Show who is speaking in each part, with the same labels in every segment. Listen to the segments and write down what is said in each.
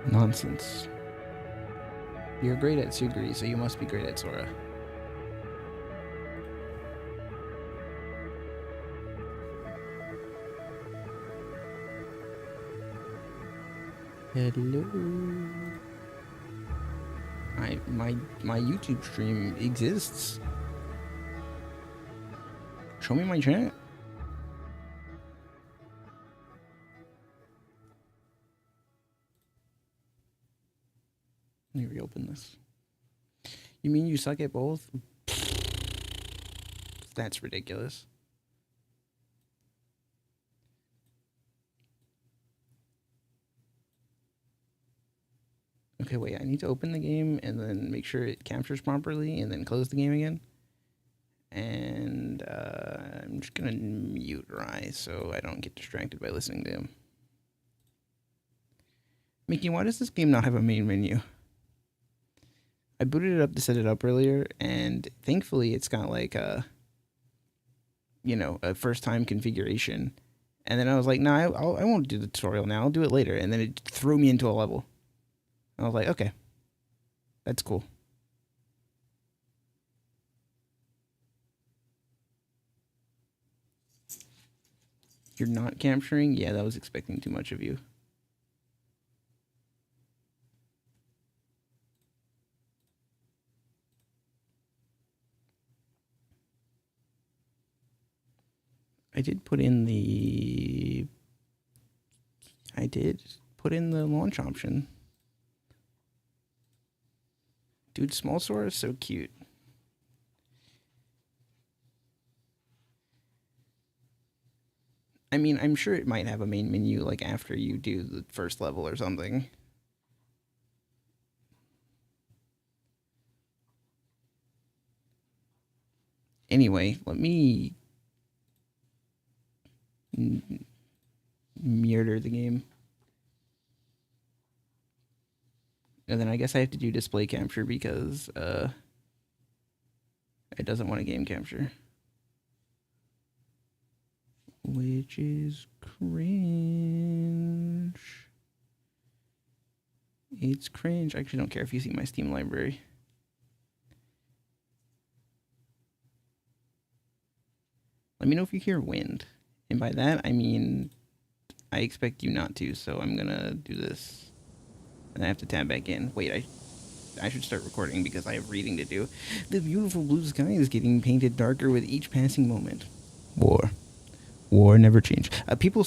Speaker 1: Nonsense. You're great at Suguri, so you must be great at Sora. Hello. My YouTube stream exists. Show me my chat. Let me reopen this. You mean you suck at both? That's ridiculous. Okay, wait, I need to open the game and then make sure it captures properly and then close the game again. And I'm just gonna mute Rai so I don't get distracted by listening to him. Mikky, why does this game not have a main menu? I booted it up to set it up earlier, and thankfully it's got like a first time configuration. And then I was like, no, I won't do the tutorial now. I'll do it later. And then it threw me into a level. I was like, okay, that's cool. You're not capturing? Yeah, that was expecting too much of you. I did put in the launch option. Dude, small Sora is so cute. I mean, I'm sure it might have a main menu like after you do the first level or something. Anyway, let me murder the game. And then I guess I have to do display capture because it doesn't want a game capture. Which is cringe. It's cringe. I actually don't care if you see my Steam library. Let me know if you hear wind. And by that, I mean, I expect you not to, so I'm gonna do this. And I have to tab back in. Wait, I should start recording because I have reading to do. The beautiful blue sky is getting painted darker with each passing moment. War never changed. People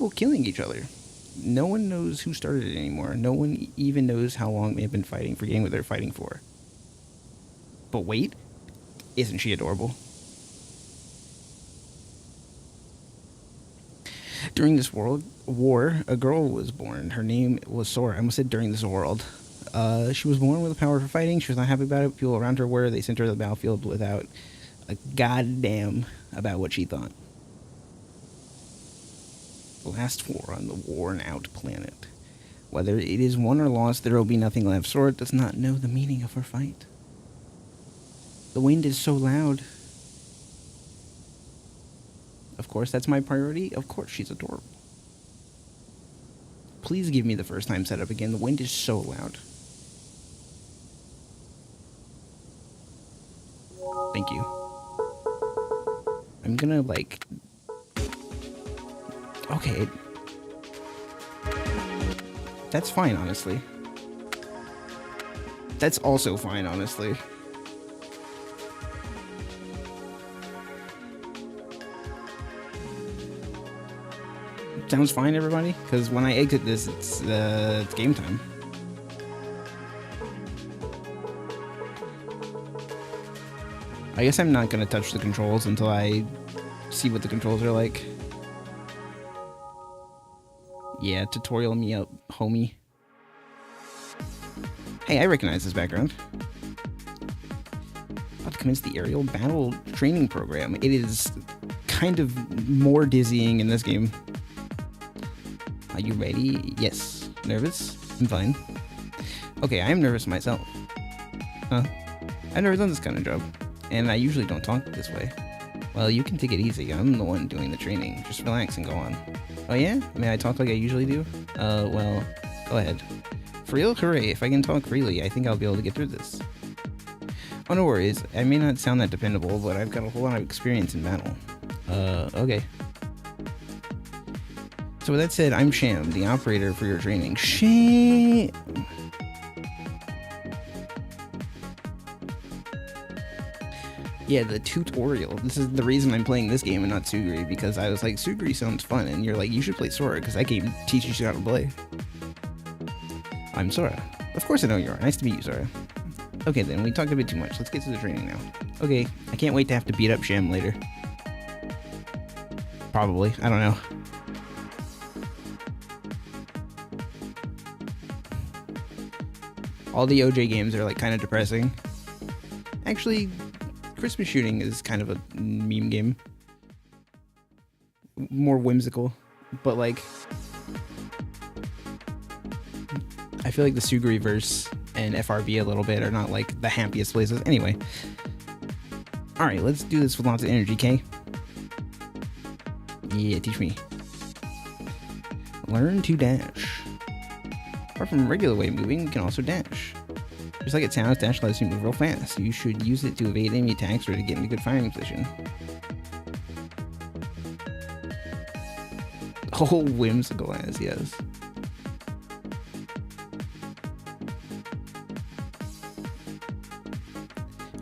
Speaker 1: killing each other. No one knows who started it anymore. No one even knows how long they've been fighting, forgetting what they're fighting for. But wait, isn't she adorable? During this war, a girl was born. Her name was Sora. I almost said during this world. She was born with a power for fighting. She was not happy about it. People around her were. They sent her to the battlefield without a goddamn about what she thought. The last war on the worn-out planet. Whether it is won or lost, there will be nothing left. Sora does not know the meaning of her fight. The wind is so loud. Of course, that's my priority. Of course, she's adorable. Please give me the first time setup again. The wind is so loud. Thank you. I'm gonna, like... Okay. That's fine, honestly. That's also fine, honestly. Sounds fine, everybody? Because when I exit this, it's game time. I guess I'm not going to touch the controls until I see what the controls are like. Yeah, tutorial me up, homie. Hey, I recognize this background. About to commence the aerial battle training program. It is kind of more dizzying in this game. Are you ready? Yes. Nervous? I'm fine. Okay, I am nervous myself. Huh? I've never done this kind of job, and I usually don't talk this way. Well, you can take it easy. I'm the one doing the training. Just relax and go on. Oh yeah? I mean, I talk like I usually do? Well, Go ahead. For real? Hooray. If I can talk freely, I think I'll be able to get through this. Oh, no worries. I may not sound that dependable, but I've got a whole lot of experience in battle. Okay. So with that said, I'm Sham, the operator for your training. Sham! Yeah, the tutorial. This is the reason I'm playing this game and not Sugri, because I was like, Sugri sounds fun, and you're like, you should play Sora, because that game teaches you how to play. I'm Sora. Of course I know you are. Nice to meet you, Sora. Okay then, we talked a bit too much. Let's get to the training now. Okay, I can't wait to have to beat up Sham later. Probably. I don't know. All the OJ games are like kind of depressing. Actually, Christmas shooting is kind of a meme game. More whimsical. But like, I feel like the Sugri-verse and FRB a little bit are not like the happiest places. Anyway. Alright, let's do this with lots of energy, okay? Yeah, teach me. Learn to dash. Apart from regular way moving, you can also dash. Just like it sounds, dash lets you move real fast. You should use it to evade enemy attacks or to get into good firing position. Oh, whimsical ass, yes.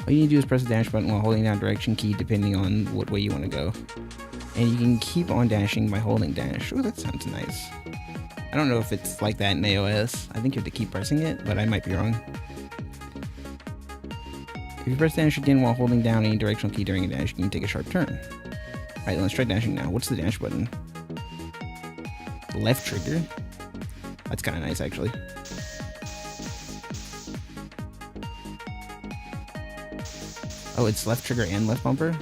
Speaker 1: All you need to do is press the dash button while holding down direction key depending on what way you want to go. And you can keep on dashing by holding dash. Oh, that sounds nice. I don't know if it's like that in AOS. I think you have to keep pressing it, but I might be wrong. If you press dash again while holding down any directional key during a dash, you can take a sharp turn. Alright, let's try dashing now. What's the dash button? Left trigger? That's kind of nice, actually. Oh, it's left trigger and left bumper?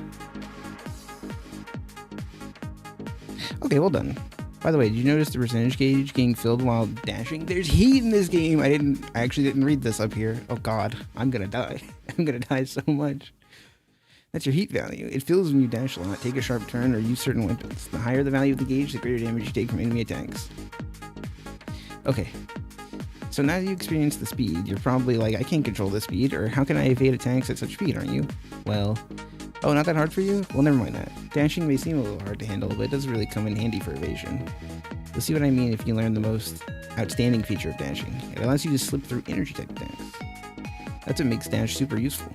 Speaker 1: Okay, well done. By the way, did you notice the percentage gauge getting filled while dashing? There's heat in this game! I actually didn't read this up here. Oh god, I'm gonna die. I'm gonna die so much. That's your heat value. It fills when you dash a lot, take a sharp turn, or use certain weapons. The higher the value of the gauge, the greater damage you take from enemy attacks. Okay. So now that you experience the speed, you're probably like, I can't control this speed, or how can I evade attacks at such speed, aren't you? Well, oh, not that hard for you? Well, never mind that. Dashing may seem a little hard to handle, but it does really come in handy for evasion. You'll see what I mean if you learn the most outstanding feature of dashing. It allows you to slip through energy type attacks. That's what makes dash super useful.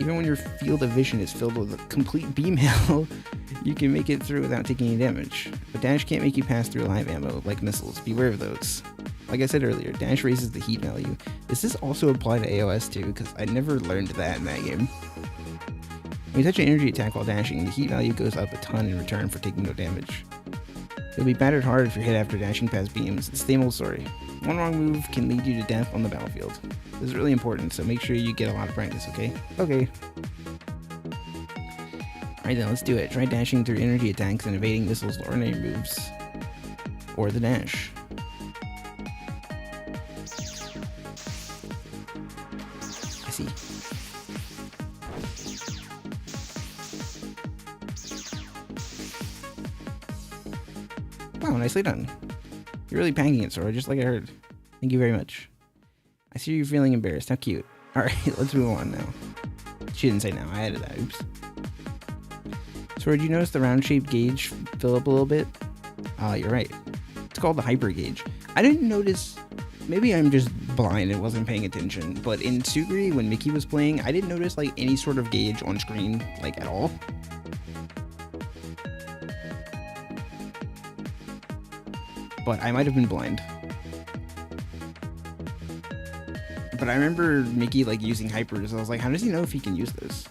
Speaker 1: Even when your field of vision is filled with a complete beam hell, you can make it through without taking any damage. But dash can't make you pass through live ammo, like missiles. Beware of those. Like I said earlier, dash raises the heat value. Does this also apply to AOS too? Because I never learned that in that game. When you touch an energy attack while dashing, the heat value goes up a ton in return for taking no damage. You'll be battered hard if you're hit after dashing past beams. It's the same old story. One wrong move can lead you to death on the battlefield. This is really important, so make sure you get a lot of practice, okay? Okay. Alright then, let's do it. Try dashing through energy attacks and evading missiles or ordinary moves. Or the dash. I see. Wow, nicely done. You're really packing it, Sora, just like I heard. Thank you very much. I see you're feeling embarrassed. How cute. Alright, let's move on now. She didn't say now. I added that. Oops. Sora, did you notice the round-shaped gauge fill up a little bit? Ah, you're right. It's called the hyper gauge. I didn't notice... Maybe I'm just blind and wasn't paying attention, but in Sugri, when Mikky was playing, I didn't notice, like, any sort of gauge on screen, like, at all. But I might have been blind. But I remember Mikky, like, using hypers. I was like, how does he know if he can use this?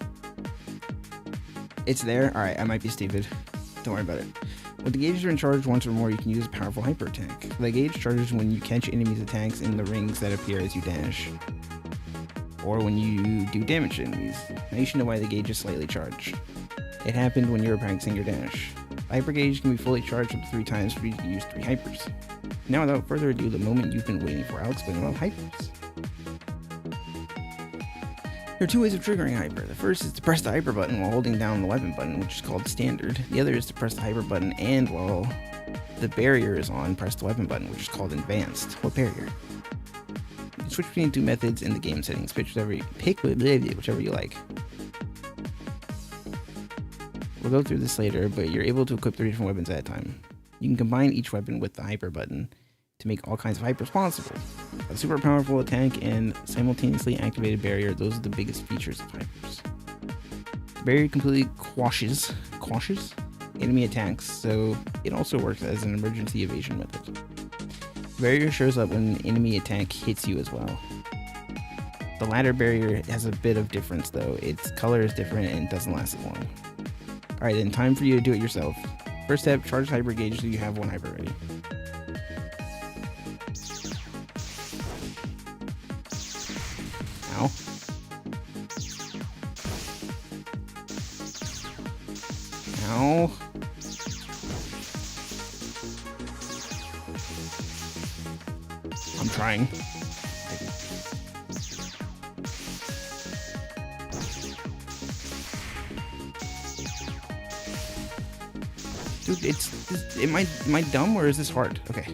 Speaker 1: It's there? Alright, I might be stupid. Don't worry about it. When the gauges are in charge once or more, you can use a powerful hyper attack. The gauge charges when you catch enemies' attacks in the rings that appear as you dash. Or when you do damage to enemies. Now you should know why the gauge is slightly charged. It happened when you were practicing your dash. The hyper gauge can be fully charged up to 3 times for you to use 3 hypers. Now without further ado, the moment you've been waiting for, I'll explain about hypers. There are 2 ways of triggering hyper. The first is to press the hyper button while holding down the weapon button, which is called standard. The other is to press the hyper button and while the barrier is on, press the weapon button, which is called advanced. What barrier? You can switch between 2 methods in the game settings. Pick whichever you like. We'll go through this later, but you're able to equip 3 different weapons at a time. You can combine each weapon with the hyper button to make all kinds of hypers possible. A super powerful attack and simultaneously activated barrier, those are the biggest features of hypers. The barrier completely quashes enemy attacks, so it also works as an emergency evasion method. The barrier shows up when an enemy attack hits you as well. The latter barrier has a bit of difference though. Its color is different and it doesn't last as long. Alright then, time for you to do it yourself. First step, charge hyper gauge so you have 1 hyper ready. Ow. Ow. I'm trying. Dude, am I dumb or is this hard? Okay.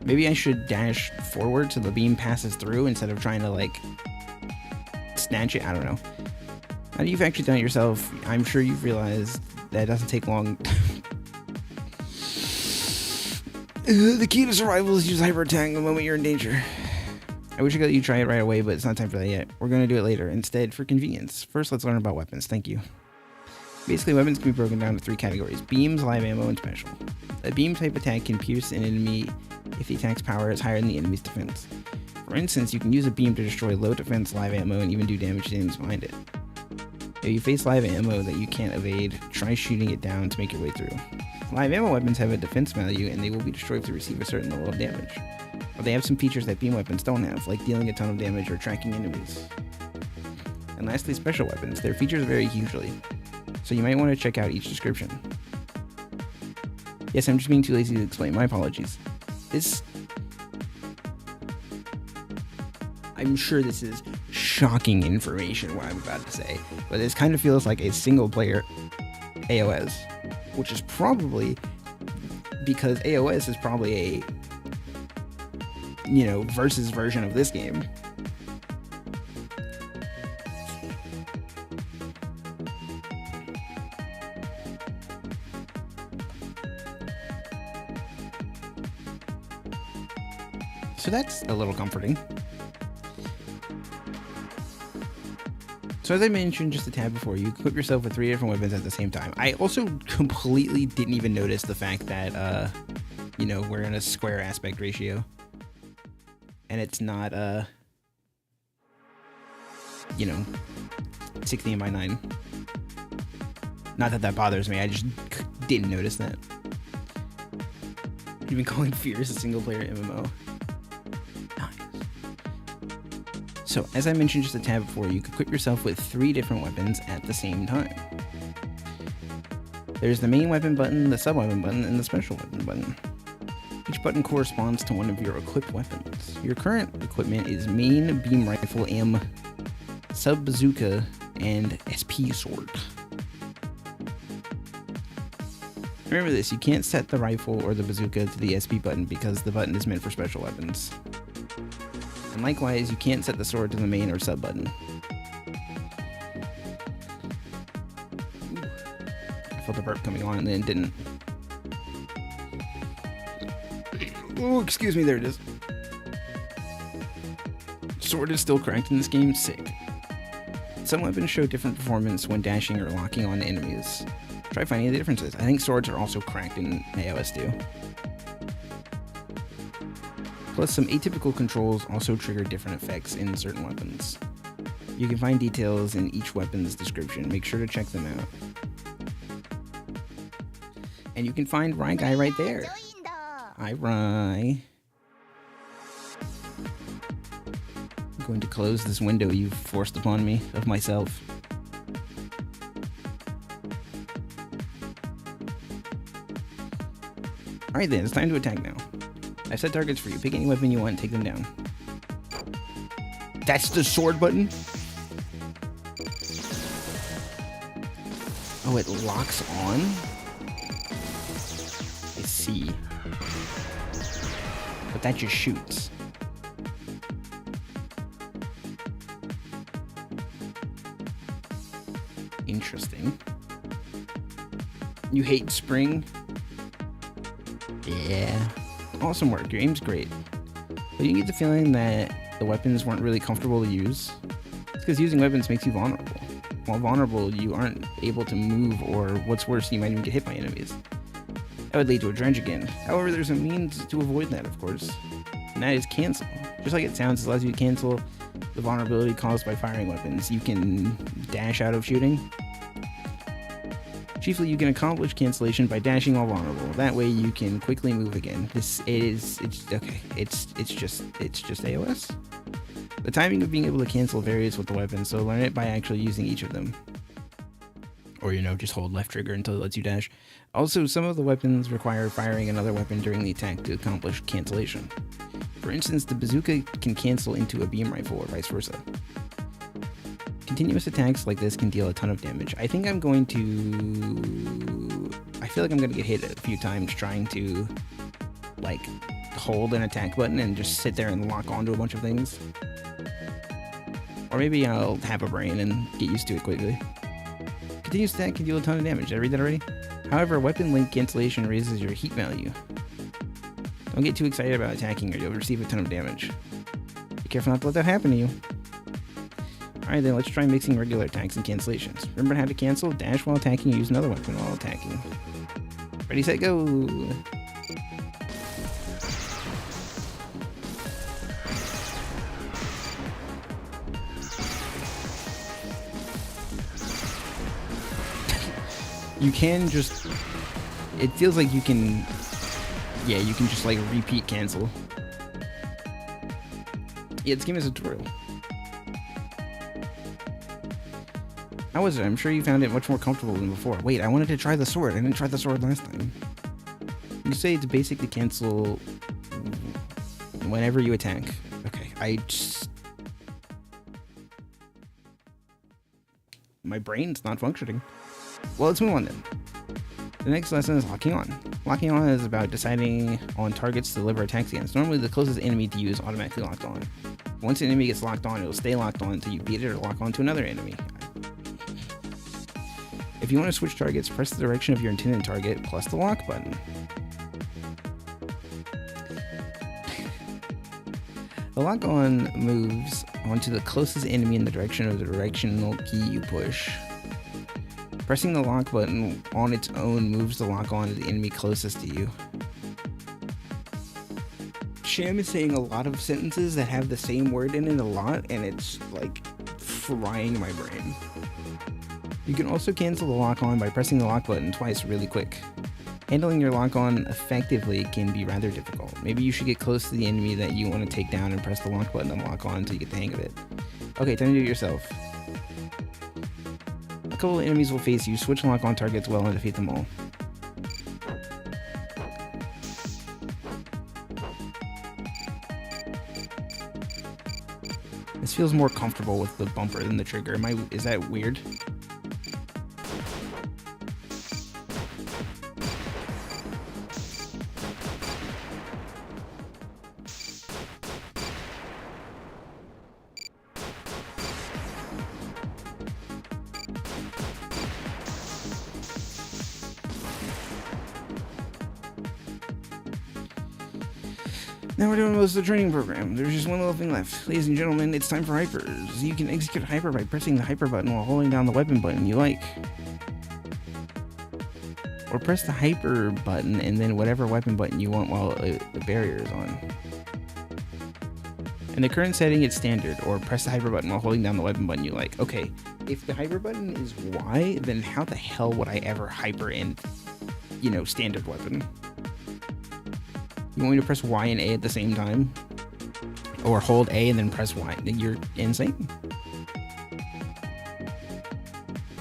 Speaker 1: Maybe I should dash forward so the beam passes through instead of trying to like snatch it. I don't know. Now that you've actually done it yourself, I'm sure you've realized that it doesn't take long. The key to survival is use hyper attack the moment you're in danger. I wish I could let you try it right away, but it's not time for that yet. We're going to do it later, instead, for convenience. First, let's learn about weapons. Thank you. Basically, weapons can be broken down to 3 categories: beams, live ammo, and special. A beam type attack can pierce an enemy if the attack's power is higher than the enemy's defense. For instance, you can use a beam to destroy low defense live ammo and even do damage to enemies behind it. If you face live ammo that you can't evade, try shooting it down to make your way through. Live ammo weapons have a defense value and they will be destroyed if they receive a certain level of damage. But they have some features that beam weapons don't have, like dealing a ton of damage or tracking enemies. And lastly, special weapons. Their features vary hugely, so you might want to check out each description. Yes, I'm just being too lazy to explain. My apologies. I'm sure this is shocking information, what I'm about to say, but this kind of feels like a single-player AOS, which is probably because AOS is probably a versus version of this game. So that's a little comforting. So as I mentioned just a tad before, you equip yourself with 3 different weapons at the same time. I also completely didn't even notice the fact that, we're in a square aspect ratio. And it's not, 16 by 9. Not that bothers me, I just didn't notice that. Even calling Fierce a single-player MMO. Nice. So, as I mentioned just a tad before, you can equip yourself with 3 different weapons at the same time. There's the main weapon button, the sub-weapon button, and the special weapon button. Each button corresponds to one of your equipped weapons. Your current equipment is main beam rifle M, sub bazooka, and SP sword. Remember this, you can't set the rifle or the bazooka to the SP button because the button is meant for special weapons. And likewise, you can't set the sword to the main or sub button. Ooh. I felt a burp coming on and then it didn't. Oh, excuse me, there it is. Sword is still cracked in this game, sick. Some weapons show different performance when dashing or locking on enemies. Try finding the differences. I think swords are also cracked in AOS too. Plus, some atypical controls also trigger different effects in certain weapons. You can find details in each weapon's description. Make sure to check them out. And you can find Rye Guy right there. Hi, Rye. I'm going to close this window you've forced upon me of myself. Alright then, it's time to attack now. I've set targets for you. Pick any weapon you want and take them down. That's the sword button? Oh, it locks on? I see. But that just shoots. Interesting. You hate spring? Yeah. Awesome work. Your aim's great. But you get the feeling that the weapons weren't really comfortable to use. It's because using weapons makes you vulnerable. While vulnerable, you aren't able to move, or what's worse, you might even get hit by enemies. That would lead to a drench again. However, there's a means to avoid that, of course. And that is cancel. Just like it sounds, it allows you to cancel the vulnerability caused by firing weapons. You can dash out of shooting. Chiefly, you can accomplish cancellation by dashing while vulnerable. That way, you can quickly move again. It's just AOS. The timing of being able to cancel varies with the weapon, so learn it by actually using each of them. Or, just hold left trigger until it lets you dash. Also, some of the weapons require firing another weapon during the attack to accomplish cancellation. For instance, the bazooka can cancel into a beam rifle or vice versa. Continuous attacks like this can deal a ton of damage. I think I'm going to... I feel like I'm going to get hit a few times trying to, hold an attack button and just sit there and lock onto a bunch of things. Or maybe I'll have a brain and get used to it quickly. Continuous attack can deal a ton of damage. Did I read that already? However, weapon link cancellation raises your heat value. Don't get too excited about attacking or you'll receive a ton of damage. Be careful not to let that happen to you. Alright then, let's try mixing regular attacks and cancellations. Remember how to cancel? Dash while attacking, use another weapon while attacking. Ready, set, go! You can just... It feels like you can... Yeah, you can just repeat cancel. Yeah, this game is a tutorial. How was it? I'm sure you found it much more comfortable than before. Wait, I wanted to try the sword. I didn't try the sword last time. You say it's basically cancel whenever you attack. Okay, my brain's not functioning. Well, let's move on then. The next lesson is locking on. Locking on is about deciding on targets to deliver attacks against. Normally, the closest enemy to you is automatically locked on. Once an enemy gets locked on, it will stay locked on until you beat it or lock on to another enemy. If you want to switch targets, press the direction of your intended target plus the lock button. The lock on moves onto the closest enemy in the direction of the directional key you push. Pressing the lock button on its own moves the lock on to the enemy closest to you. Sham is saying a lot of sentences that have the same word in it a lot, and it's frying my brain. You can also cancel the lock on by pressing the lock button twice really quick. Handling your lock on effectively can be rather difficult. Maybe you should get close to the enemy that you want to take down and press the lock button and lock on until you get the hang of it. Okay, time to do it yourself. A couple of enemies will face you, switch lock on targets well and defeat them all. This feels more comfortable with the bumper than the trigger. Is that weird? Now we're doing most of the training program. There's just one little thing left. Ladies and gentlemen, it's time for hypers. You can execute a hyper by pressing the hyper button while holding down the weapon button you like. Or press the hyper button and then whatever weapon button you want while the barrier is on. In the current setting, it's standard, or press the hyper button while holding down the weapon button you like. Okay, if the hyper button is Y, then how the hell would I ever hyper in, standard weapon? You want me to press Y and A at the same time? Or hold A and then press Y? You're insane.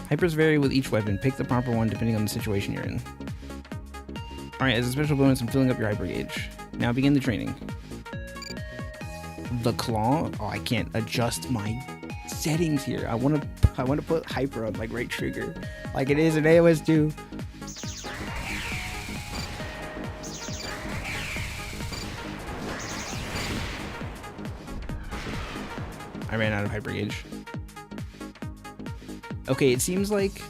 Speaker 1: Hypers vary with each weapon. Pick the proper one depending on the situation you're in. Alright, as a special bonus, I'm filling up your hyper gauge. Now begin the training. The claw? Oh, I can't adjust my settings here. I want to I want to put hyper on like right trigger, like it is in AOS 2. I ran out of hyper gauge. Okay, it seems like...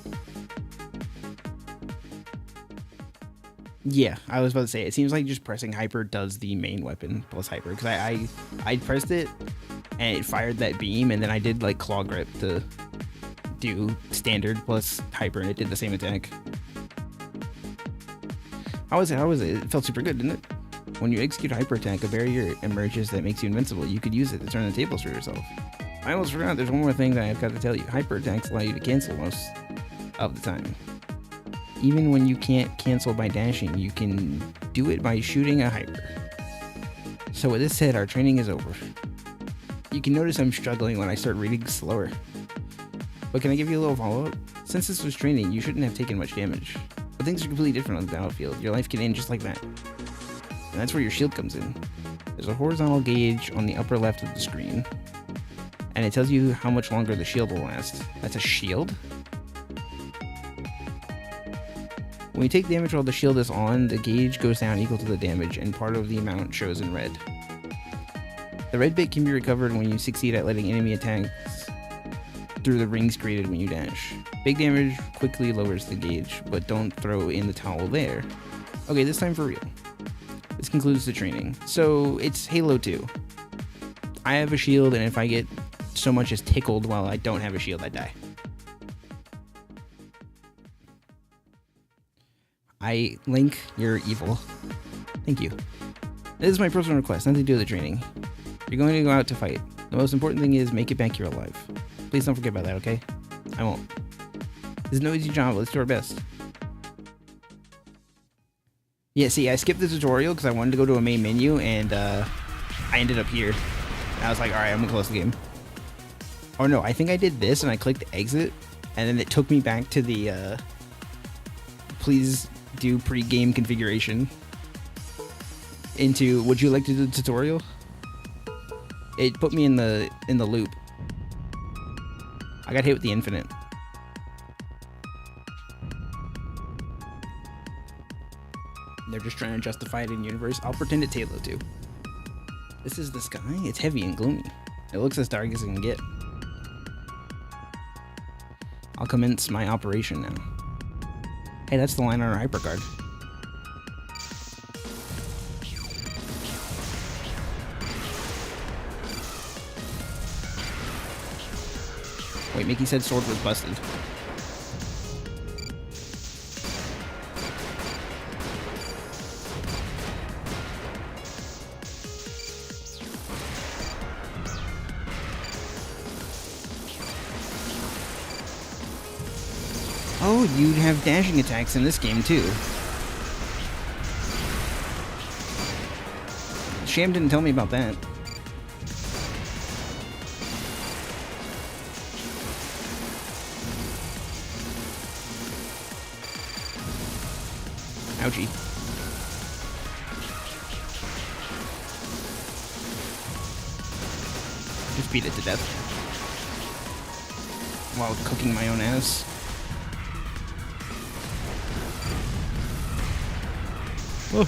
Speaker 1: Yeah, I was about to say, it seems like just pressing hyper does the main weapon plus hyper. Because I pressed it, and it fired that beam, and then I did like claw grip to do standard plus hyper, and it did the same attack. How was it? It felt super good, didn't it? When you execute a hyper attack, a barrier emerges that makes you invincible. You could use it to turn the tables for yourself. I almost forgot, there's one more thing that I've got to tell you. Hyper attacks allow you to cancel most of the time. Even when you can't cancel by dashing, you can do it by shooting a hyper. So with this said, our training is over. You can notice I'm struggling when I start reading slower. But can I give you a little follow-up? Since this was training, you shouldn't have taken much damage. But things are completely different on the battlefield. Your life can end just like that. And that's where your shield comes in. There's a horizontal gauge on the upper left of the screen. And it tells you how much longer the shield will last. That's a shield? When you take damage while the shield is on, the gauge goes down equal to the damage, and part of the amount shows in red. The red bit can be recovered when you succeed at letting enemy attacks through the rings created when you dash. Big damage quickly lowers the gauge, but don't throw in the towel there. Okay, this time for real. This concludes the training. So, it's Halo 2. I have a shield, and if I get so much as tickled while I don't have a shield, I die. Link, you're evil. Thank you. This is my personal request, nothing to do with the training. You're going to go out to fight. The most important thing is make it back here alive. Please don't forget about that, okay? I won't. This is no easy job, let's do our best. Yeah, see, I skipped the tutorial because I wanted to go to a main menu, and I ended up here. And I was like, alright, I'm gonna close the game. Or no, I think I did this and I clicked exit, and then it took me back to the please do pre-game configuration into would you like to do the tutorial? It put me in the loop. I got hit with the infinite. They're just trying to justify it in universe. I'll pretend it's Halo 2. This is the sky. It's heavy and gloomy. It looks as dark as it can get. I'll commence my operation now. Hey, that's the line on our hypercard. Wait, Mickey said sword was busted. Oh, you'd have dashing attacks in this game too. Sham didn't tell me about that. Ouchie. Just beat it to death. While cooking my own ass. Oh.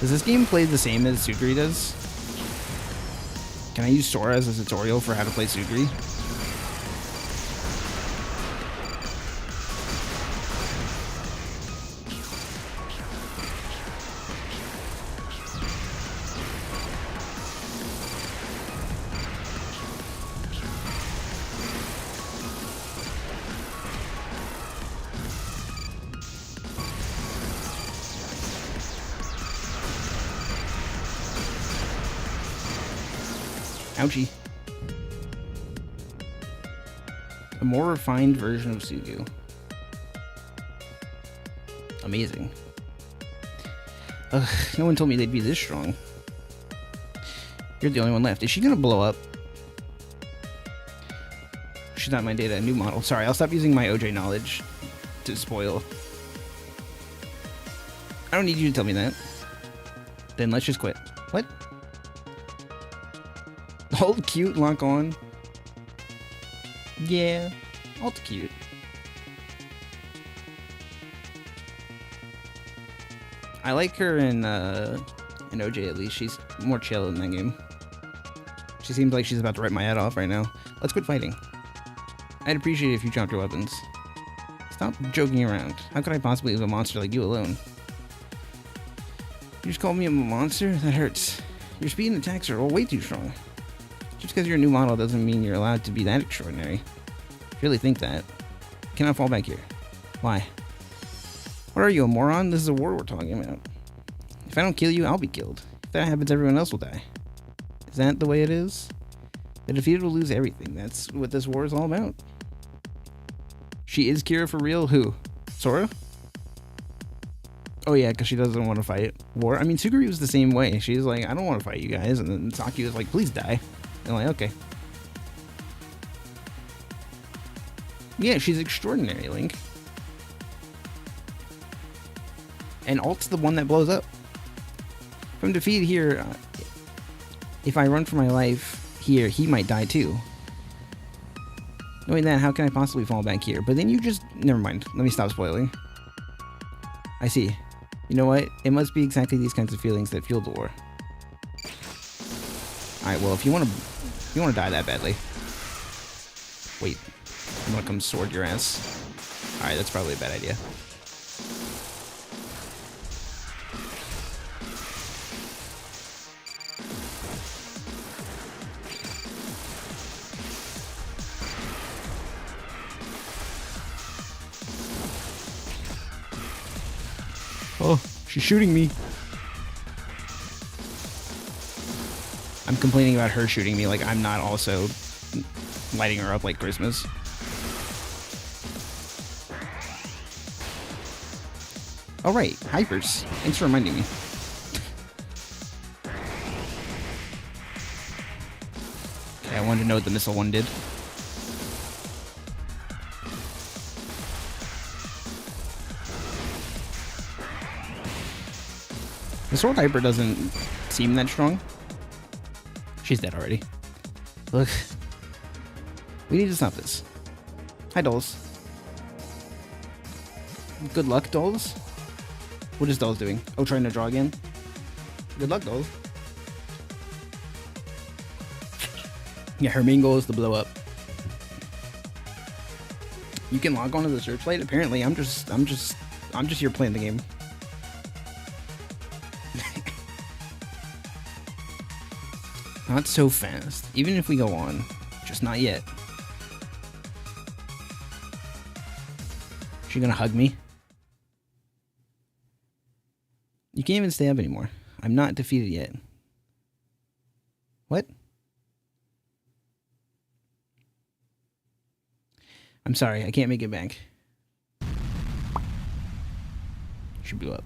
Speaker 1: Does this game play the same as Sugri does? Can I use Sora as a tutorial for how to play Sugri? Ouchie. A more refined version of Sugu. Amazing. Ugh, no one told me they'd be this strong. You're the only one left. Is she gonna blow up? She's not my data. New model. Sorry, I'll stop using my OJ knowledge to spoil. I don't need you to tell me that. Then let's just quit. What? Alt cute, lock on. Yeah, alt cute. I like her in OJ at least. She's more chill in that game. She seems like she's about to rip my head off right now. Let's quit fighting. I'd appreciate it if you dropped your weapons. Stop joking around. How could I possibly leave a monster like you alone? You just called me a monster? That hurts. Your speed and attacks are all way too strong. Just because you're a new model doesn't mean you're allowed to be that extraordinary. If you really think that, you cannot fall back here. Why? What are you, a moron? This is a war we're talking about. If I don't kill you, I'll be killed. If that happens, everyone else will die. Is that the way it is? The defeated will lose everything. That's what this war is all about. She is Kira for real? Who? Sora? Oh yeah, because she doesn't want to fight war. I mean, Suguri was the same way. She's like, I don't want to fight you guys. And then Saki was like, please die. And I'm like, okay. Yeah, she's extraordinary, Link. And Alt's the one that blows up. If I'm defeated here, if I run for my life here, he might die too. Knowing that, how can I possibly fall back here? But then you just... Never mind. Let me stop spoiling. I see. You know what? It must be exactly these kinds of feelings that fuel the war. Alright, well, if you want to die that badly. Wait. I'm gonna come sword your ass. Alright, that's probably a bad idea. Oh, she's shooting me. I'm complaining about her shooting me like I'm not also lighting her up like Christmas. Oh right, hypers. Thanks for reminding me. Okay, I wanted to know what the missile one did. The sword hyper doesn't seem that strong. She's dead already. Look. We need to stop this. Hi, dolls. Good luck, dolls. What is dolls doing? Oh, trying to draw again? Good luck, dolls. Yeah, her main goal is to blow up. You can log onto the searchlight. Apparently, I'm just here playing the game. Not so fast. Even if we go on. Just not yet. She gonna hug me? You can't even stay up anymore. I'm not defeated yet. What? I'm sorry, I can't make it back. She blew up.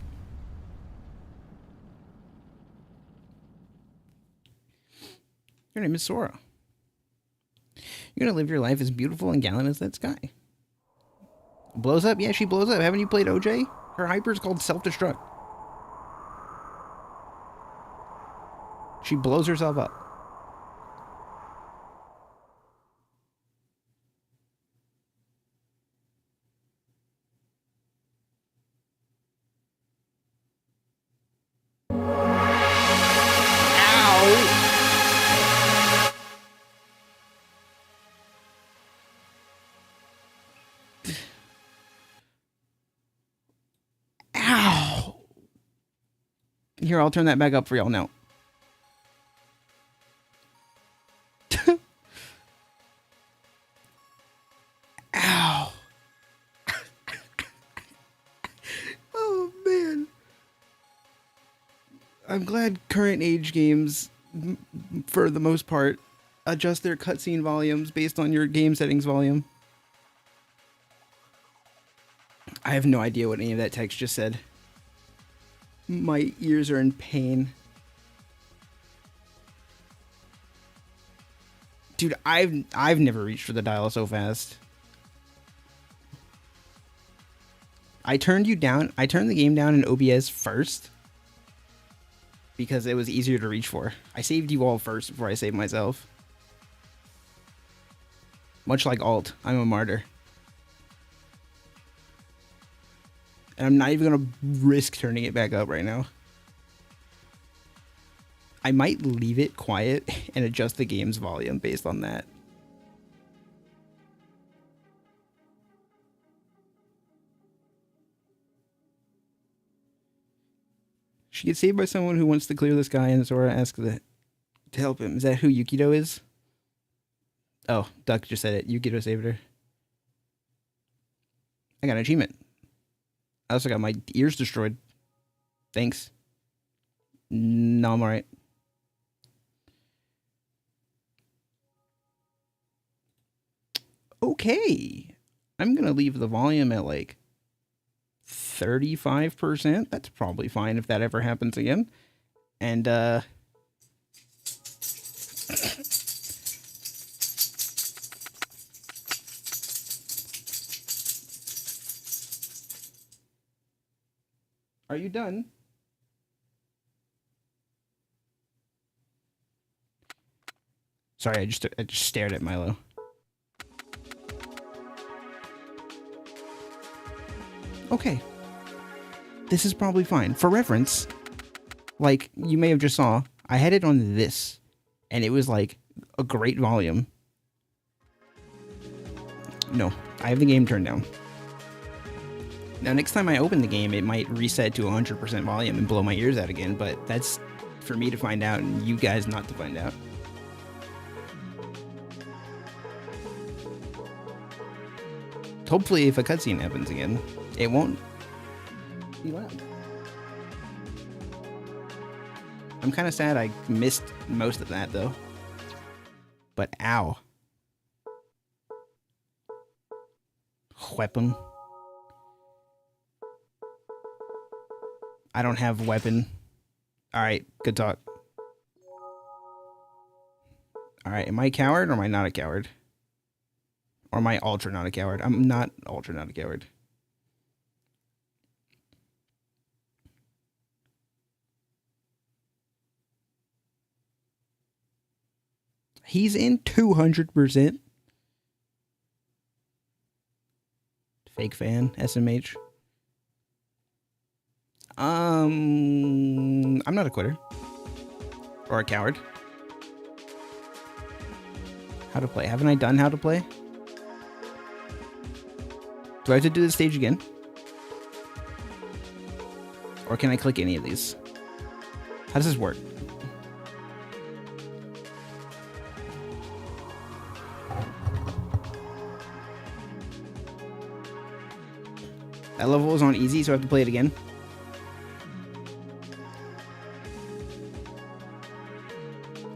Speaker 1: Your name is Sora. You're gonna live your life as beautiful and gallant as that sky. Blows up? Yeah, she blows up. Haven't you played OJ? Her hyper is called self-destruct. She blows herself up. Here, I'll turn that back up for y'all now. Ow. Oh, man. I'm glad current age games, for the most part, adjust their cutscene volumes based on your game settings volume. I have no idea what any of that text just said. My ears are in pain. Dude, I've never reached for the dial so fast. I turned the game down in OBS first because it was easier to reach for. I saved you all first before I saved myself. Much like alt, I'm a martyr. And I'm not even going to risk turning it back up right now. I might leave it quiet and adjust the game's volume based on that. She gets saved by someone who wants to clear the sky, and Sora asks to help him. Is that who Yukido is? Oh, Duck just said it. Yukido saved her. I got an achievement. I also got my ears destroyed. Thanks. No, I'm alright. Okay. I'm going to leave the volume at like 35%. That's probably fine if that ever happens again. And, are you done? Sorry, I just stared at Milo. Okay. This is probably fine. For reference, like you may have just saw, I had it on this, and it was like a great volume. No, I have the game turned down. Now, next time I open the game, it might reset to 100% volume and blow my ears out again, but that's for me to find out and you guys not to find out. Hopefully, if a cutscene happens again, it won't be loud. I'm kind of sad I missed most of that, though. But ow. Weapon. I don't have weapon. Alright, good talk. Alright, am I a coward or am I not a coward? Or am I ultra not a coward? I'm not ultra not a coward. He's in 200%. Fake fan, SMH. I'm not a quitter. Or a coward. How to play. Haven't I done how to play? Do I have to do this stage again? Or can I click any of these? How does this work? That level was on easy, so I have to play it again.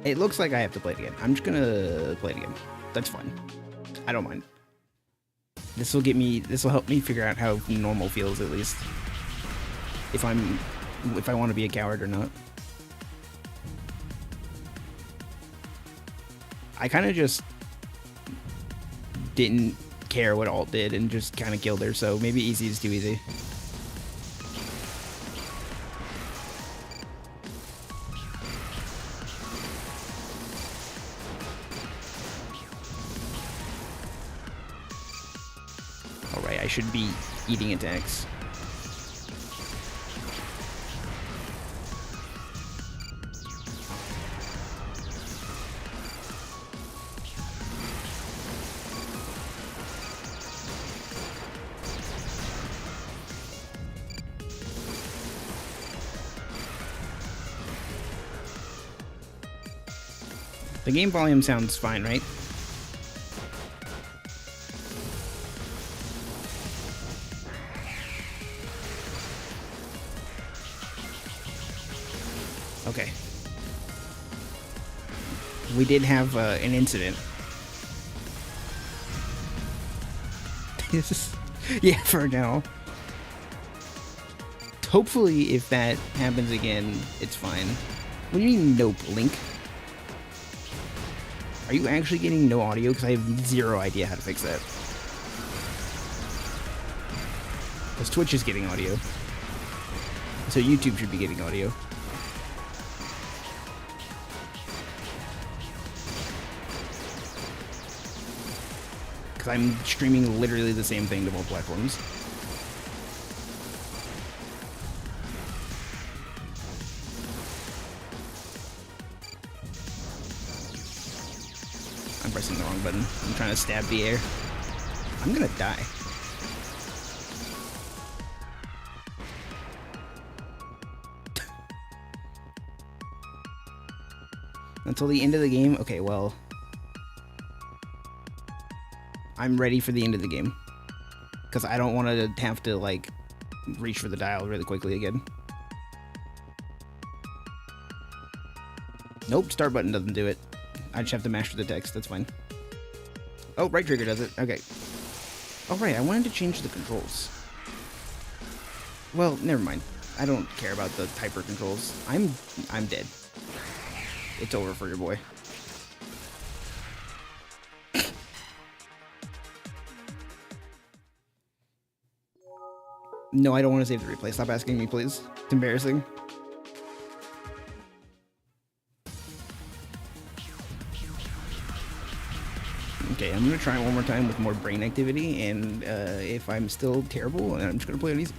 Speaker 1: It looks like I have to play it again. I'm just gonna play it again. That's fine. I don't mind. This will help me figure out how normal feels, at least. If I want to be a coward or not. I kind of just didn't care what alt did and just kind of killed her, so maybe easy is too easy. Alright, I should be eating attacks. The game volume sounds fine, right? Okay. We did have an incident. Yeah, for now. Hopefully, if that happens again, it's fine. What do you mean, nope, Link? Are you actually getting no audio? Because I have zero idea how to fix that. Because Twitch is getting audio. So YouTube should be getting audio. Because I'm streaming literally the same thing to both platforms. I'm pressing the wrong button. I'm trying to stab the air. I'm gonna die. Until the end of the game? Okay, well... I'm ready for the end of the game. Because I don't want to have to, like, reach for the dial really quickly again. Nope, start button doesn't do it. I just have to mash the text, that's fine. Oh, right trigger does it. Okay. Oh, right, I wanted to change the controls. Well, never mind. I don't care about the hyper controls. I'm dead. It's over for your boy. No, I don't want to save the replay. Stop asking me, please. It's embarrassing. Okay, I'm going to try it one more time with more brain activity, and if I'm still terrible, I'm just going to play on easy.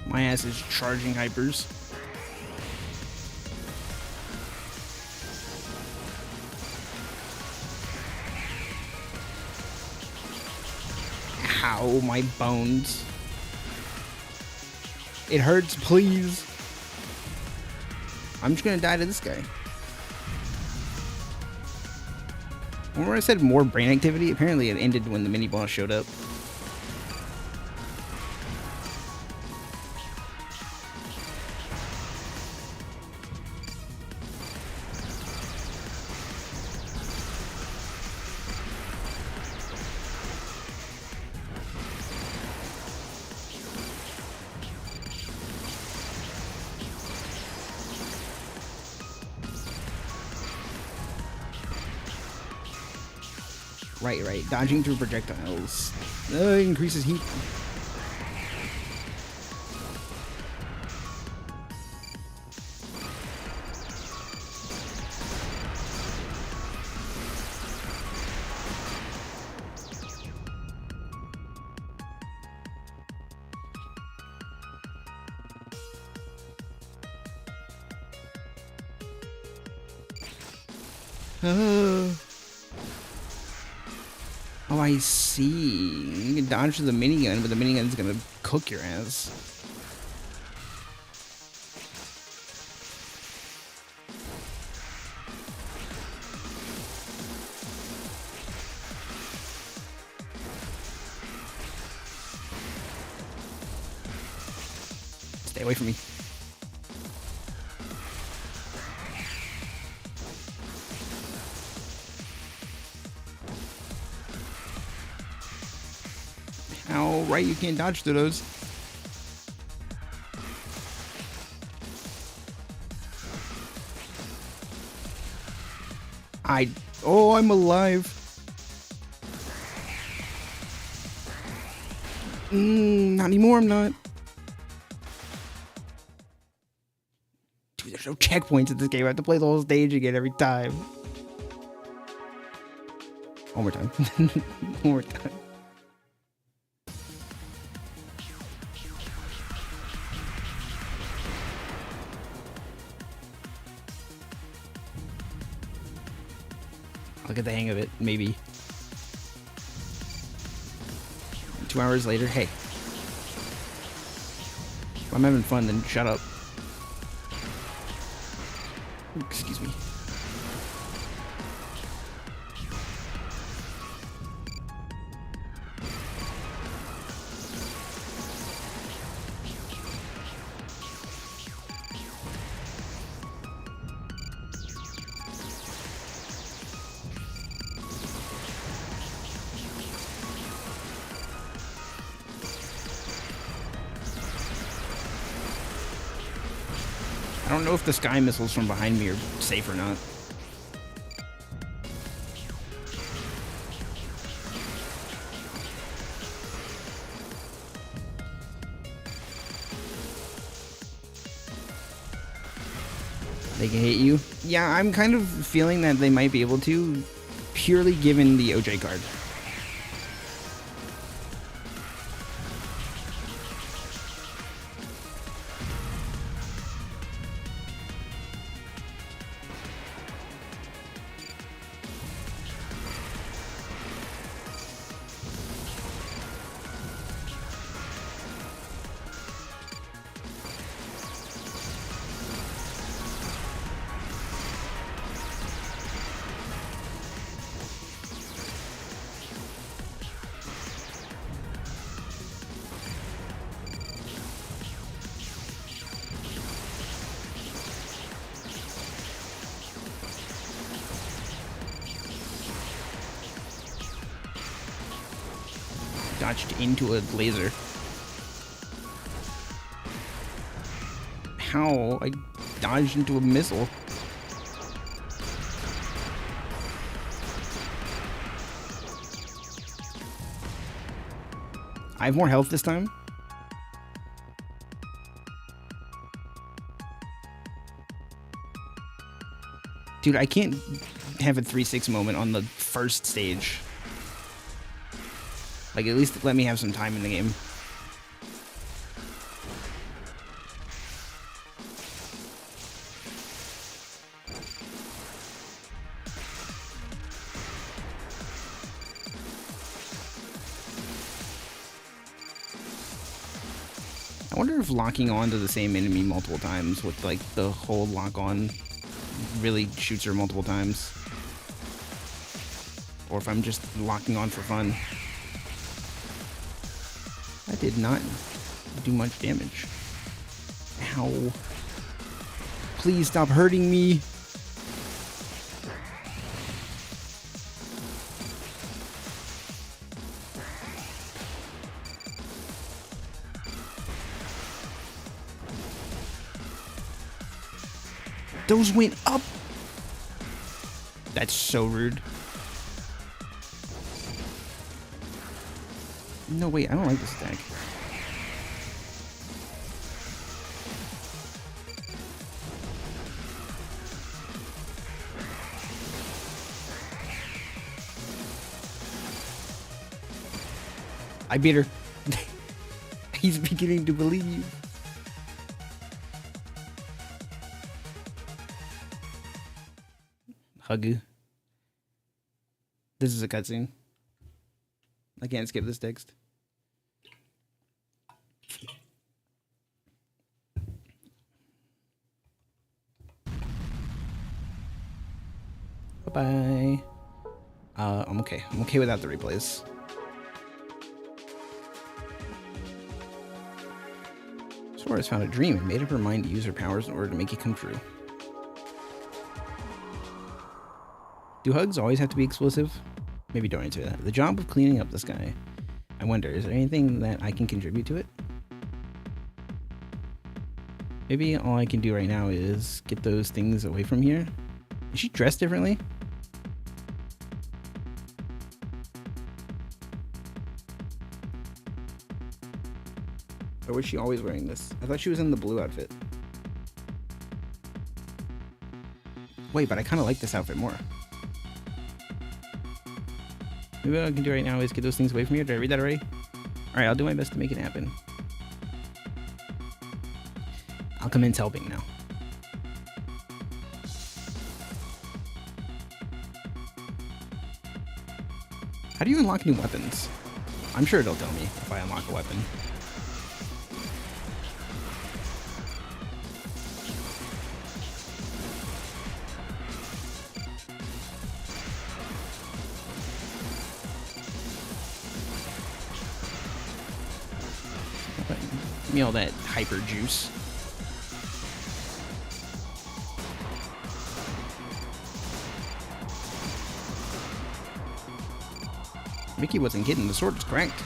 Speaker 1: My ass is charging hypers. Ow, my bones. It hurts, please. I'm just gonna die to this guy. Remember I said more brain activity? Apparently it ended when the mini boss showed up. Right. Dodging through projectiles. Increases heat. Oh, I see. You can dodge the minigun, but the minigun's gonna cook your ass. Stay away from me. Ow, right, you can't dodge through those. Oh, I'm alive. Not anymore, I'm not. Dude, there's no checkpoints in this game. I have to play the whole stage again every time. One more time. One more time. I'll get the hang of it, maybe. 2 hours later. Hey. If I'm having fun, then shut up. Excuse me. I don't know if the sky missiles from behind me are safe or not. They can hit you. Yeah, I'm kind of feeling that they might be able to, purely given the OJ card. Dodged into a laser. How? I dodged into a missile. I have more health this time. Dude, I can't have a 3-6 moment on the first stage. Like, at least let me have some time in the game. I wonder if locking on to the same enemy multiple times with, like, the whole lock on really shoots her multiple times. Or if I'm just locking on for fun. I did not do much damage. Ow. Please stop hurting me. Those went up. That's so rude. No, wait, I don't like this attack. I beat her. He's beginning to believe. Huggy. This is a cutscene. I can't skip this text. Bye-bye. I'm okay. I'm okay without the replays. Sora has found a dream and made up her mind to use her powers in order to make it come true. Do hugs always have to be explosive? Maybe don't answer that. The job of cleaning up the sky. I wonder, is there anything that I can contribute to it? Maybe all I can do right now is get those things away from here. Is she dressed differently? Or was she always wearing this? I thought she was in the blue outfit. Wait, but I kind of like this outfit more. Maybe what I can do right now is get those things away from here. Did I read that already? Alright, I'll do my best to make it happen. I'll commence helping now. How do you unlock new weapons? I'm sure it'll tell me if I unlock a weapon. Give me all that hyper juice. Mikky wasn't kidding, the sword was cracked.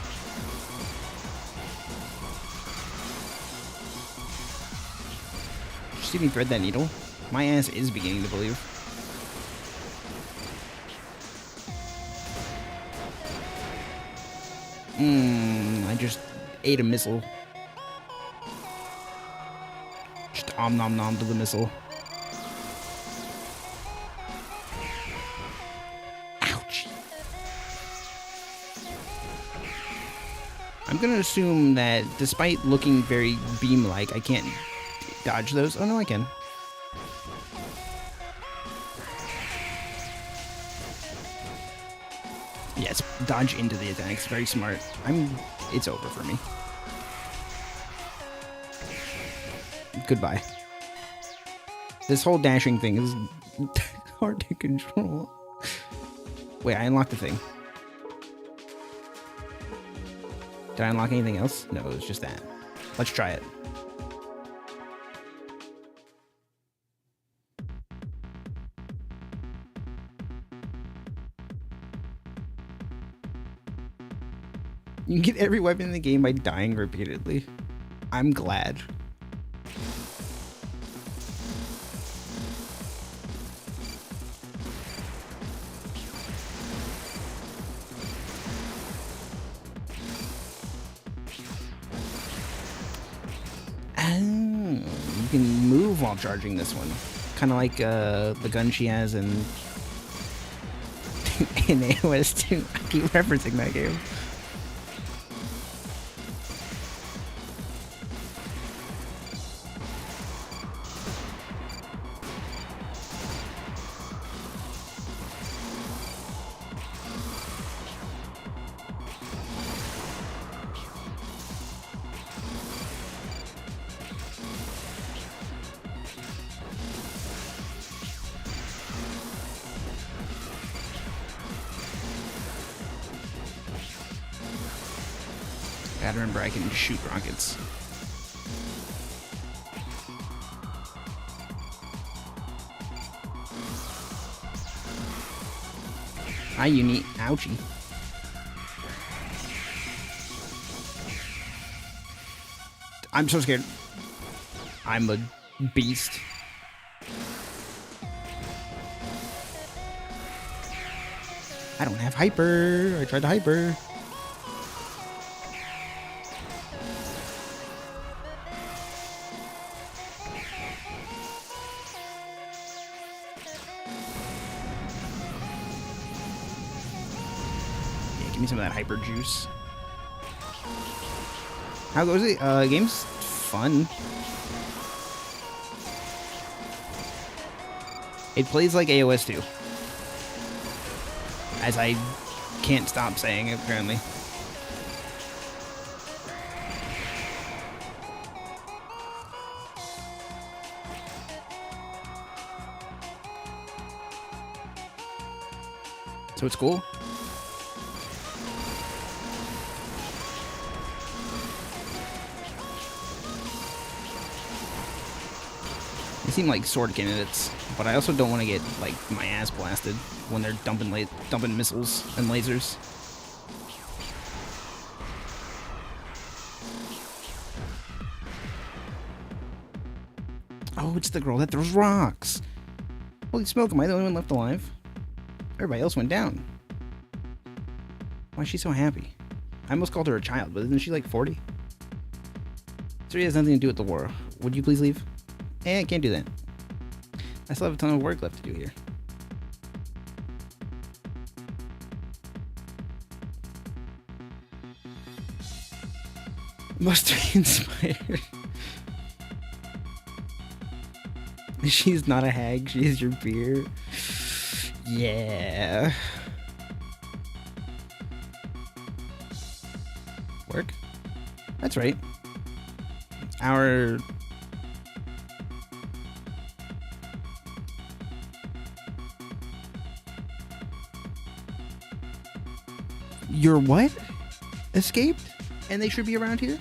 Speaker 1: Did you see me thread that needle? My ass is beginning to believe. I just ate a missile. Just om nom nom to the missile. Ouch. I'm gonna assume that despite looking very beam-like, I can't dodge those. Oh no, I can. Yes, dodge into the attacks. Very smart. It's over for me. Goodbye. This whole dashing thing is hard to control. Wait, I unlocked the thing. Did I unlock anything else? No, it was just that. Let's try it. You can get every weapon in the game by dying repeatedly. I'm glad. You can move while charging this one. Kind of like the gun she has in AOS 2. I keep referencing that game. Gotta remember I can shoot rockets. Hi, Uni. Ouchie. I'm so scared. I'm a beast. I don't have hyper. I tried to hyper. Give me some of that hyper juice. How goes it? Game's fun. It plays like AOS 2. As I can't stop saying, apparently. So it's cool. They seem like sword candidates, but I also don't want to get like my ass blasted when they're dumping missiles and lasers. Oh, it's the girl that throws rocks. Holy smoke, am I the only one left alive? Everybody else went down. Why is she so happy? I almost called her a child, but isn't she like 40? So it has nothing to do with the war. Would you please leave? I can't do that. I still have a ton of work left to do here. Must be inspired. She's not a hag, she is your beer. Yeah. That's right. Our... Your what? Escaped? And they should be around here?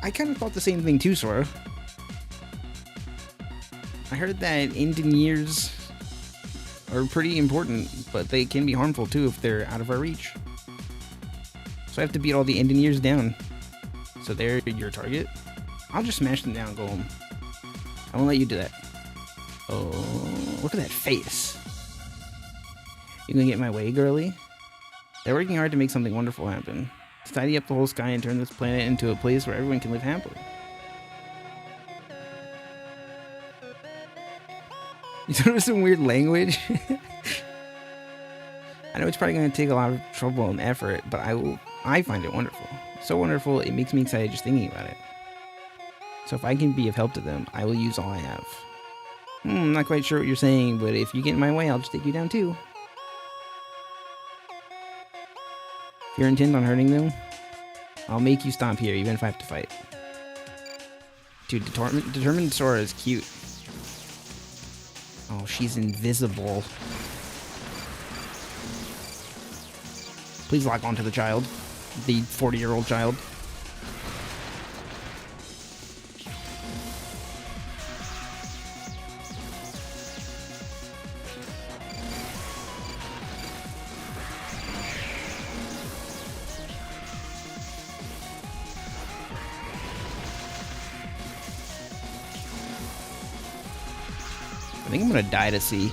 Speaker 1: I kind of thought the same thing too, Sora. I heard that engineers are pretty important, but they can be harmful too if they're out of our reach. So I have to beat all the engineers down. So they're your target? I'll just smash them down and go home. I won't let you do that. Oh, look at that face. You gonna get in my way, girly? They're working hard to make something wonderful happen. To tidy up the whole sky and turn this planet into a place where everyone can live happily. You thought it was some weird language? I know it's probably going to take a lot of trouble and effort, but I find it wonderful. So wonderful, it makes me excited just thinking about it. So if I can be of help to them, I will use all I have. I'm not quite sure what you're saying, but if you get in my way, I'll just take you down too. If you're intent on hurting them, I'll make you stop here, even if I have to fight. Dude, determined Sora is cute. Oh, she's invisible. Please lock onto the child. The 40-year-old child. I think I'm gonna die to see.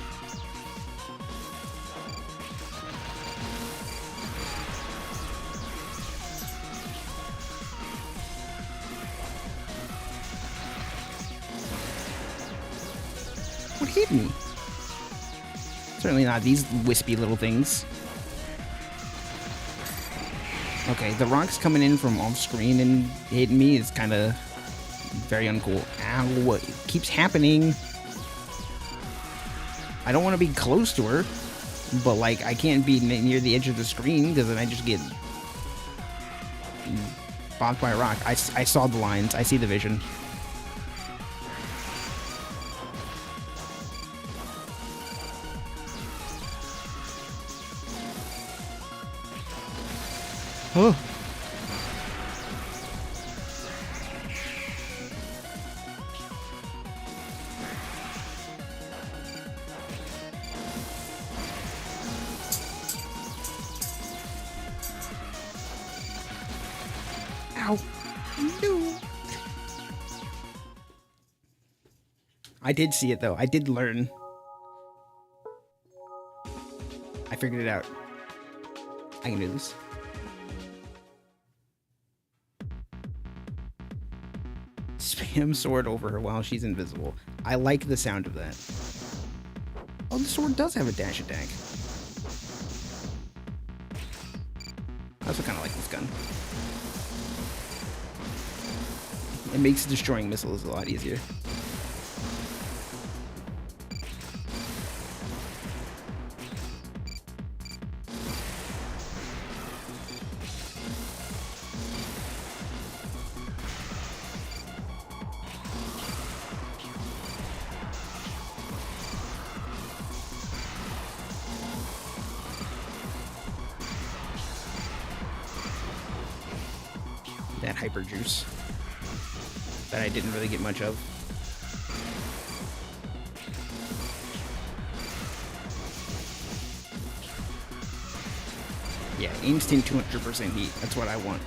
Speaker 1: What hit me? Certainly not these wispy little things. Okay, the rocks coming in from off screen and hitting me is kind of very uncool. Ow, it keeps happening. I don't want to be close to her, but like I can't be near the edge of the screen because then I just get bonked by a rock. I saw the lines. I see the vision. Oh. Ow. No. I did see it though. I did learn. I figured it out. I can do this. Spam sword over her while she's invisible. I like the sound of that. Oh, the sword does have a dash attack. I also kind of like this gun. It makes destroying missiles a lot easier. That hyper juice that I didn't really get much of. Yeah, instant 200% heat. That's what I want.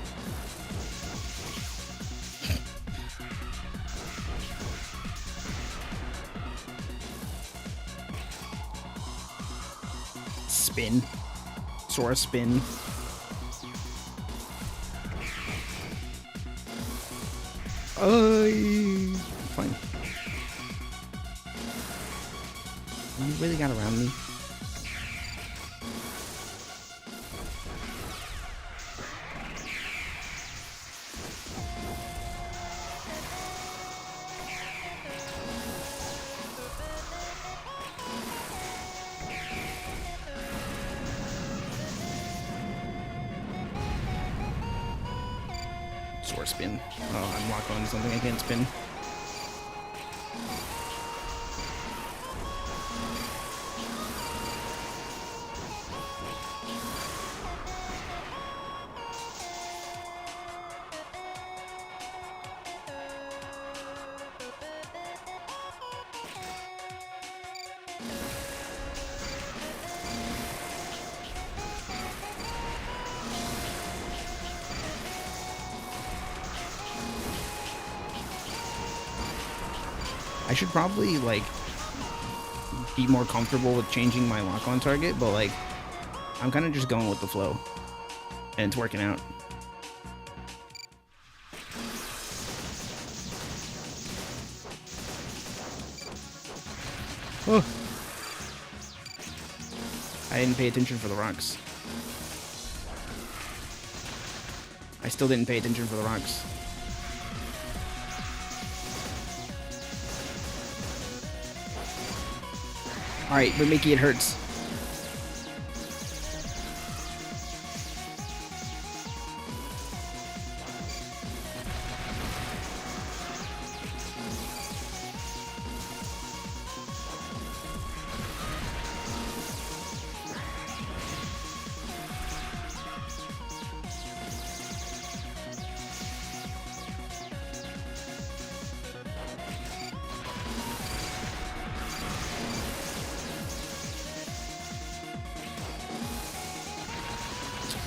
Speaker 1: Spin. Sora spin. Fine. You really got around me. Sora spin. Oh, I'm locked on to something I can't spin. I should probably, like, be more comfortable with changing my lock-on target, but, like, I'm kind of just going with the flow. And it's working out. Oh. I didn't pay attention for the rocks. I still didn't pay attention for the rocks. Alright, but Mickey, it hurts.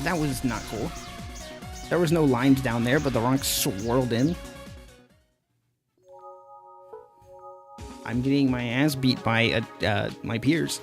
Speaker 1: That was not cool. There was no lines down there, but the rocks swirled in. I'm getting my ass beat by my peers.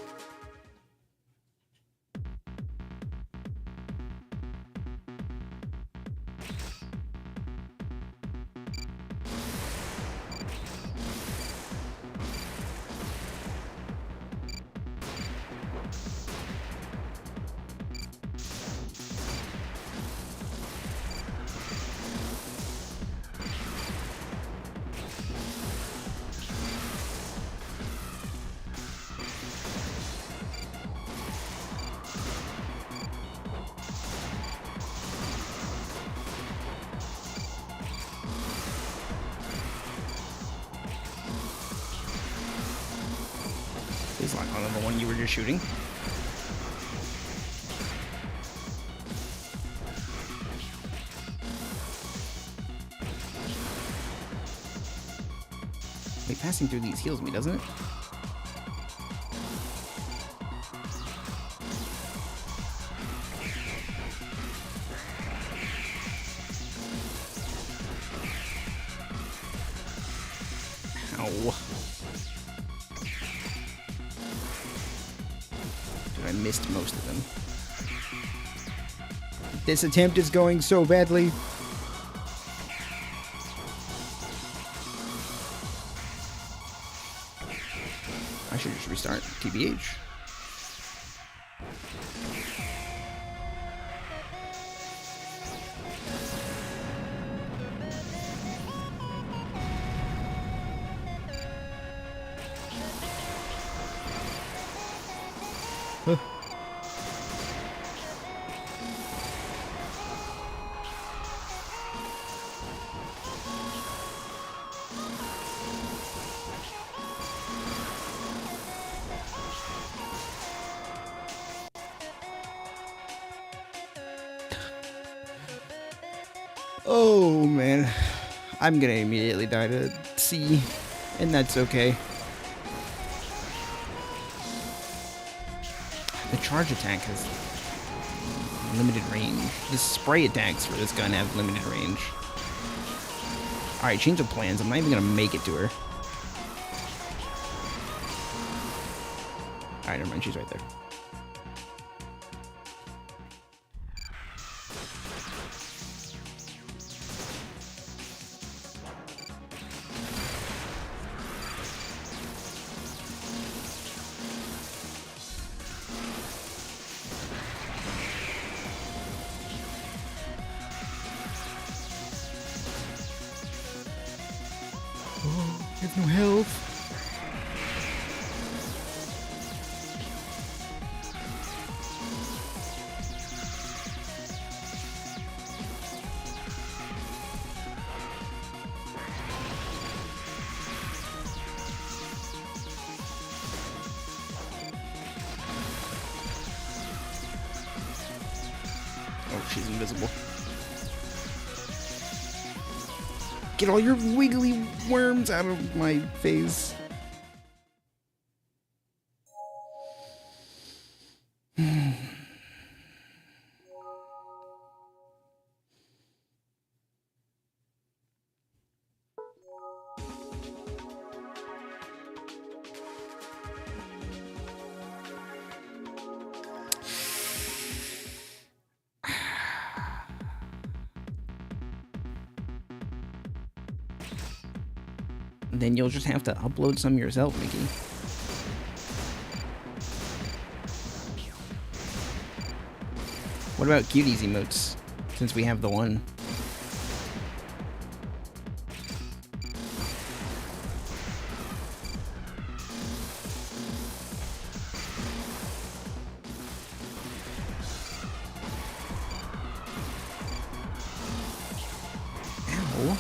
Speaker 1: Please lock on the one you were just shooting. Wait, passing through these heals me, doesn't it? Ow. I missed most of them. This attempt is going so badly. I should just restart, TBH. Oh man, I'm gonna immediately die to C, and that's okay. The charge attack has limited range. The spray attacks for this gun have limited range. Alright, change of plans. I'm not even gonna make it to her. Alright, never mind, she's right there. Oh, I have no health. she's invisible. Get all your wiggly worms out of my face. Then you'll just have to upload some yourself, Mickey. What about cuties emotes? Since we have the one. Ow.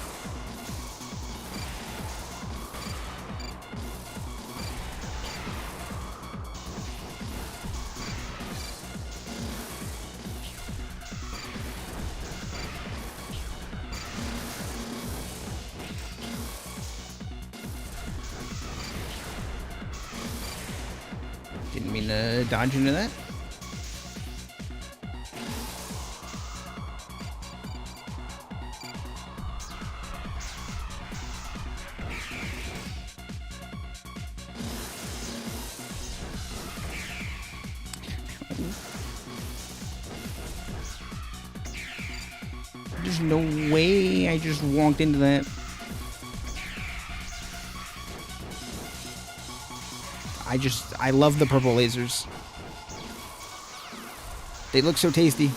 Speaker 1: Didn't mean to dodge into that. There's no way I just walked into that. I love the purple lasers. They look so tasty.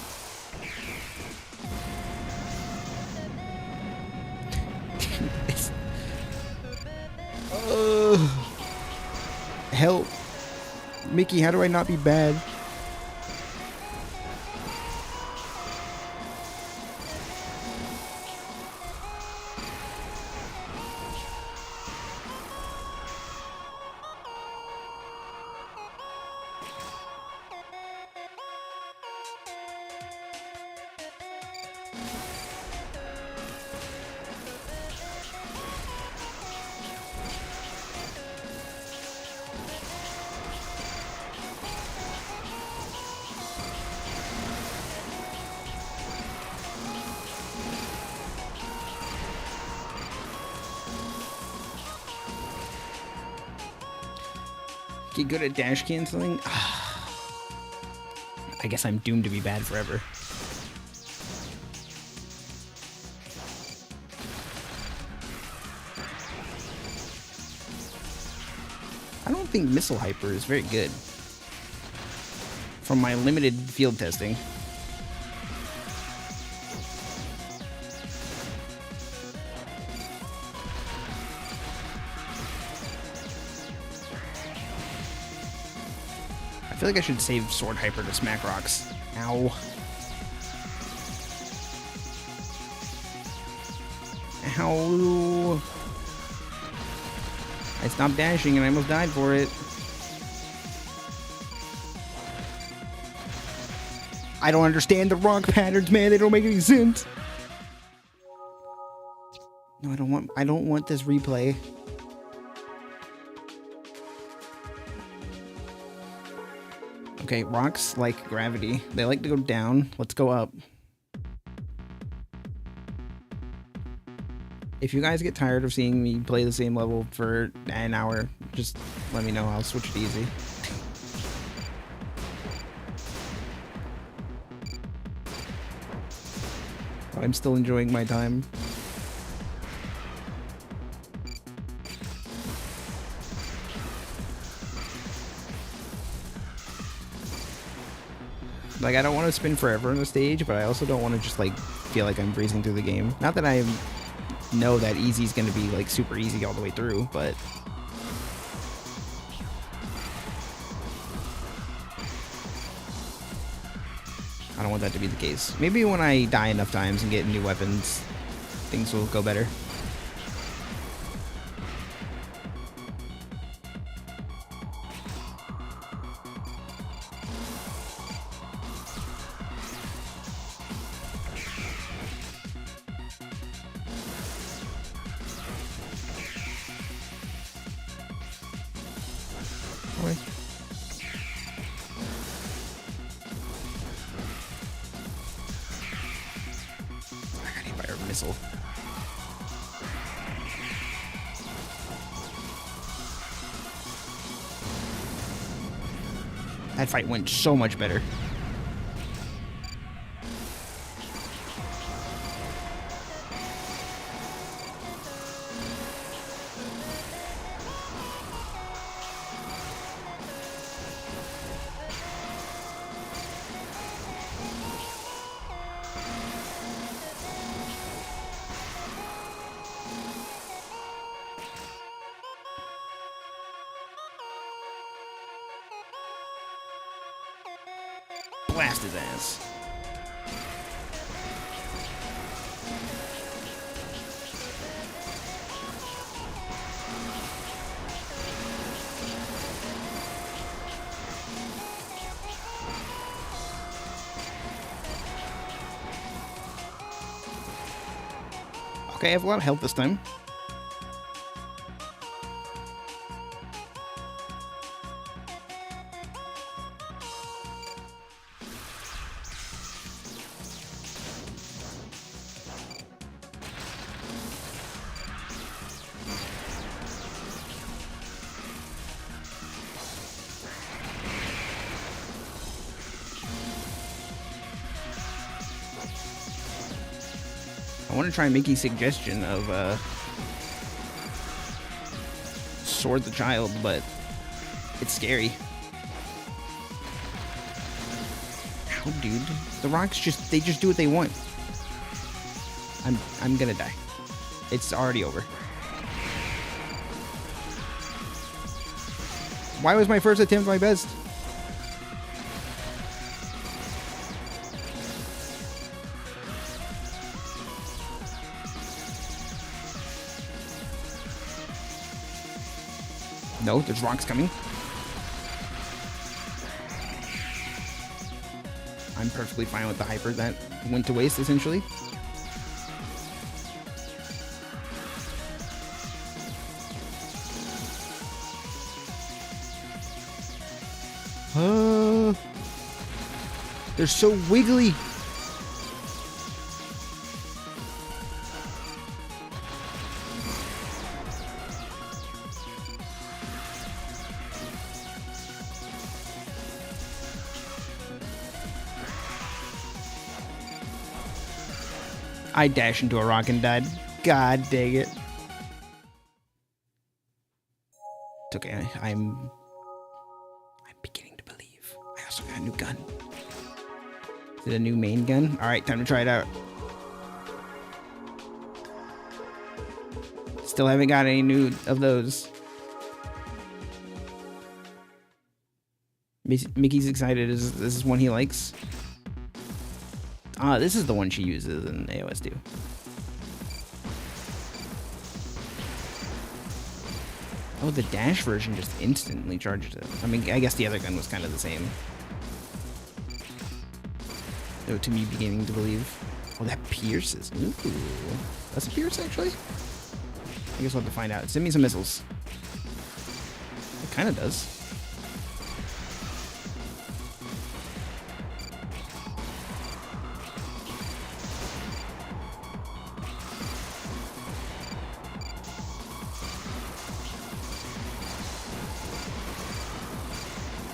Speaker 1: Help. Mickey, how do I not be bad? Get good at dash canceling? I guess I'm doomed to be bad forever. I don't think Missile Hyper is very good. From my limited field testing. I feel like I should save Sword Hyper to smack rocks. Ow. Ow. I stopped dashing and I almost died for it. I don't understand the rock patterns, man. They don't make any sense. No, I don't want this replay. Okay, rocks like gravity. They like to go down. Let's go up. If you guys get tired of seeing me play the same level for an hour, just let me know. I'll switch to easy. I'm still enjoying my time. Like, I don't want to spin forever on the stage, but I also don't want to just, like, feel like I'm breezing through the game. Not that I know that easy's going to be, like, super easy all the way through, but... I don't want that to be the case. Maybe when I die enough times and get new weapons, things will go better. Boy. I got hit by a missile. That fight went so much better. Blast his ass. Okay, I have a lot of health this time. I want to try Mikky's suggestion of Sword the Child, but it's scary. Ow, dude. The rocks they just do what they want. I'm gonna die. It's already over. Why was my first attempt my best? No, there's rocks coming. I'm perfectly fine with the hyper that went to waste, essentially. They're so wiggly. I dashed into a rock and died. God dang it. It's okay. I'm beginning to believe. I also got a new gun. Is it a new main gun? Alright, time to try it out. Still haven't got any new of those. Mikky's excited. This is one he likes. Ah, this is the one she uses in AOS 2. Oh, the dash version just instantly charged it. I mean, I guess the other gun was kind of the same. Though to me, beginning to believe. Oh, that pierces. Ooh. That's a pierce, actually? I guess we'll have to find out. Send me some missiles. It kind of does.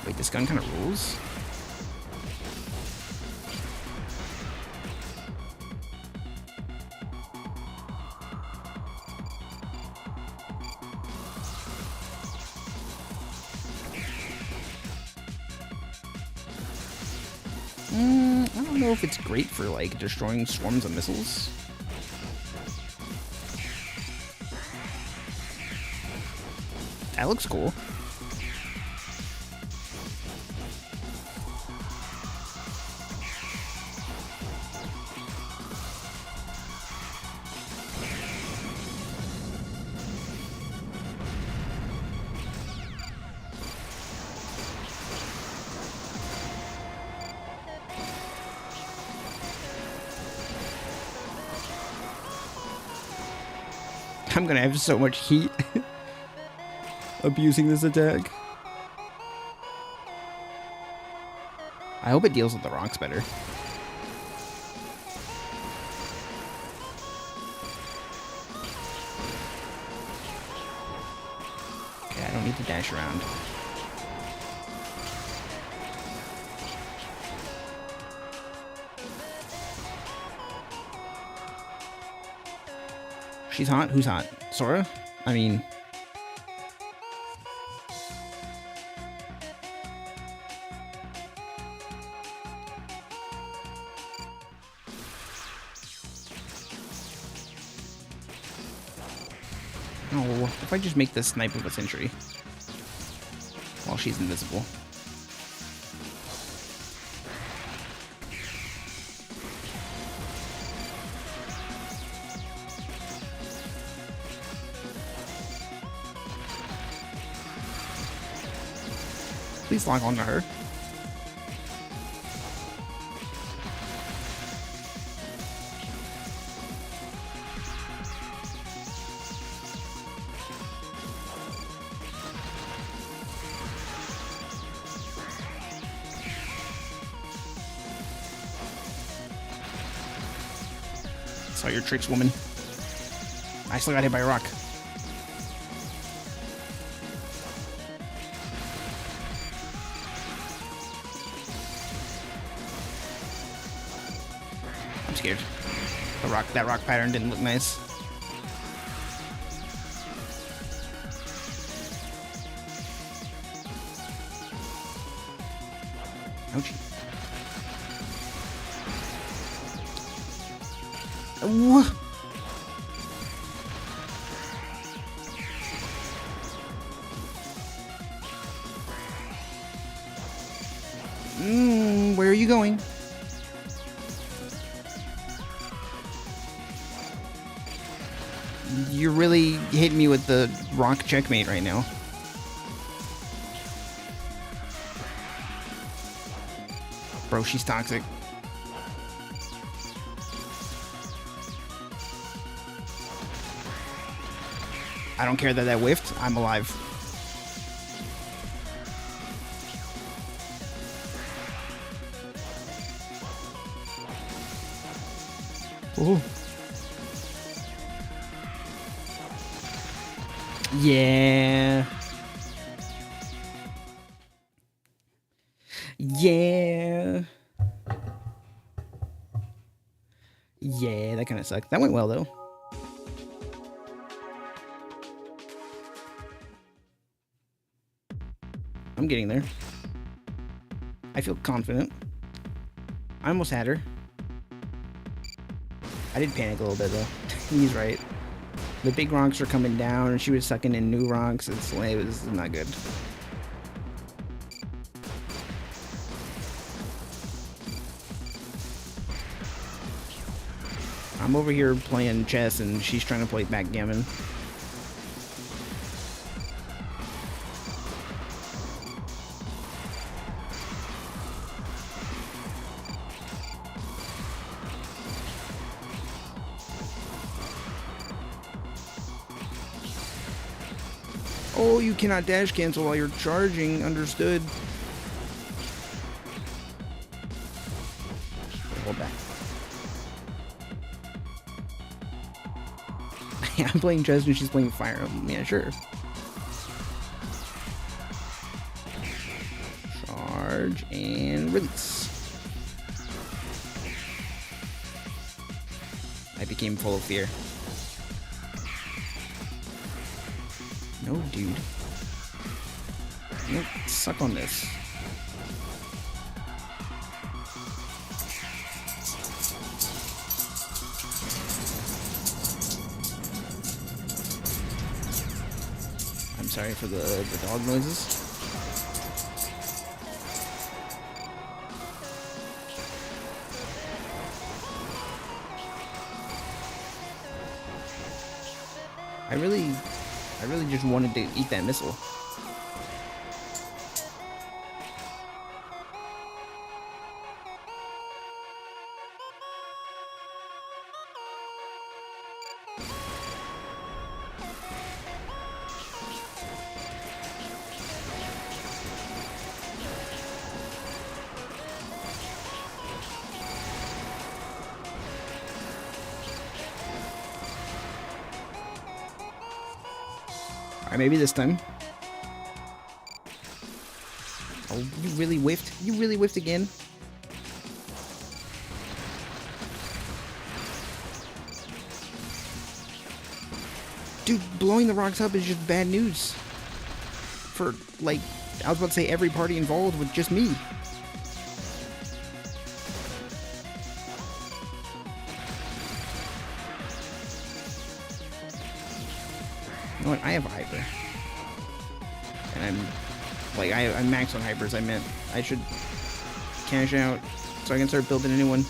Speaker 1: Wait, this gun kind of rules? I don't know if it's great for, like, destroying swarms of missiles. That looks cool. I'm gonna have so much heat abusing this attack. I hope it deals with the rocks better. Okay, I don't need to dash around. She's hot? Who's hot? Sora? I mean... Oh, if I just make the snipe of a century while she's invisible. Please log on to her. Saw your tricks, woman. I still got hit by a rock. I'm scared. That rock pattern didn't look nice. Ouchie. Where are you going? You're really hitting me with the rock checkmate right now. Bro, she's toxic. I don't care that that whiffed. I'm alive. Ooh. Yeah. Yeah. Yeah, that kind of sucked. That went well, though. I'm getting there. I feel confident. I almost had her. I did panic a little bit, though. He's right. The big rocks are coming down, and she was sucking in new rocks. It was not good. I'm over here playing chess, and she's trying to play backgammon. Oh, you cannot dash cancel while you're charging. Understood. Hold back. I'm playing chess and she's playing Fire Emblem. Yeah, sure. Charge and release. I became full of fear. No, dude. Nope, suck on this. I'm sorry for the dog noises. I really just wanted to eat that missile. Alright, maybe this time. Oh, you really whiffed? You really whiffed again? Dude, blowing the rocks up is just bad news. For, like, I was about to say every party involved with just me. You know what? I have hyper. And I'm max on hypers. I meant I should cash out so I can start building a new one.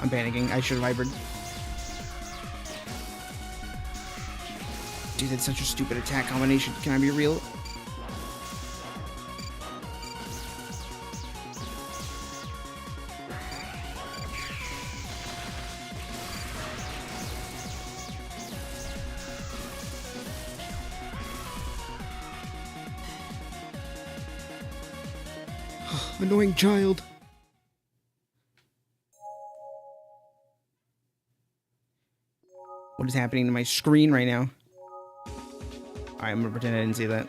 Speaker 1: I'm panicking. I should have hypered. Dude, that's such a stupid attack combination. Can I be real? Annoying child. What is happening to my screen right now? Alright, I'm gonna pretend I didn't see that.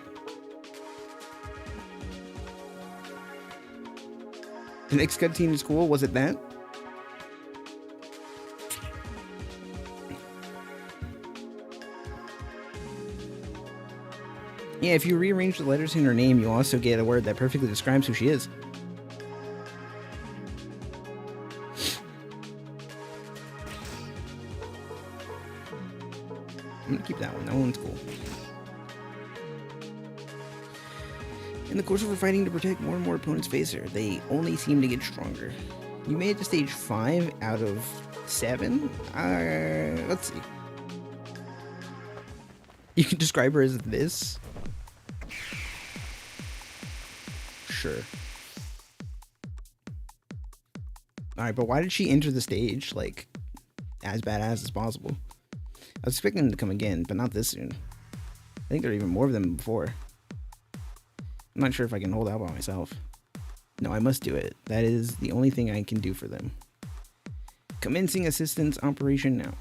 Speaker 1: The next cutscene is cool. Was it that? Yeah, if you rearrange the letters in her name, you also get a word that perfectly describes who she is. I'm gonna keep that one. That one's cool. In the course of her fighting to protect more and more opponents face her, they only seem to get stronger. You made it to stage 5 out of 7? Let's see. You can describe her as this? Sure. Alright, but why did she enter the stage, like, as badass as possible? I was expecting them to come again, but not this soon. I think there are even more of them before. I'm not sure if I can hold out by myself. No, I must do it. That is the only thing I can do for them. Commencing assistance operation now.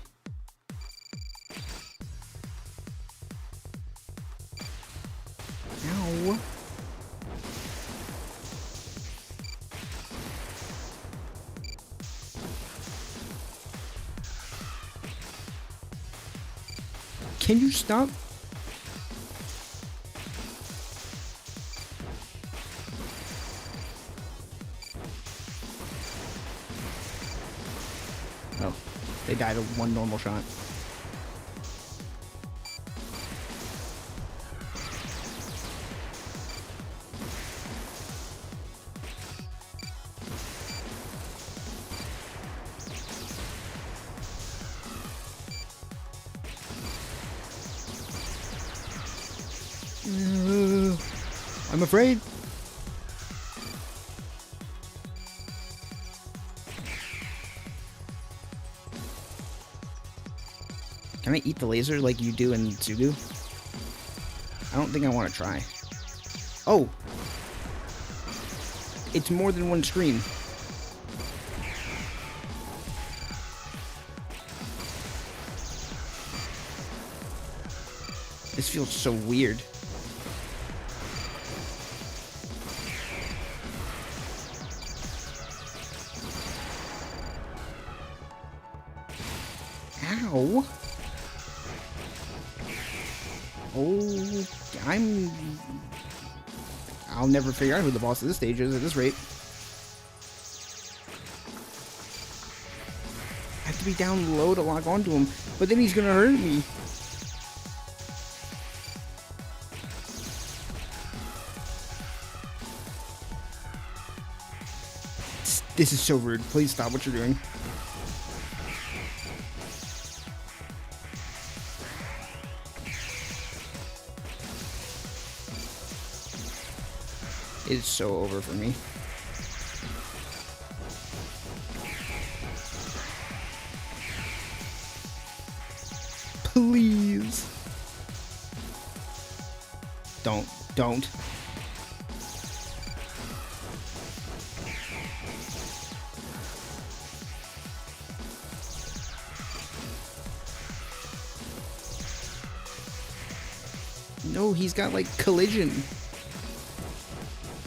Speaker 1: Ow. Can you stop? Oh, they died of one normal shot. I'm afraid. Can I eat the laser like you do in Sugu? I don't think I want to try. Oh! It's more than one stream. This feels so weird. Ow. Oh, I'll never figure out who the boss of this stage is at this rate. I have to be down low to lock onto him, but then he's gonna hurt me. This is so rude. Please stop what you're doing. It's so over for me. Please. Don't. No, he's got like collision.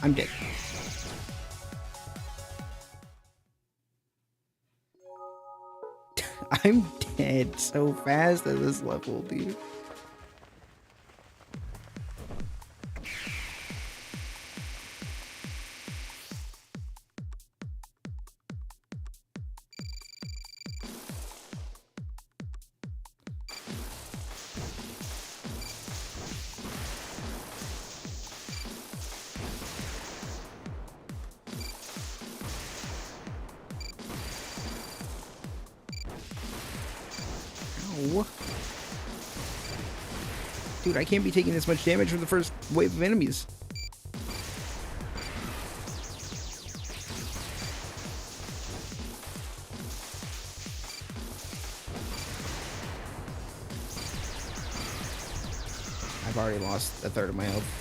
Speaker 1: I'm dead. I'm dead so fast at this level, dude. Ow. Dude, I can't be taking this much damage from the first wave of enemies. I've already lost a third of my health.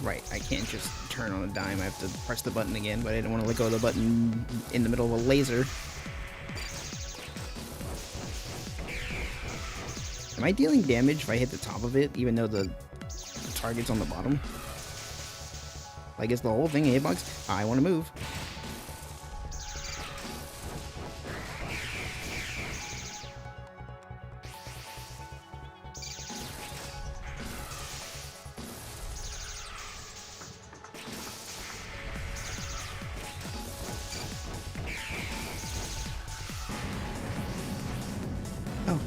Speaker 1: Right, I can't just turn on a dime. I have to press the button again, but I didn't want to let go of the button in the middle of a laser. Am I dealing damage if I hit the top of it, even though the target's on the bottom? Like, is the whole thing a hitbox? I want to move. Oh.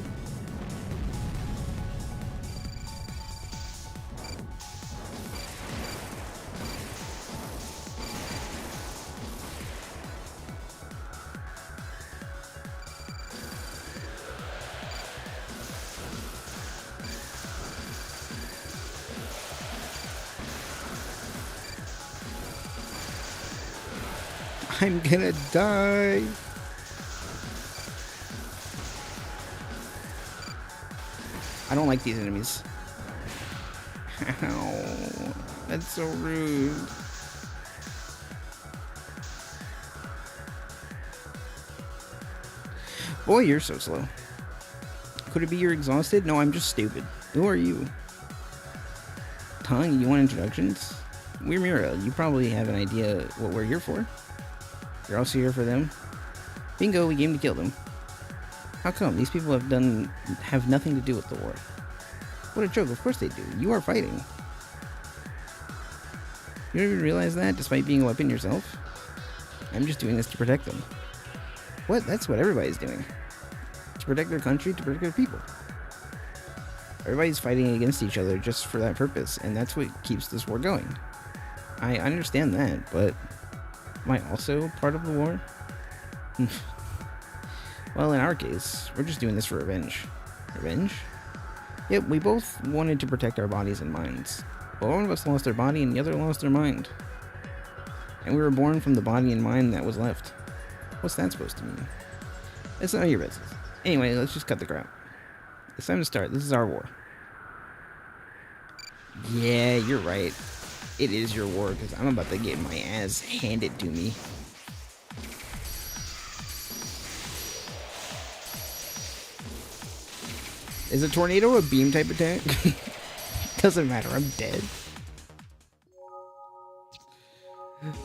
Speaker 1: I'm gonna die. I don't like these enemies. Ow, that's so rude. Boy, you're so slow. Could it be you're exhausted? No, I'm just stupid. Who are you? Tongue, you want introductions? We're Mira. You probably have an idea what we're here for. You're also here for them. Bingo, we came to kill them. How come? These people have nothing to do with the war. What a joke, of course they do. You are fighting. You don't even realize that, despite being a weapon yourself? I'm just doing this to protect them. What? That's what everybody's doing. To protect their country, to protect their people. Everybody's fighting against each other just for that purpose, and that's what keeps this war going. I understand that, but am I also part of the war? Well, in our case, we're just doing this for revenge. Revenge? Yep, we both wanted to protect our bodies and minds. But one of us lost their body and the other lost their mind. And we were born from the body and mind that was left. What's that supposed to mean? It's none of your business. Anyway, let's just cut the crap. It's time to start. This is our war. Yeah, you're right. It is your war, because I'm about to get my ass handed to me. Is a tornado a beam type attack? Doesn't matter, I'm dead.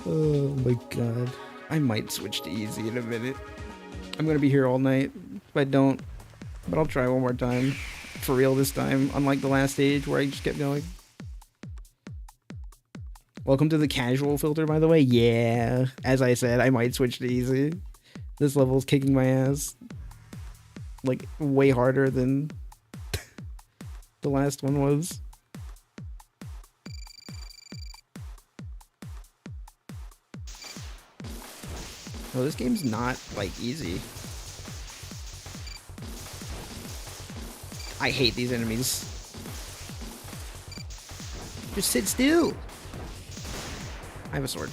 Speaker 1: Oh my god. I might switch to easy in a minute. I'm gonna be here all night. If I don't, but I'll try one more time. For real this time, unlike the last stage where I just kept going. Welcome to the casual filter, by the way. Yeah, as I said, I might switch to easy. This level's kicking my ass. Like, way harder than the last one was. Oh, this game's not, like, easy. I hate these enemies. Just sit still. I have a sword.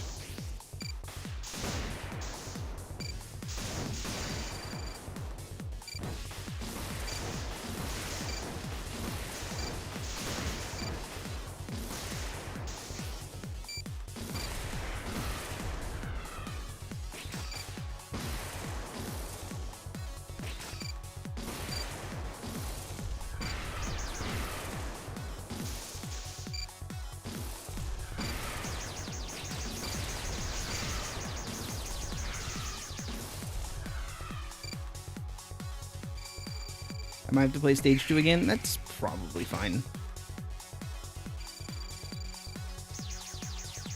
Speaker 1: I might have to play stage 2 again. That's probably fine.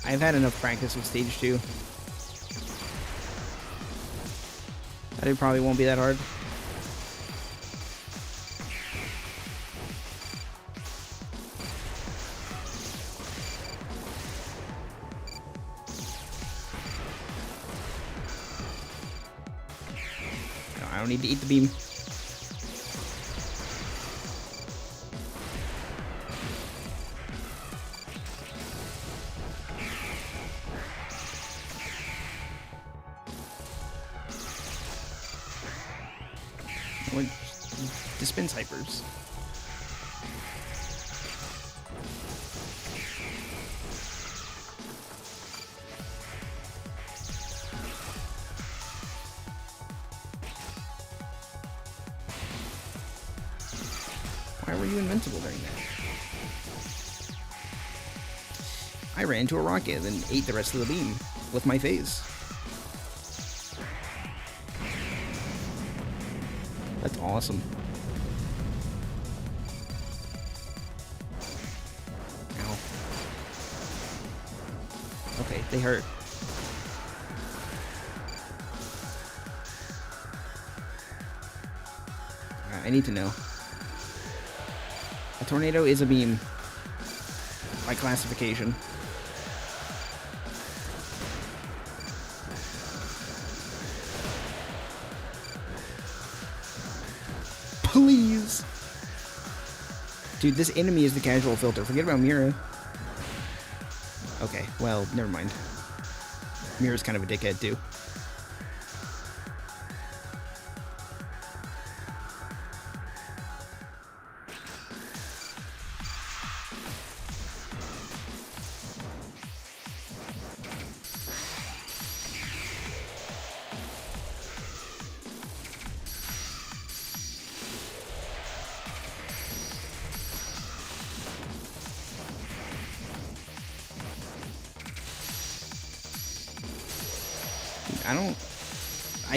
Speaker 1: I've had enough practice with stage 2. That it probably won't be that hard. No, I don't need to eat the beam. Dispense hypers. Why were you invincible during that? I ran into a rocket and ate the rest of the beam with my face. That's awesome. Ow. Okay, they hurt. I need to know. A tornado is a beam. By classification. Please! Dude, this enemy is the casual filter. Forget about Mira. Okay, well, never mind. Mira's kind of a dickhead, too.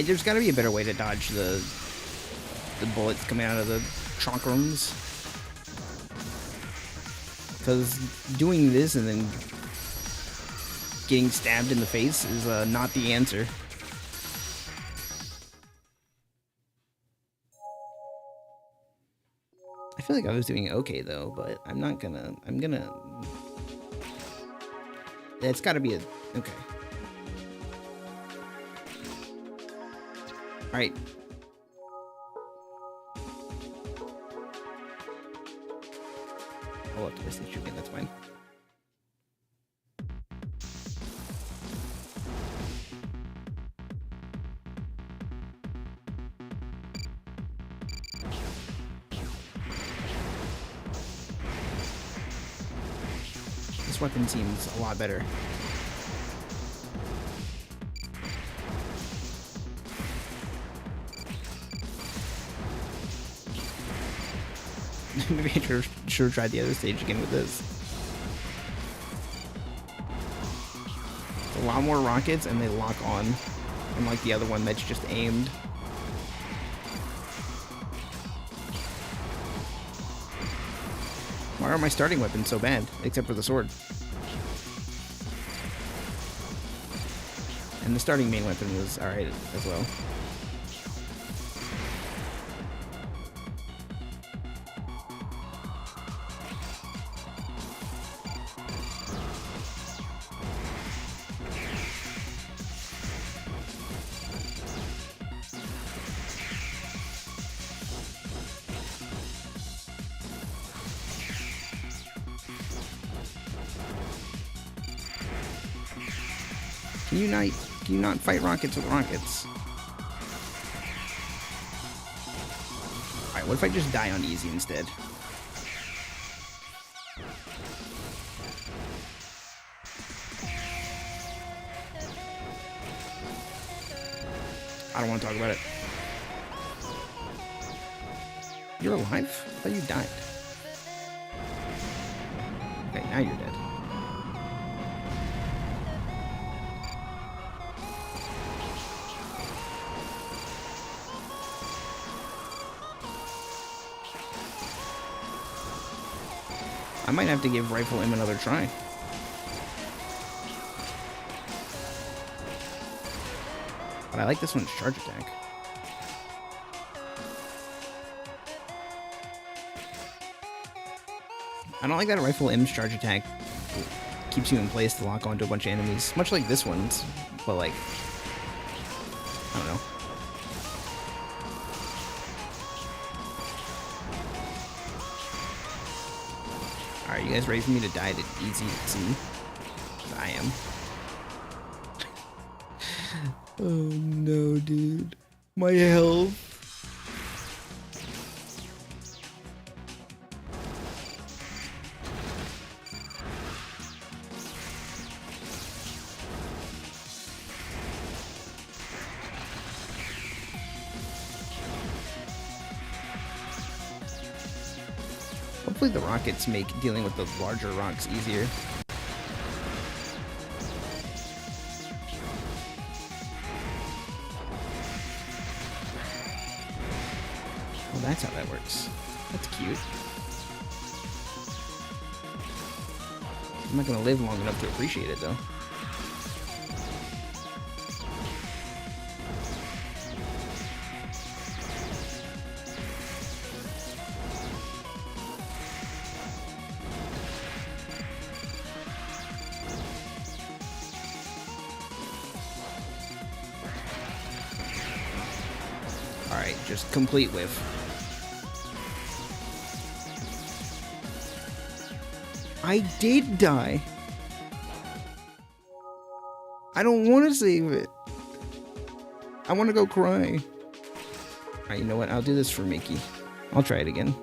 Speaker 1: There's got to be a better way to dodge the bullets coming out of the chakrams. Because doing this and then getting stabbed in the face is not the answer. I feel like I was doing okay though, but I'm gonna. It's got to be a okay. Alright. This is shooting, that's fine. This weapon seems a lot better. Maybe I should have tried the other stage again with this. It's a lot more rockets and they lock on. Unlike the other one that's just aimed. Why are my starting weapons so bad? Except for the sword. And the starting main weapon was alright as well. Can you not fight rockets with rockets? Alright, what if I just die on easy instead? I don't want to talk about it. You're alive? I thought you died. Okay, now you're dead. I might have to give Rifle M another try. But I like this one's charge attack. I don't like that Rifle M's charge attack keeps you in place to lock onto a bunch of enemies. Much like this one's, but like, I don't know. Alright, you guys ready for me to die to easy C? I am. Oh no, dude. My health. Hopefully the rockets make dealing with the larger rocks easier. Well, that's how that works. That's cute. I'm not gonna live long enough to appreciate it, though. Alright, just complete whiff. I did die. I don't want to save it. I want to go cry. Alright, you know what? I'll do this for Mickey. I'll try it again.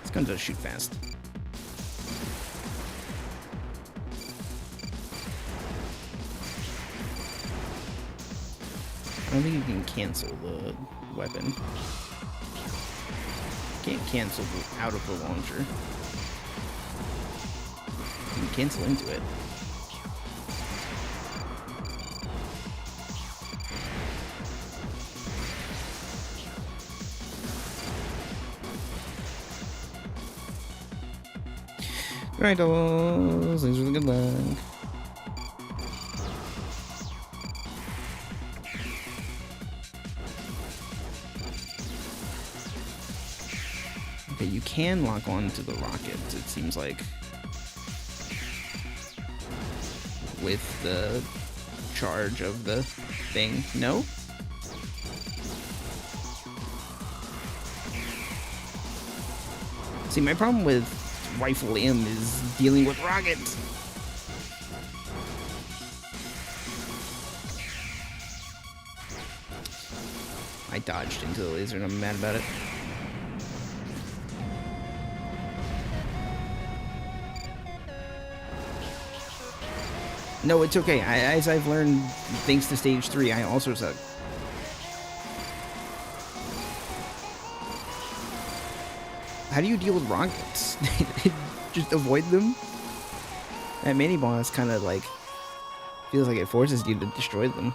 Speaker 1: This gun does shoot fast. I don't think you can cancel the weapon. You can't cancel out of the launcher. You can cancel into it. Alright, dolls. Thanks for the good luck. Okay, you can lock on to the rockets, it seems like. With the charge of the thing. No? See, my problem with Rifle M is dealing with rockets. I dodged into the laser and I'm mad about it. No, it's okay. As I've learned, thanks to stage 3, I also suck. How do you deal with rockets? Just avoid them? That mini-boss kind of, like, feels like it forces you to destroy them.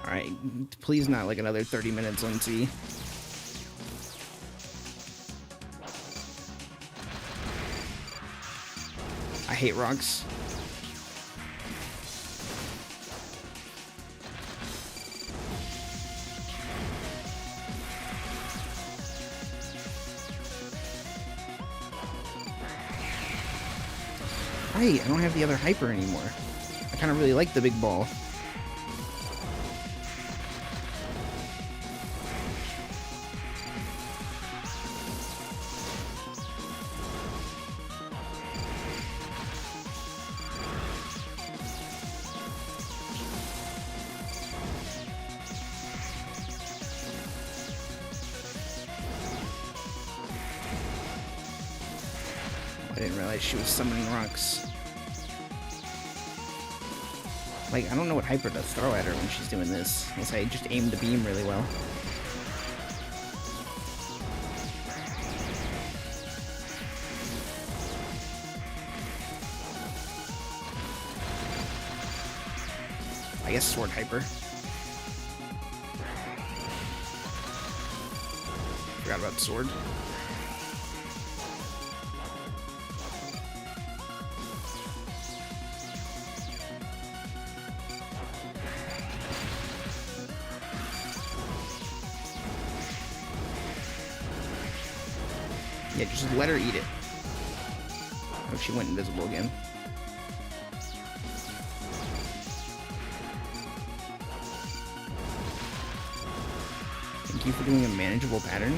Speaker 1: Alright, please not like another 30 minutes on C. I hate rocks. Right, I don't have the other hyper anymore. I kind of really like the big ball. I didn't realize she was summoning rocks. Like, I don't know what hyper to throw at her when she's doing this, unless I just aim the beam really well. I guess sword hyper. Forgot about sword. Yeah, just let her eat it. Oh, she went invisible again. Thank you for doing a manageable pattern.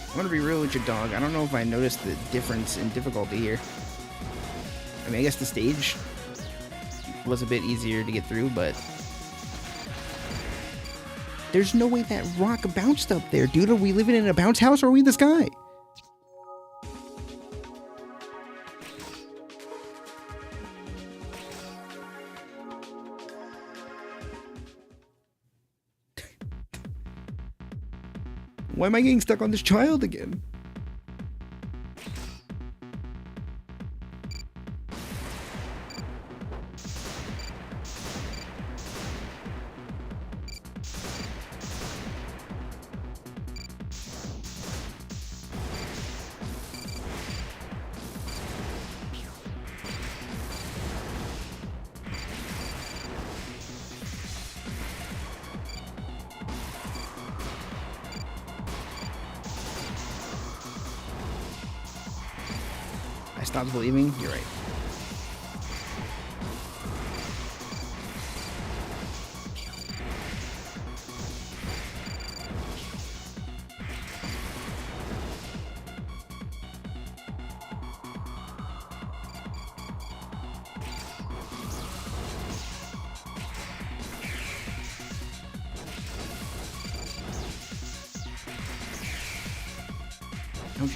Speaker 1: I'm gonna be real with you, dog. I don't know if I noticed the difference in difficulty here. I mean, I guess the stage was a bit easier to get through, but there's no way that rock bounced up there, dude. Are we living in a bounce house or are we in the sky? Why am I getting stuck on this child again? I stopped believing. You're right. Ouch.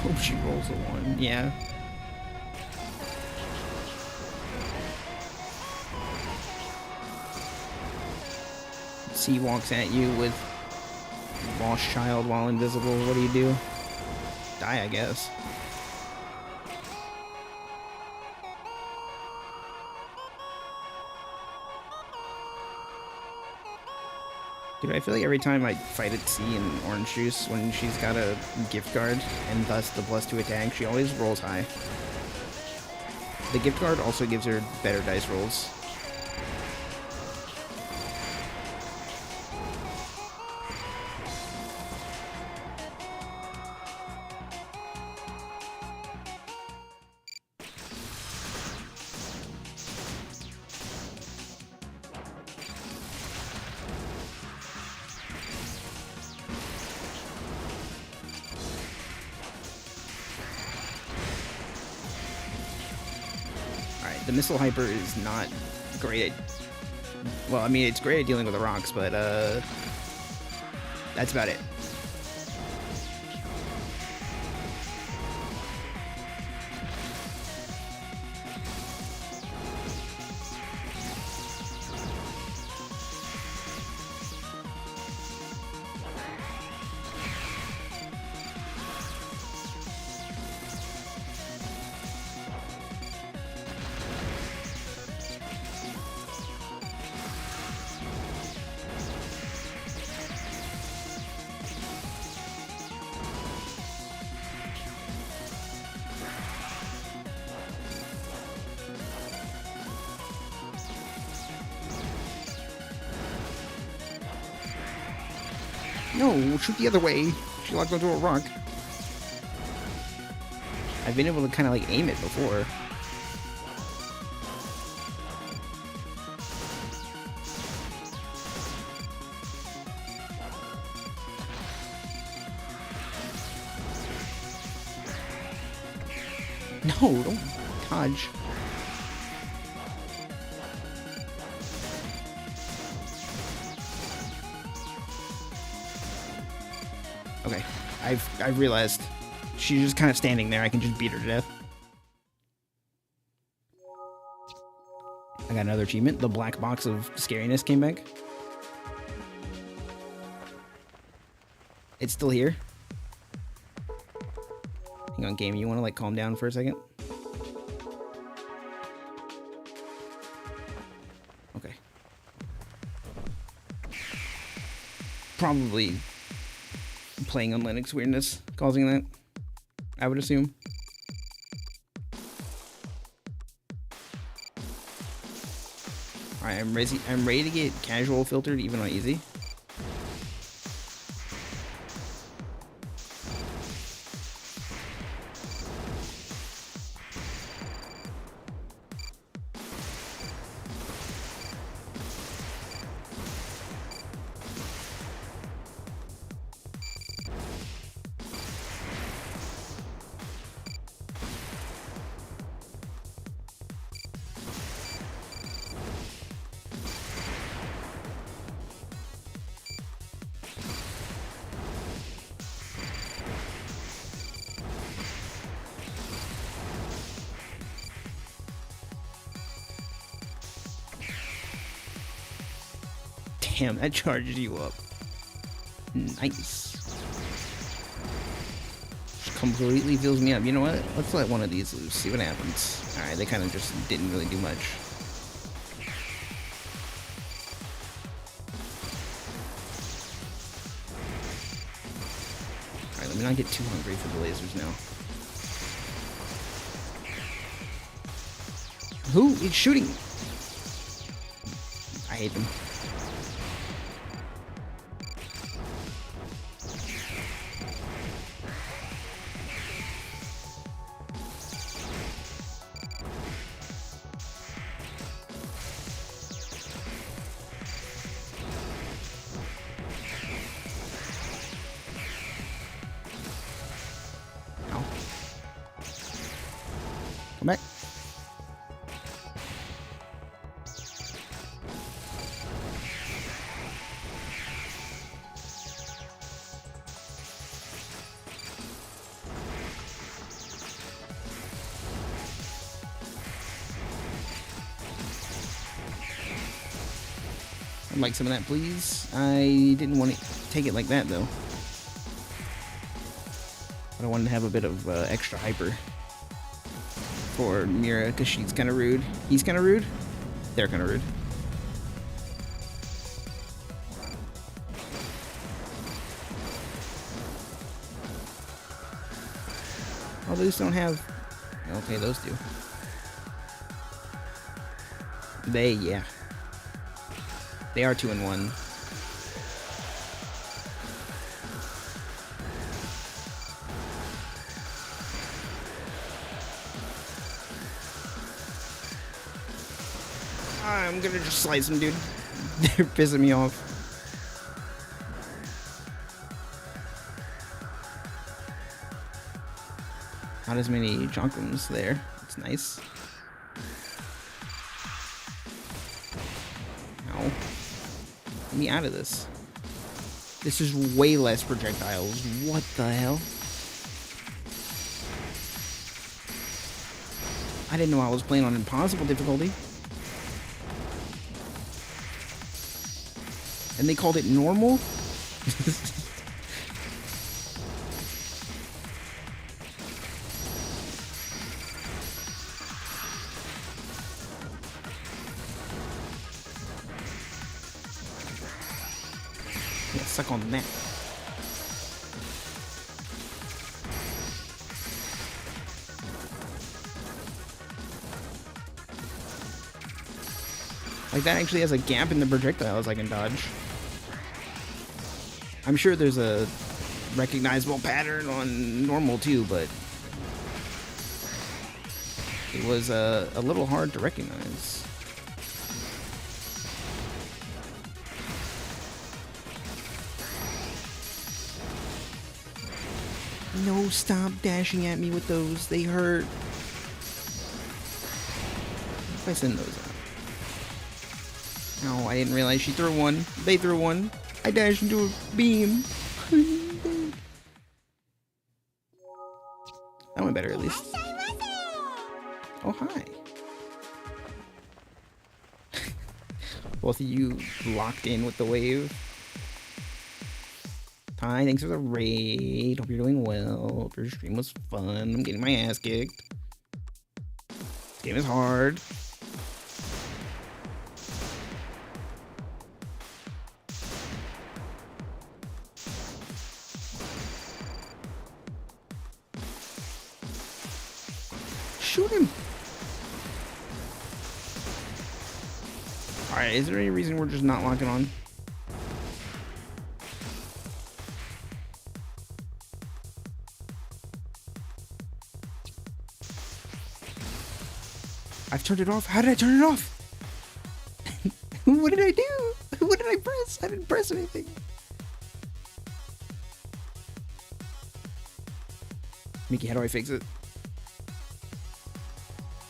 Speaker 1: Hope she rolls a 1. Yeah. C walks at you with Lost Child while invisible. What do? Die, I guess. Dude, I feel like every time I fight at C in Orange Juice, when she's got a gift card, and thus the +2 attack, she always rolls high. The gift card also gives her better dice rolls. The missile hyper is not great at... Well, I mean, it's great at dealing with the rocks, but, that's about it. No, shoot the other way. She locked onto a rock. I've been able to kind of like aim it before. No, don't dodge. Okay, I've realized she's just kind of standing there. I can just beat her to death. I got another achievement. The black box of scariness came back. It's still here. Hang on, game. You want to like calm down for a second? Okay. Probably playing on Linux weirdness causing that, I would assume. Alright, I'm ready to get casual filtered even on easy. Damn, that charged you up. Nice. Completely fills me up. You know what? Let's let one of these loose. See what happens. Alright, they kind of just didn't really do much. Alright, let me not get too hungry for the lasers now. Who is shooting? I hate them. Come back. I'd like some of that, please. I didn't want to take it like that, though. But I wanted to have a bit of extra hyper for Mira, because she's kind of rude. He's kind of rude. They're kind of rude. Oh, those don't have... Okay, those do. Yeah. They are 2 in 1. I'm gonna just slice them, dude. They're pissing me off. Not as many Jonkrums there. It's nice. Ow. Get me out of this. This is way less projectiles. What the hell? I didn't know I was playing on impossible difficulty. And they called it normal? Yeah, suck on that. Like, that actually has a gap in the projectiles I can dodge. I'm sure there's a recognizable pattern on normal too, but it was a little hard to recognize. No, stop dashing at me with those. They hurt. If I send those out. No, I didn't realize she threw one. They threw one. I dashed into a beam. That went better, at least. Oh, hi. Both of you locked in with the wave. Hi, thanks for the raid. Hope you're doing well. Hope your stream was fun. I'm getting my ass kicked. This game is hard. Shoot him! Alright, is there any reason we're just not locking on? I've turned it off. How did I turn it off? What did I do? What did I press? I didn't press anything. Mikky, how do I fix it?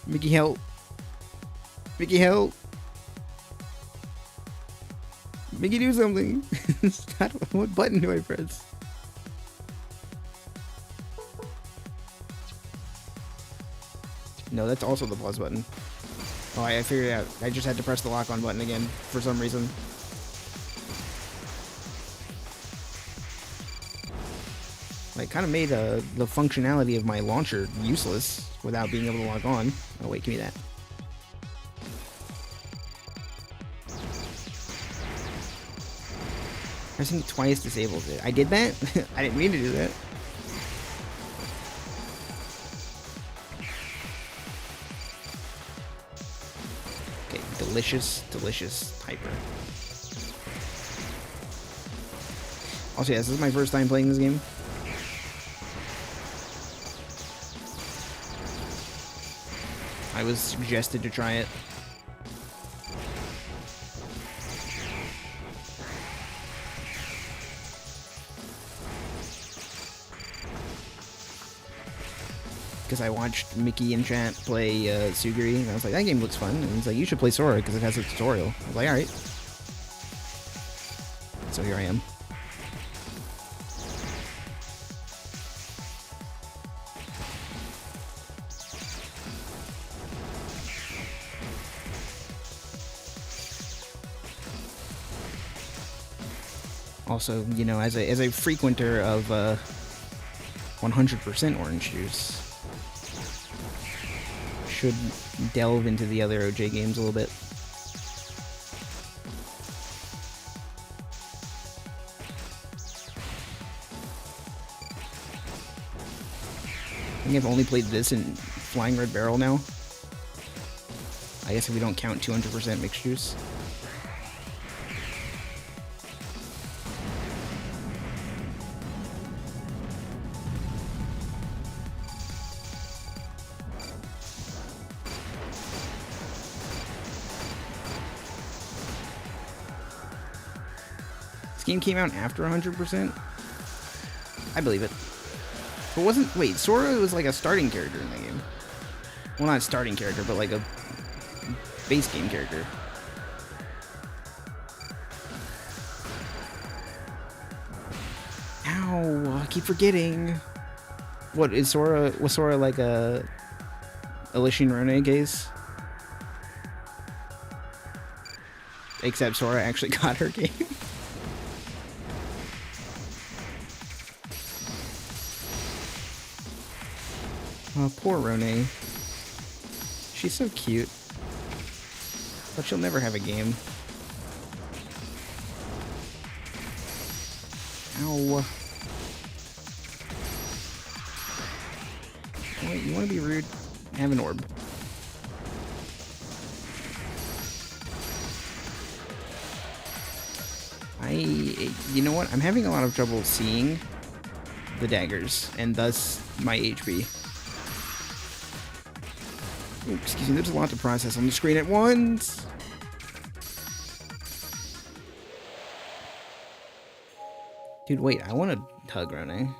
Speaker 1: Mikky, help. Mikky, help. Mikky, do something. What button do I press? No, that's also the plus button. Oh, I figured it out. I just had to press the lock on button again for some reason. I kind of made the functionality of my launcher useless without being able to log on. Oh wait, give me that. Pressing it twice disables it. I did that? I didn't mean to do that. Okay, delicious, delicious hyper. Also, yes, this is my first time playing this game. I was suggested to try it. Because I watched Mikky in chat play Suguri, and I was like, that game looks fun. And he's like, you should play Sora because it has a tutorial. I was like, alright. So here I am. Also, you know, as a frequenter of 100% orange juice, should delve into the other OJ games a little bit. I think I've only played this in Flying Red Barrel now. I guess if we don't count 200% mixed juice. This game came out after 100%? I believe it. But wasn't... Wait, Sora was like a starting character in the game. Well, not starting character, but like a base game character. Ow, I keep forgetting. What, is Sora... Was Sora like a Elysian Rone case? Except Sora actually got her game. Oh, poor Rone. She's so cute. But she'll never have a game. Ow. Wait, you want to be rude? Have an orb. You know what? I'm having a lot of trouble seeing the daggers, and thus my HP. Ooh, excuse me, there's a lot to process on the screen at once. Dude, wait, I want to hug Rone.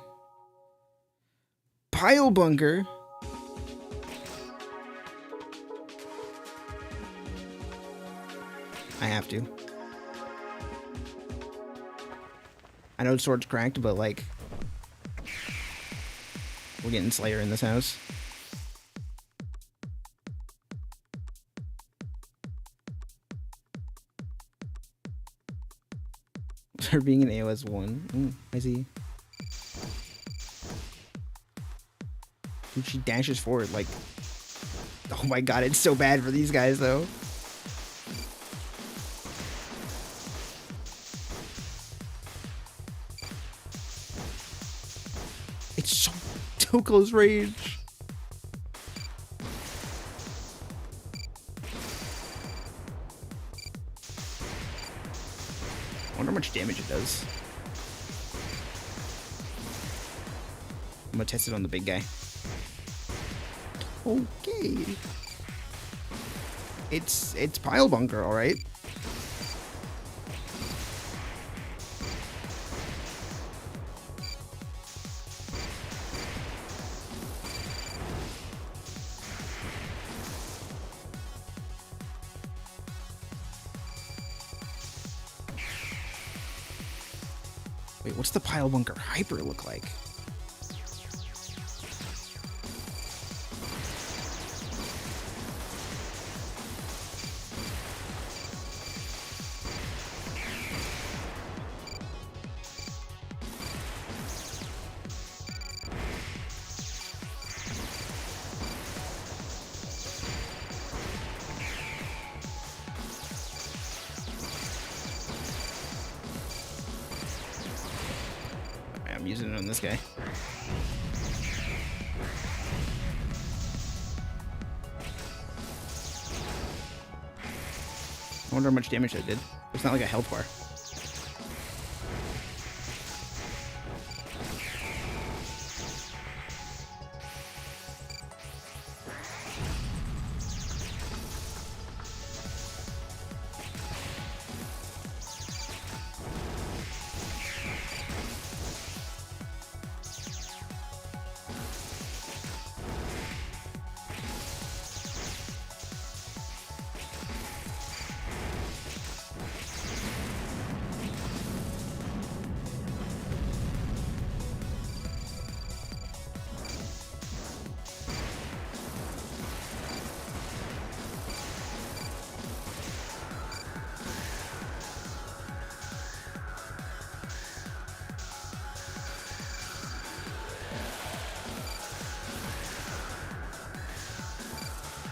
Speaker 1: Pile bunker. I have to. I know sword's cracked, but like, we're getting Slayer in this house. Her being an AOS 1. I see. Dude, she dashes forward like... Oh my god, it's so bad for these guys, though. It's so close range. I wonder how much damage it does. I'm gonna test it on the big guy. Okay. It's pile bunker, alright. Wait, what's the pile bunker hyper look like? I'm using it on this guy. I wonder how much damage that did. It's not like a health bar.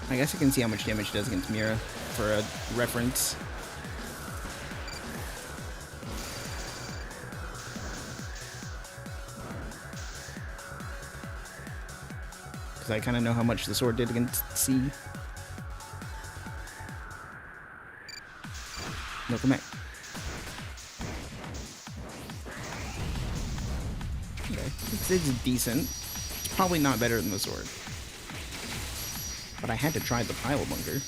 Speaker 1: I guess I can see how much damage it does against Mira for a reference. Because I kind of know how much the sword did against C. No, come back. Okay, it's decent. It's probably not better than the sword. But I had to try the pile bunker.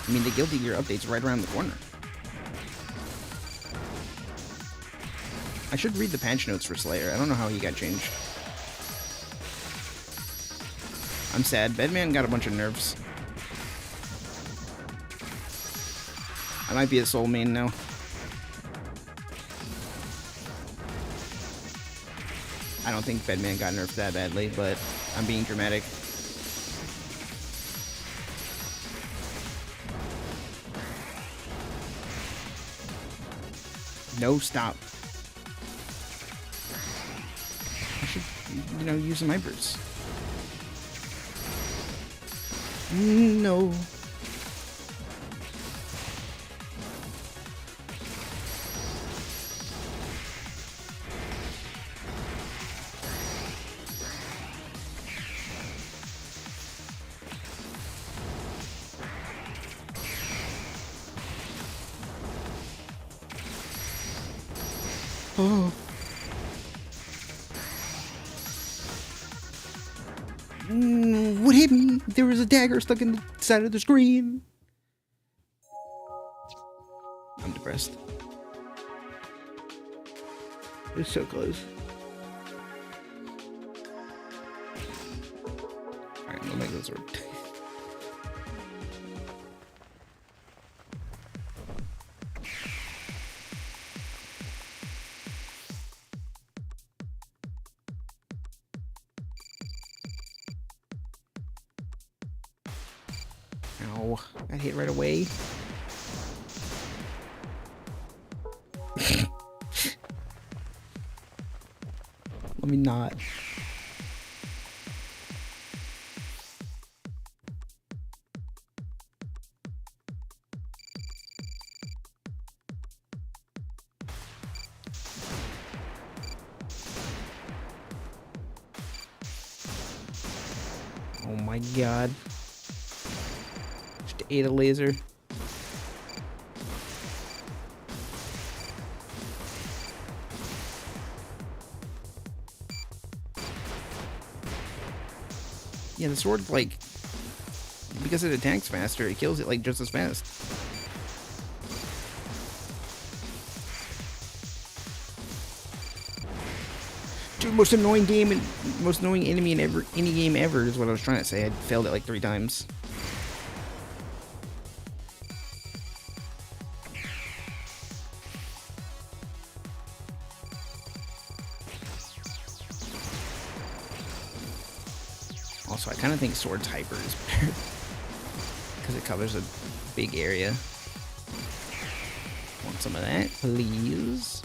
Speaker 1: I mean, the Guilty Gear update's right around the corner. I should read the patch notes for Slayer. I don't know how he got changed. I'm sad. Bedman got a bunch of nerfs. I might be a soul main now. I don't think Bedman got nerfed that badly, but I'm being dramatic. No, stop. I should, you know, use some hypers. No. Oh. What hit me? There was a dagger stuck in the side of the screen. I'm depressed. It's so close. Alright, I'm gonna make this work. Ow, got hit right away. Let me not. Oh my god. Just ate a laser. Yeah, the sword, like, because it attacks faster, it kills it, like, just as fast. Dude, most annoying game and most annoying enemy in any game ever is what I was trying to say. I failed it like 3 times. Also, I kind of think Sword's hyper is better because it covers a big area. Want some of that, please?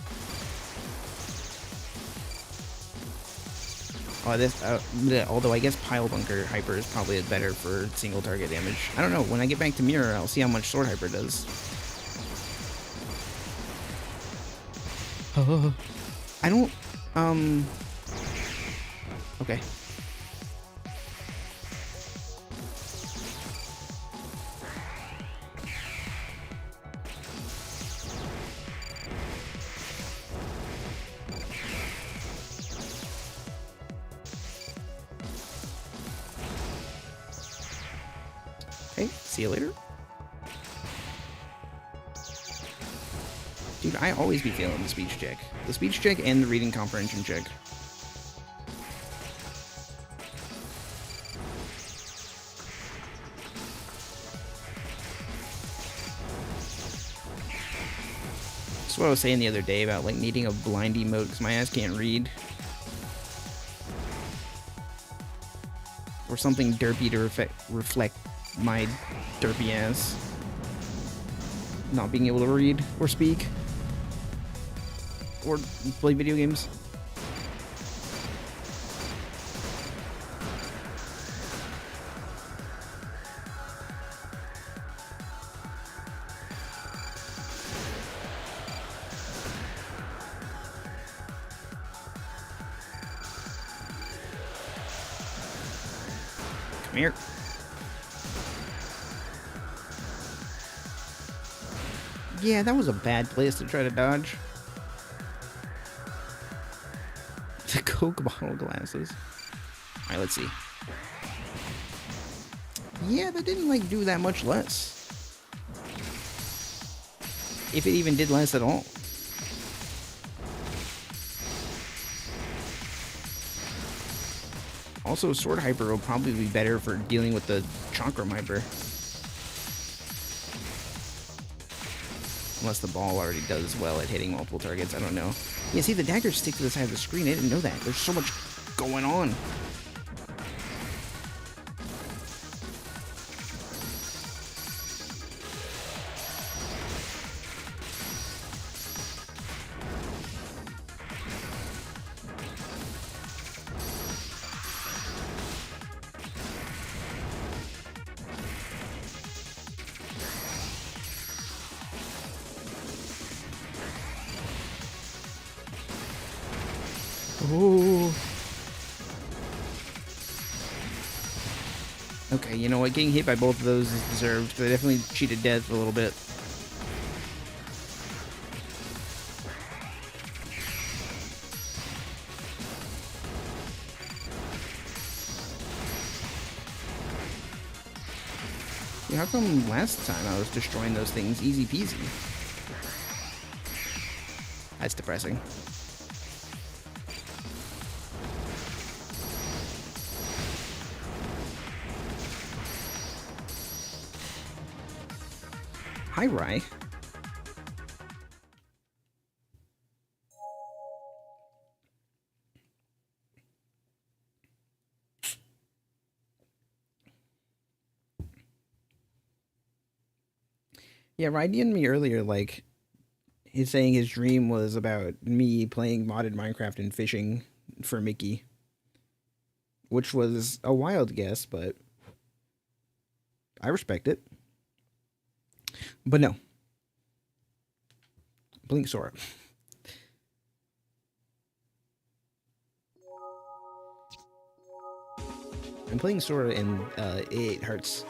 Speaker 1: Oh, this. Although I guess Pile Bunker hyper is probably better for single target damage. I don't know. When I get back to Mirror, I'll see how much Sword hyper does. I don't. Okay. Okay, see you later. Dude, I always be failing the speech check. The speech check and the reading comprehension check. That's what I was saying the other day about, like, needing a blind emote because my ass can't read. Or something derpy to reflect my derpy ass not being able to read or speak or play video games. Come here. Yeah, that was a bad place to try to dodge. The Coke bottle glasses. Alright, let's see. Yeah, that didn't, like, do that much less. If it even did less at all. Also, Sword Hyper will probably be better for dealing with the Chakram Hyper. Unless the ball already does well at hitting multiple targets, I don't know. Yeah, see, the daggers stick to the side of the screen. I didn't know that. There's so much going on. Oh. Okay, you know what? Getting hit by both of those is deserved. They definitely cheated death a little bit. Yeah, how come last time I was destroying those things easy peasy? That's depressing. Hi, Rye. Yeah, Rye DM'd me earlier, like, he's saying his dream was about me playing modded Minecraft and fishing for Mickey. Which was a wild guess, but I respect it. But no. Blink Sora. I'm playing Sora and it hurts.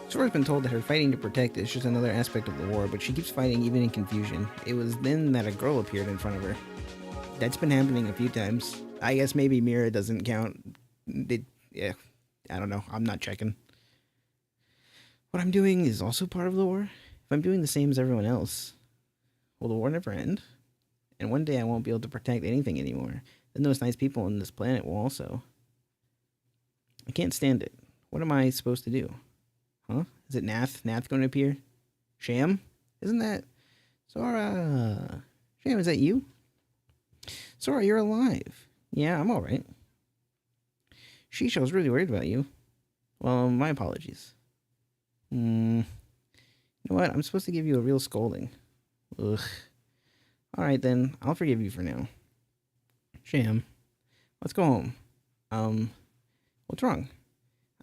Speaker 1: Sora's been told that her fighting to protect is just another aspect of the war, but she keeps fighting even in confusion. It was then that a girl appeared in front of her. That's been happening a few times. I guess maybe Mira doesn't count. Yeah, I don't know. I'm not checking. What I'm doing is also part of the war. If I'm doing the same as everyone else, will the war never end? And one day I won't be able to protect anything anymore. Then those nice people on this planet will also. I can't stand it. What am I supposed to do? Huh? Is it Nath? Nath going to appear? Sham? Isn't that... Sora! Sham, is that you? Sora, you're alive. Yeah, I'm alright. Sheesh, I was really worried about you. Well, my apologies. You know what? I'm supposed to give you a real scolding. Ugh. Alright then, I'll forgive you for now. Sham, let's go home. What's wrong?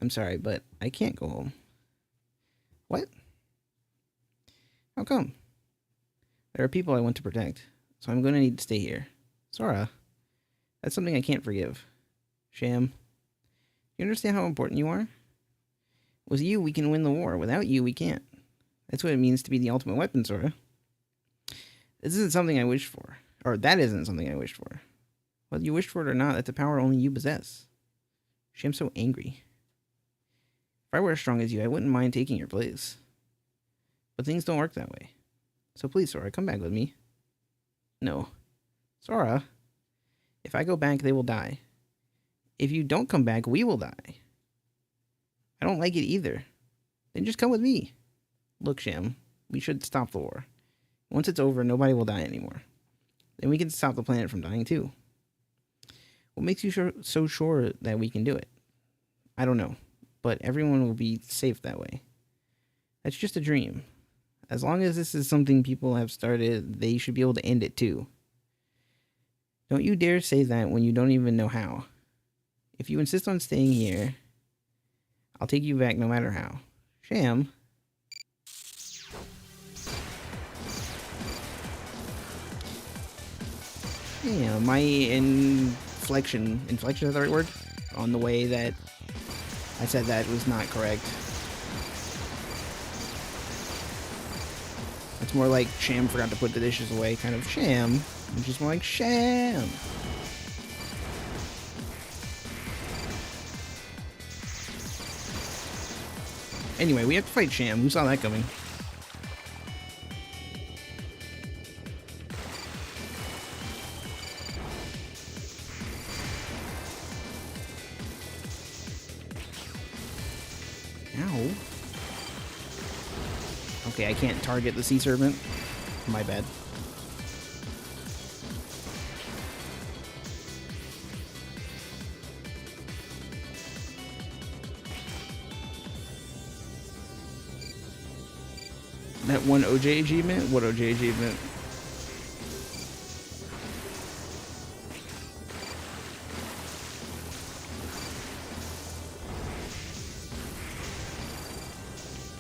Speaker 1: I'm sorry, but I can't go home. What? How come? There are people I want to protect, so I'm going to need to stay here. Sora, that's something I can't forgive. Sham, you understand how important you are? With you, we can win the war. Without you, we can't. That's what it means to be the ultimate weapon, Sora. This isn't something I wished for. Or that isn't something I wished for. Whether you wished for it or not, that's a power only you possess. Sham's so angry. If I were as strong as you, I wouldn't mind taking your place. But things don't work that way. So please, Sora, come back with me. No. Sora, if I go back, they will die. If you don't come back, we will die. I don't like it either. Then just come with me. Look, Sham, we should stop the war. Once it's over, nobody will die anymore. Then we can stop the planet from dying too. What makes you so sure that we can do it? I don't know. but everyone will be safe that way. That's just a dream. As long as this is something people have started, they should be able to end it too. Don't you dare say that when you don't even know how. If you insist on staying here, I'll take you back no matter how. Sham. Yeah, my inflection is the right word? On the way that I said that was not correct. It's more like Sham forgot to put the dishes away, kind of Sham, which is more like Sham. Anyway, we have to fight Sham. Who saw that coming? Ow. Okay, I can't target the sea serpent. My bad. That one OJ achievement? What OJ achievement?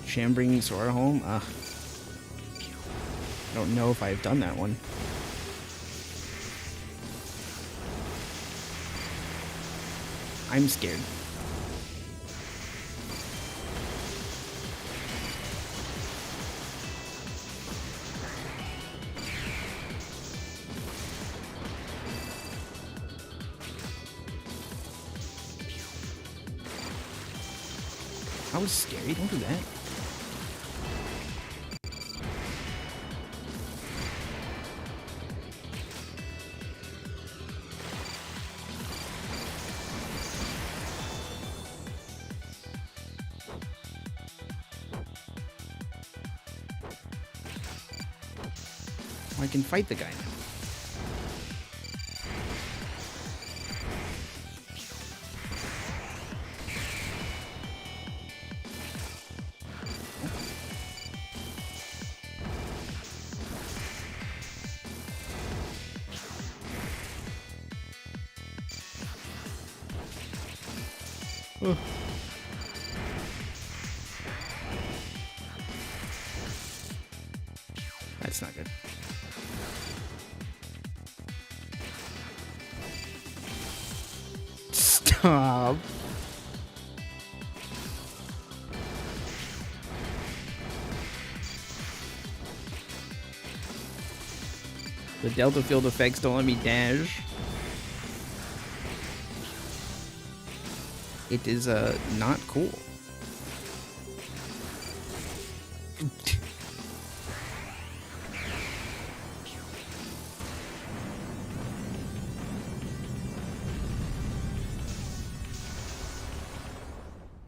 Speaker 1: Sham bringing Sora home? I don't know if I've done that one. I'm scared. That was scary. Don't do that. I can fight the guy now. Ugh. That's not good. Stop. The Delta field effects don't let me dash. It is not cool.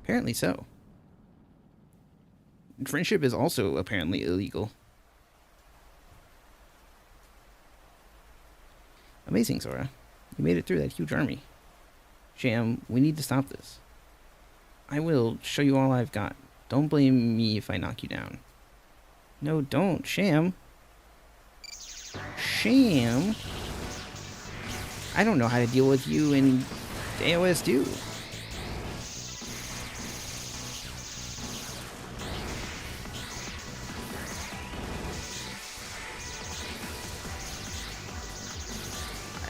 Speaker 1: Apparently so. Friendship is also apparently illegal. Amazing, Sora. You made it through that huge army. Sham, we need to stop this. I will show you all I've got. Don't blame me if I knock you down. No, don't, Sham. Sham? I don't know how to deal with you and AOS do.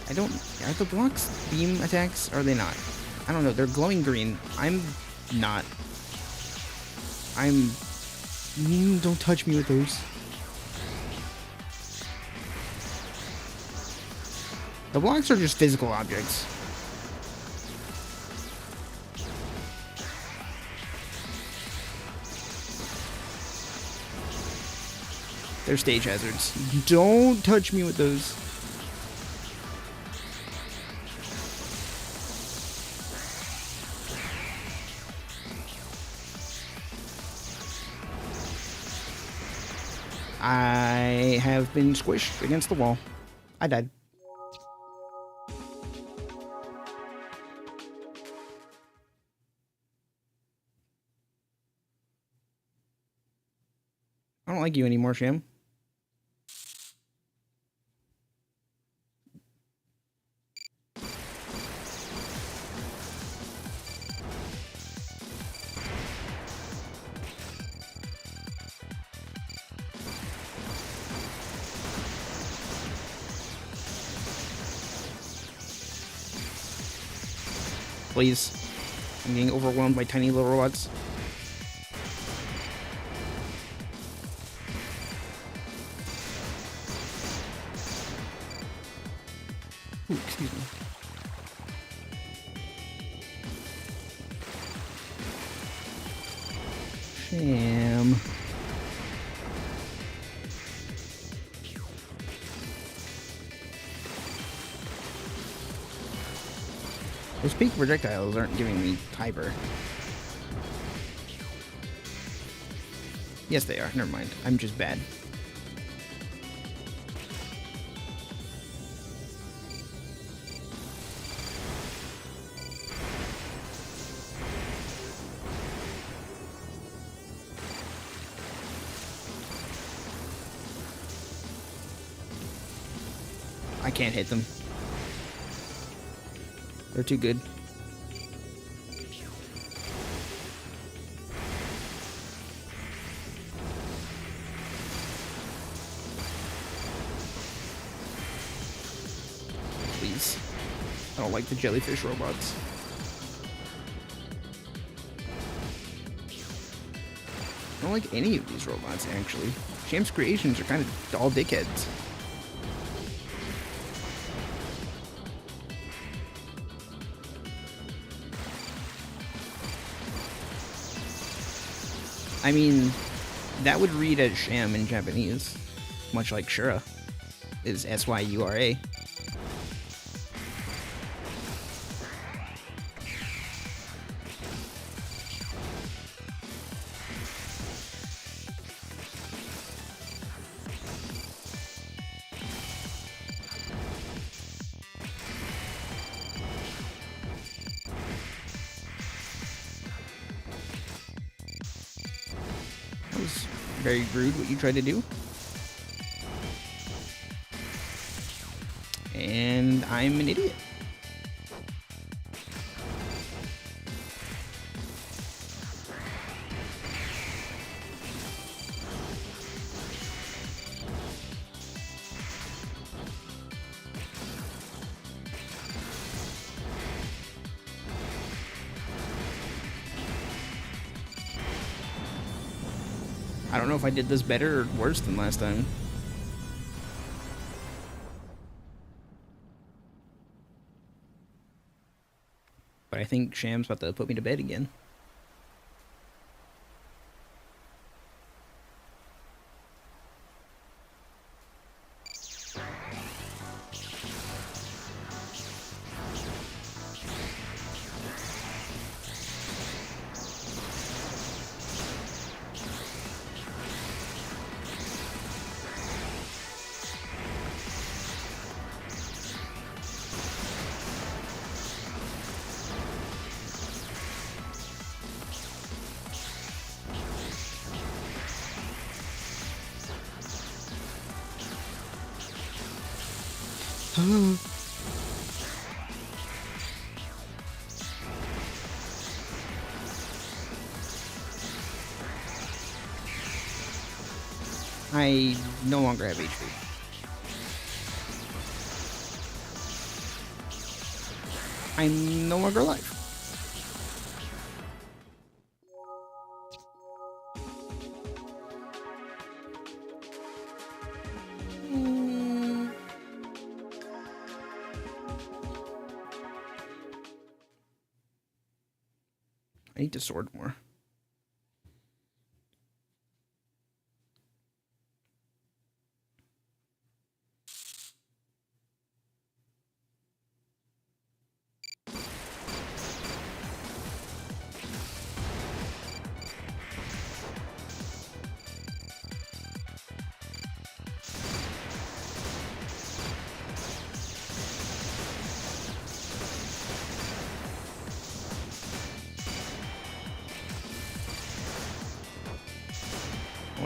Speaker 1: I don't... Are the blocks beam attacks? Or are they not? I don't know. They're glowing green. I'm not. I'm... don't touch me with those. The blocks are just physical objects. They're stage hazards. Don't touch me with those. I have been squished against the wall. I died. I don't like you anymore, Sham. Please. I'm getting overwhelmed by tiny little robots. Ooh, excuse me. Sham. Those peak projectiles aren't giving me hyper. Yes, they are. Never mind. I'm just bad. I can't hit them. They're too good. Please. I don't like the jellyfish robots. I don't like any of these robots, actually. Sham's creations are kind of all dickheads. I mean, that would read as Sham in Japanese, much like Sora is Syura. That was very rude what you tried to do. And I'm an idiot. I don't know if I did this better or worse than last time. But I think Sham's about to put me to bed again. I no longer have HP. I'm no longer alive. I need to sword more.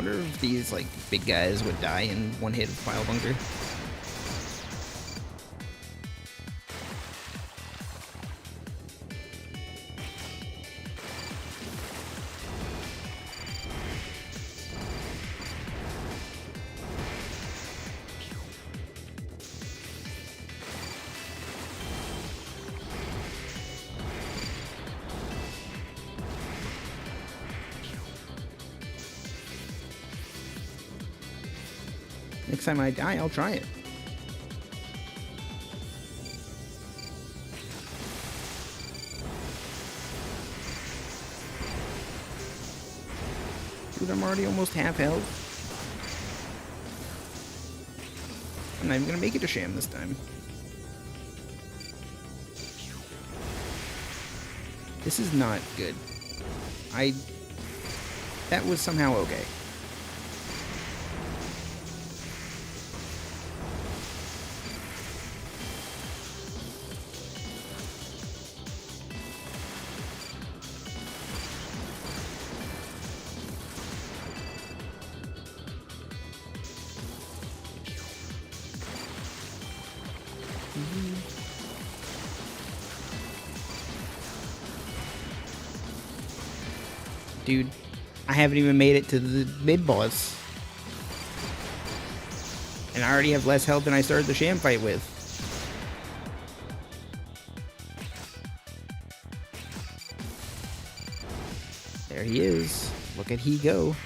Speaker 1: wonder if these, like, big guys would die in one hit of Pile Bunker. Next time I die, I'll try it. Dude, I'm already almost half health. I'm not even gonna make it to Sham this time. This is not good. That was somehow okay. Dude, I haven't even made it to the mid-boss. And I already have less health than I started the Sham fight with. There he is. Look at he go.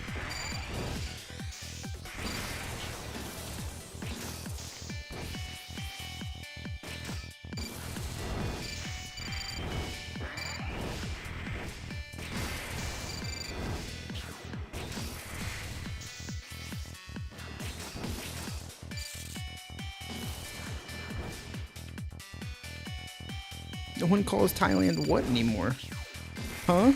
Speaker 1: No one calls Thailand what anymore? Huh?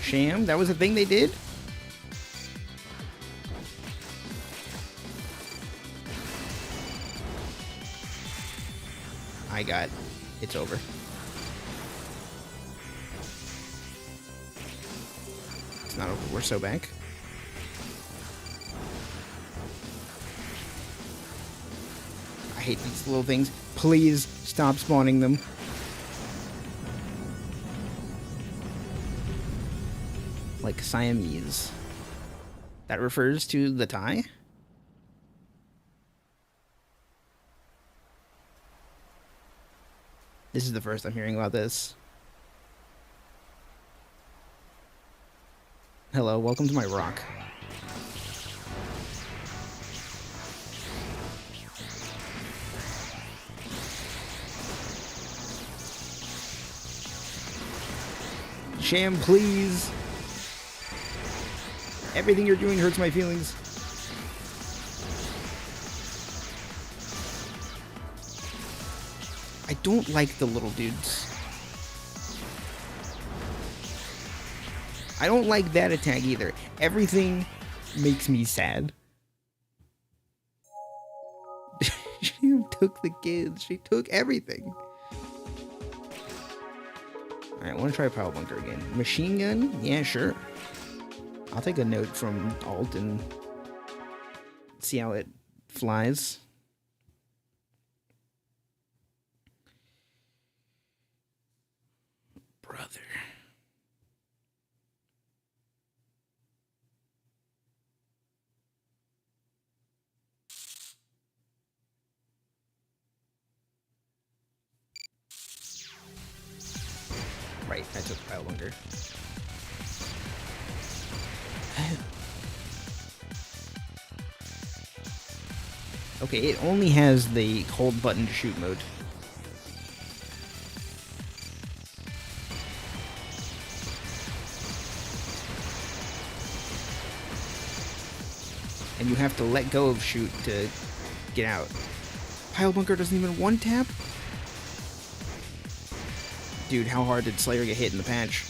Speaker 1: Sham? That was a thing they did? I got... It's over. It's not over. We're so back. I hate these little things. Please stop spawning them. Like Siamese. That refers to the Thai? This is the first I'm hearing about this. Hello, welcome to my rock. Sham, please. Everything you're doing hurts my feelings. I don't like the little dudes. I don't like that attack either. Everything makes me sad. She took the kids. She took everything. Alright, I want to try Pile Bunker again. Machine gun? Yeah, sure. I'll take a note from Alt and see how it flies. Brother. Right, I took Pile Bunker. Okay, it only has the hold button to shoot mode. And you have to let go of shoot to get out. Pile Bunker doesn't even one tap? Dude, how hard did Slayer get hit in the patch?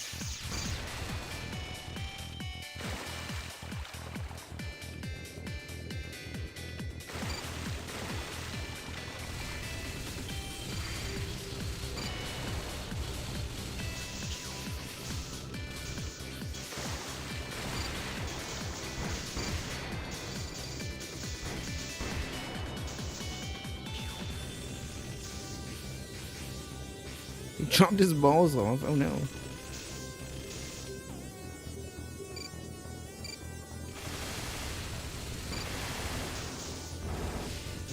Speaker 1: chopped his balls off. Oh no.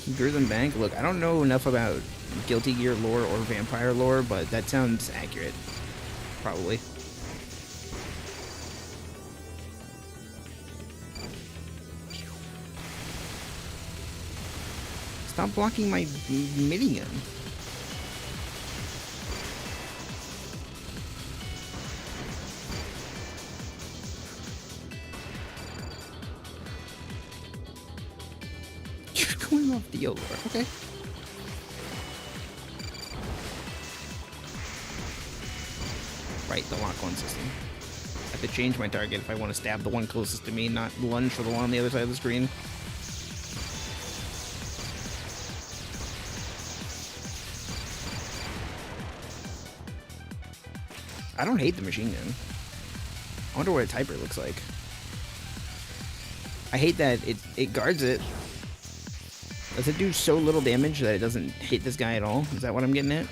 Speaker 1: He drew them back. Look, I don't know enough about Guilty Gear lore or vampire lore, but that sounds accurate. Probably. Stop blocking my minigun. You're going off the lore. Okay. Right, the lock-on system. I have to change my target if I want to stab the one closest to me, not lunge for the one on the other side of the screen. I don't hate the machine gun. I wonder what a typer looks like. I hate that it guards it. Does it do so little damage that it doesn't hit this guy at all? Is that what I'm getting at?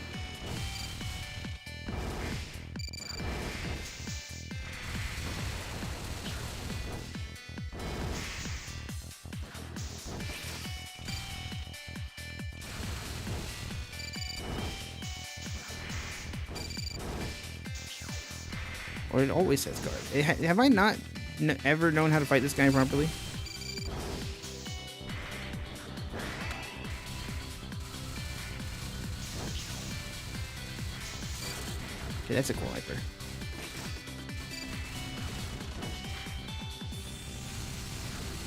Speaker 1: Or it always says guard. Have I not ever known how to fight this guy properly? Okay, that's a cool hyper.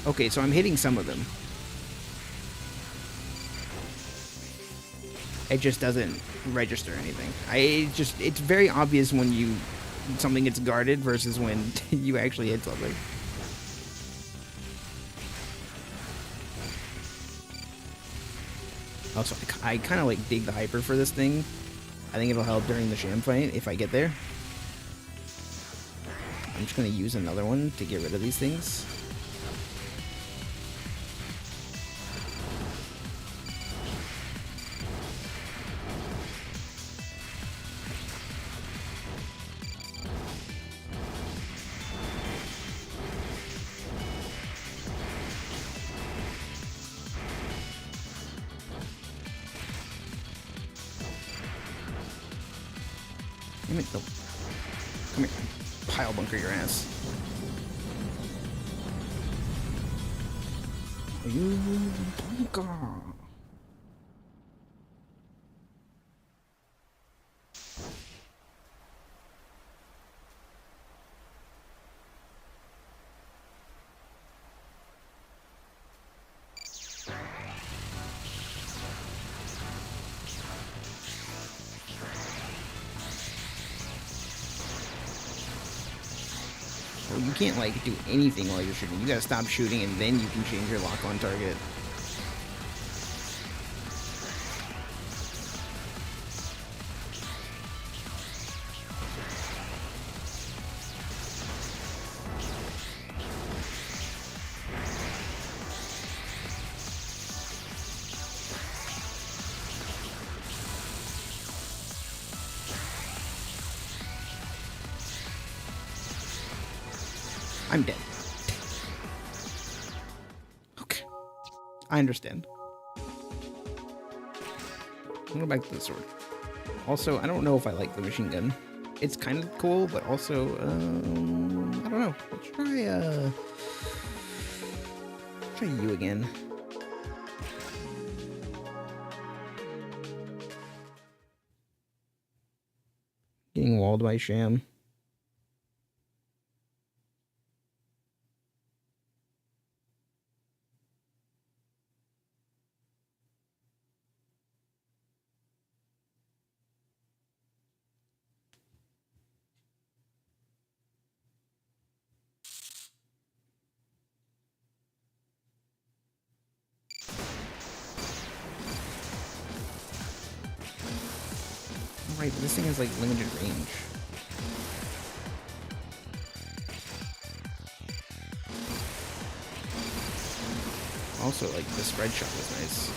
Speaker 1: Okay, so I'm hitting some of them. It just doesn't register anything. It's very obvious when something gets guarded versus when you actually hit something. Also, I kind of like dig the hyper for this thing. I think it'll help during the sham fight if I get there. I'm just going to use another one to get rid of these things. Damn it, no. Come here. Pile bunker your ass. You bunker. Well, you can't, like, do anything while you're shooting. You gotta stop shooting, and then you can change your lock-on target. I'm dead. Okay. I understand. I'll go back to the sword. Also, I don't know if I like the machine gun. It's kind of cool, but also, I don't know. Let's try you again. Getting walled by Sham. Right, but this thing has like limited range. Also, like the spread shot was nice.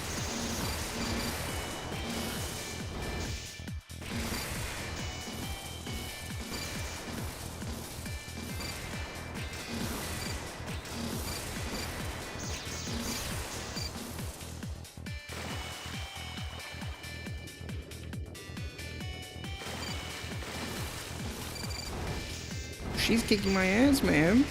Speaker 1: she's kicking my ass, man.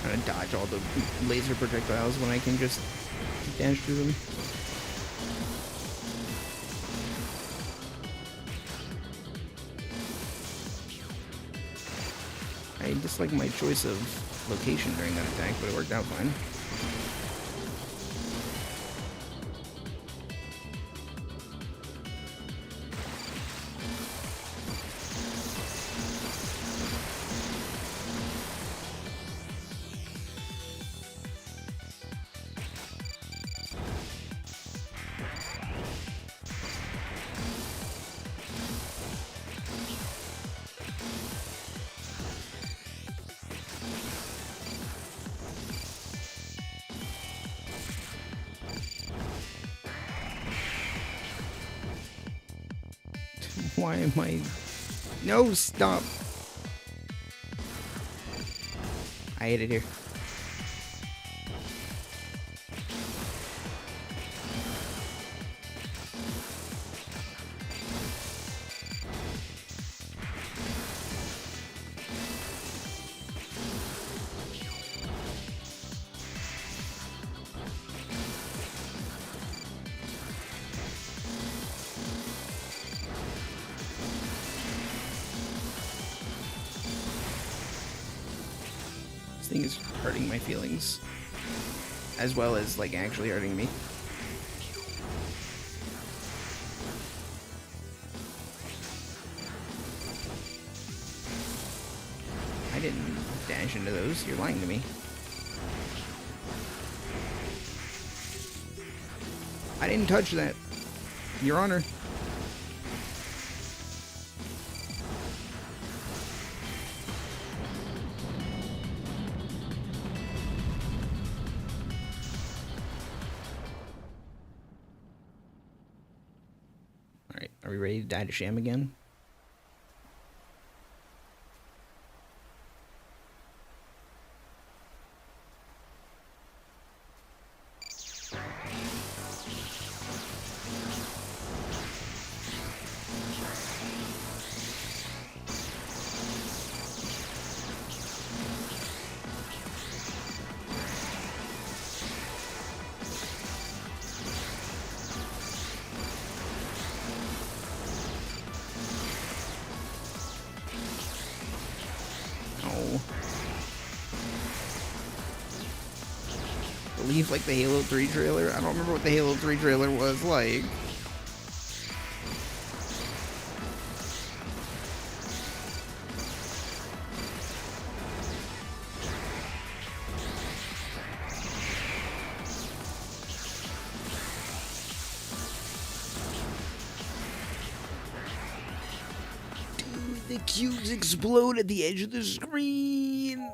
Speaker 1: Trying to dodge all the laser projectiles when I can just dash through them. I dislike my choice of location during that attack, but it worked out fine. Why am I... No, stop. I hate it here. This thing is hurting my feelings, as well as, like, actually hurting me. I didn't dash into those. You're lying to me. I didn't touch that, Your Honor. Alright, are we ready to die to Sham again? Believe like the Halo 3 trailer. I don't remember what the Halo 3 trailer was like. Dude, the cubes explode at the edge of the screen.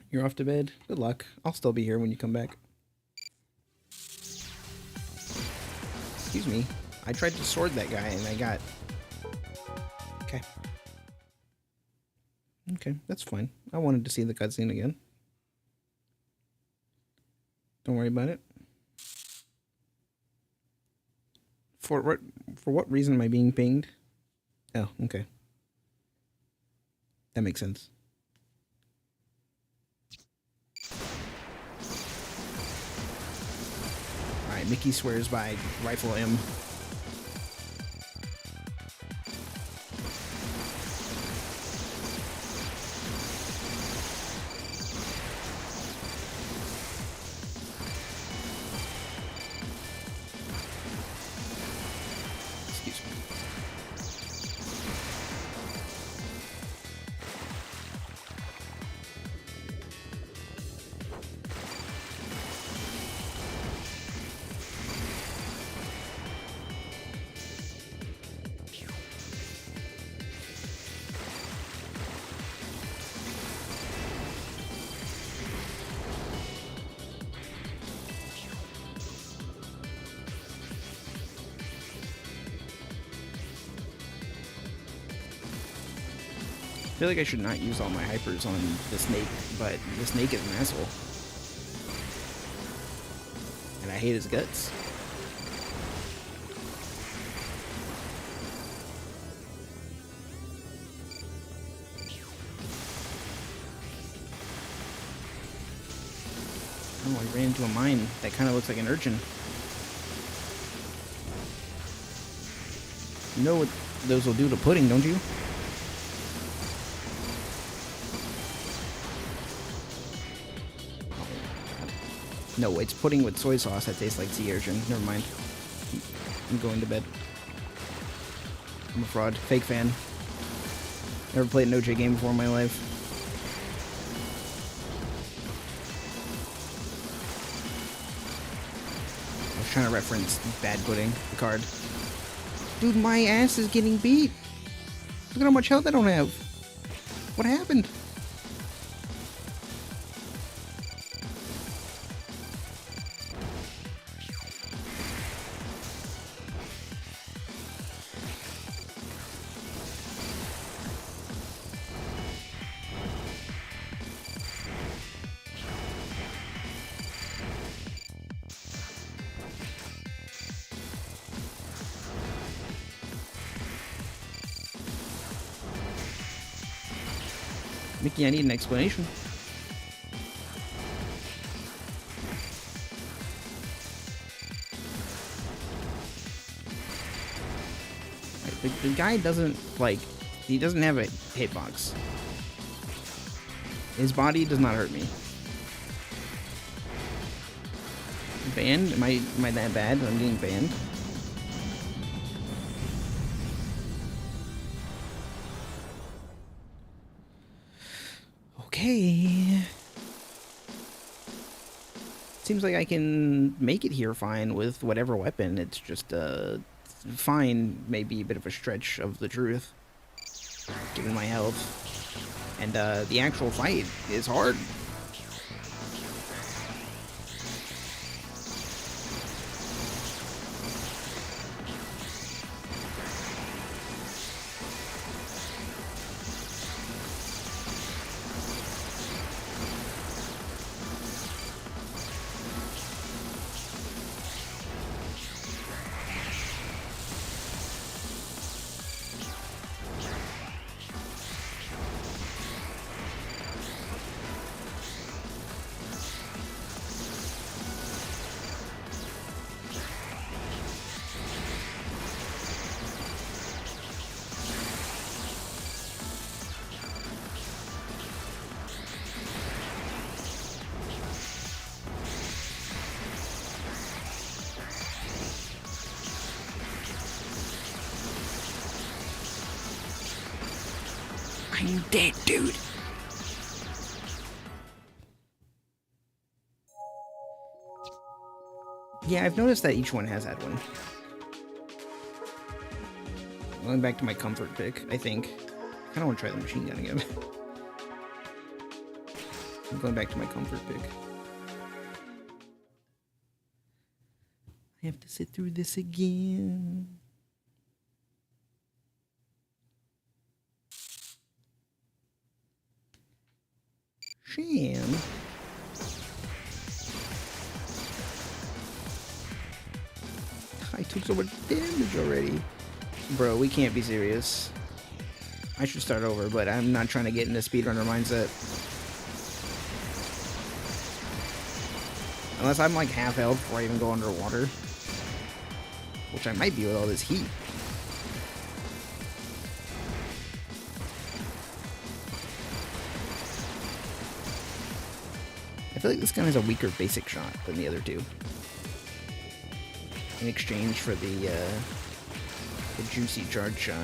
Speaker 1: You're off to bed? Good luck. I'll still be here when you come back. Excuse me. I tried to sword that guy and I got... Okay. Okay, that's fine. I wanted to see the cutscene again. Don't worry about it. For what reason am I being pinged? Oh, okay. That makes sense. Alright, Mikky swears by Rifle M. I feel like I should not use all my hypers on the snake, but the snake is an asshole. And I hate his guts. Oh, I ran into a mine that kind of looks like an urchin. You know what those will do to pudding, don't you? No, it's pudding with soy sauce that tastes like sea urchin. Never mind. I'm going to bed. I'm a fraud. Fake fan. Never played an OJ game before in my life. I was trying to reference Bad Pudding, the card. Dude, my ass is getting beat. Look at how much health I don't have. What happened? Mickey, I need an explanation. The guy doesn't, like, he doesn't have a hitbox. His body does not hurt me. Banned? Am I that bad? I'm getting banned. Okay. Seems like I can make it here fine with whatever weapon. It's just, fine may be a bit of a stretch of the truth, given my health. And, the actual fight is hard. I'm dead, dude. Yeah, I've noticed that each one has had one. Going back to my comfort pick, I think. I kind of want to try the machine gun again. I'm going back to my comfort pick. I have to sit through this again. Sham. I took so much damage already. Bro, we can't be serious. I should start over, but I'm not trying to get into speedrunner mindset. Unless I'm like half health before I even go underwater. Which I might be with all this heat. I feel like this gun has a weaker basic shot than the other two. In exchange for the juicy charge shot.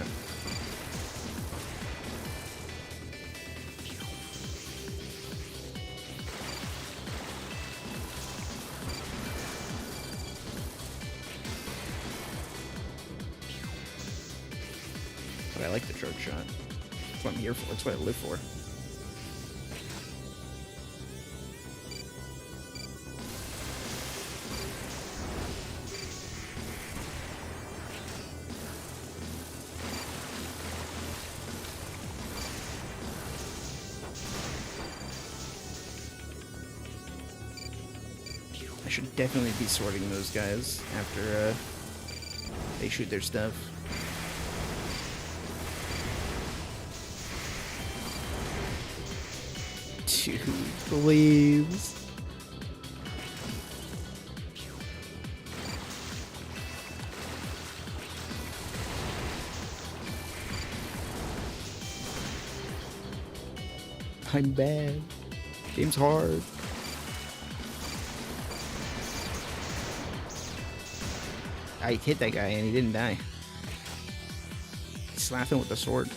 Speaker 1: But I like the charge shot. That's what I'm here for. That's what I live for. should definitely be sorting those guys after they shoot their stuff. Dude, please. I'm bad. Game's hard. I hit that guy and he didn't die. Slapped him with the sword.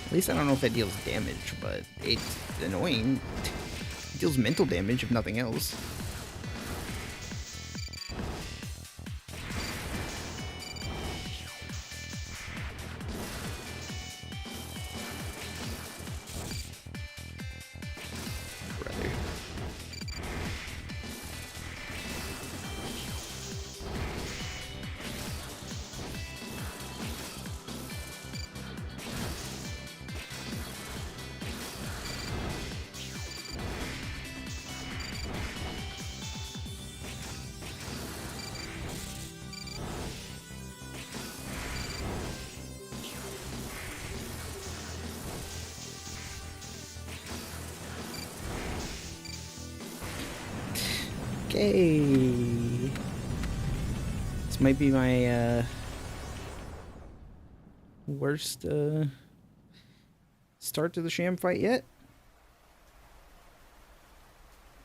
Speaker 1: At least I don't know if that deals damage, but it's annoying. It deals mental damage, if nothing else. Brother. Okay. This might be my worst start to the sham fight yet.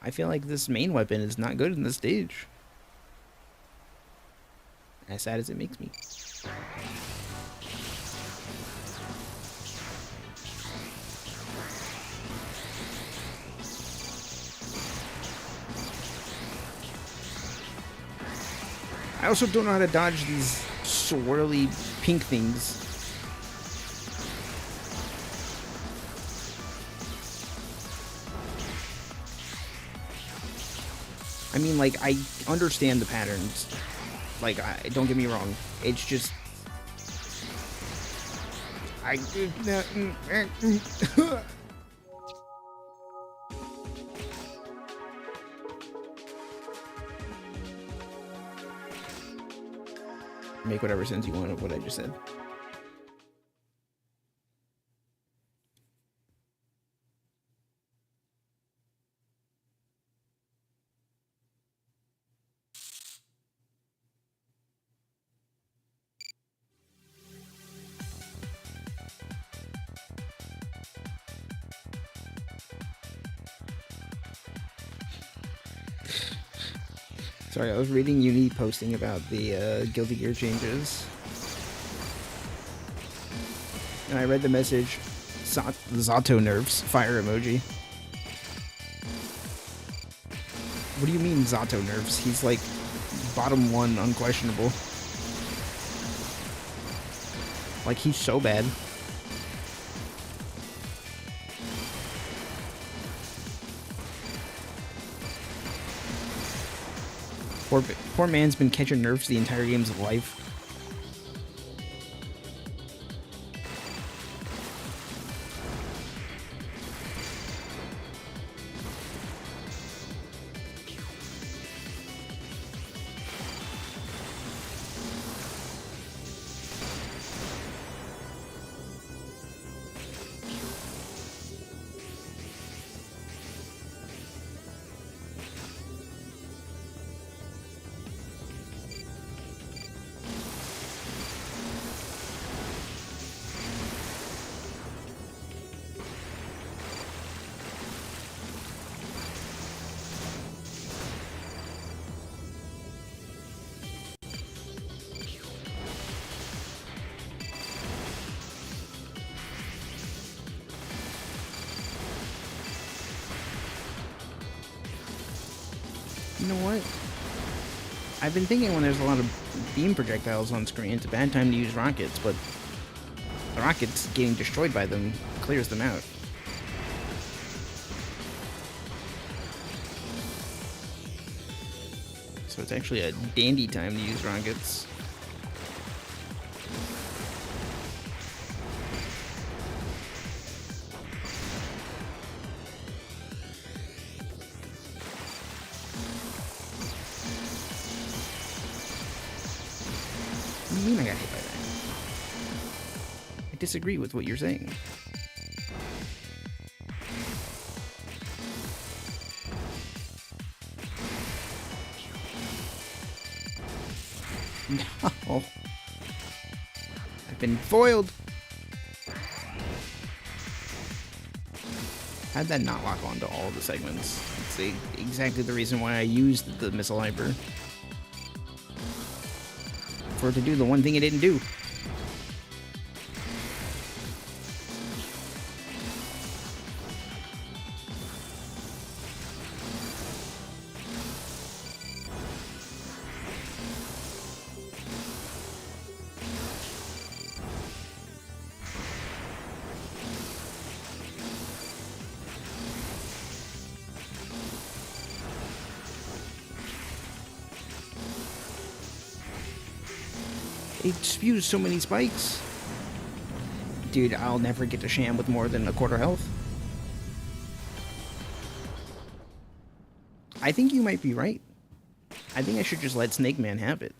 Speaker 1: I feel like this main weapon is not good in this stage. As sad as it makes me. I also don't know how to dodge these swirly pink things. I mean, like, I understand the patterns. Like, don't get me wrong. It's just... Make whatever sense you want of what I just said. Sorry, I was reading Uni posting about the Guilty Gear changes. And I read the message, Zato nerfs, fire emoji. What do you mean Zato nerfs? He's like bottom one, unquestionable. Like, he's so bad. Poor man's been catching nerfs the entire game's life. You know what? I've been thinking when there's a lot of beam projectiles on screen, it's a bad time to use rockets, but the rockets getting destroyed by them clears them out. So it's actually a dandy time to use rockets. What do you mean I got hit by that? I disagree with what you're saying. No. I've been foiled. How'd that not lock onto all of the segments? It's exactly the reason why I used the missile hyper. For it to do the one thing it didn't do. It spews so many spikes. Dude, I'll never get to Sham with more than a quarter health. I think you might be right. I think I should just let Snake Man have it.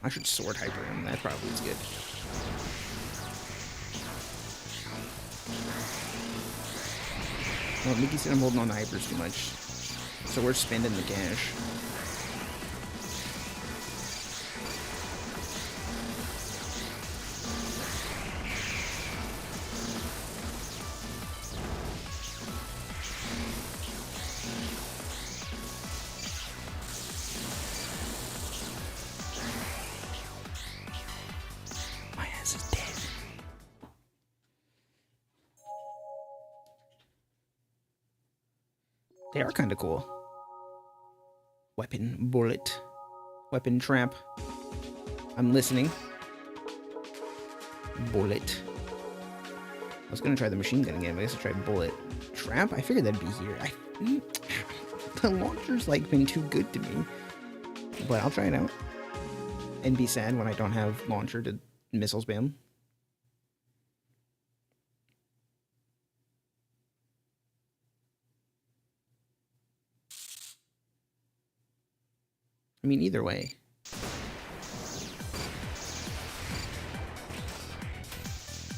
Speaker 1: I should sword hyper him. That probably is good. Well, Mickey said I'm holding on to hypers too much. So we're spending the cash. My ass is dead. They are kind of cool. Weapon, bullet, weapon trap. I'm listening. Bullet. I was gonna try the machine gun again, but I guess I tried bullet. Trap? I figured that'd be here. The launcher's like been too good to me. But I'll try it out. And be sad when I don't have launcher to missile spam. I mean, either way.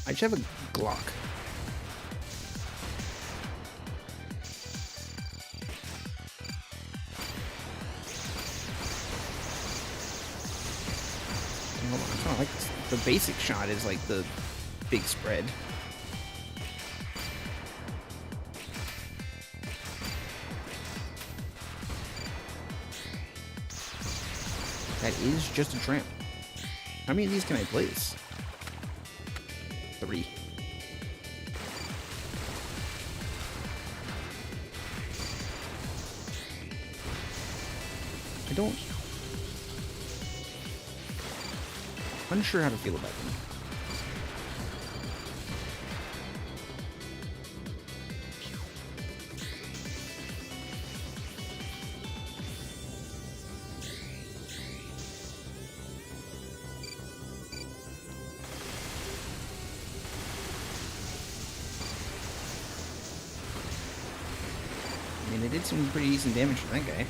Speaker 1: I just have a Glock. Hold on, I kinda like this. The basic shot is like the big spread. That is just a tramp. How many of these can I place? 3. I don't... unsure how to feel about them. I mean, they did some pretty decent damage to that guy.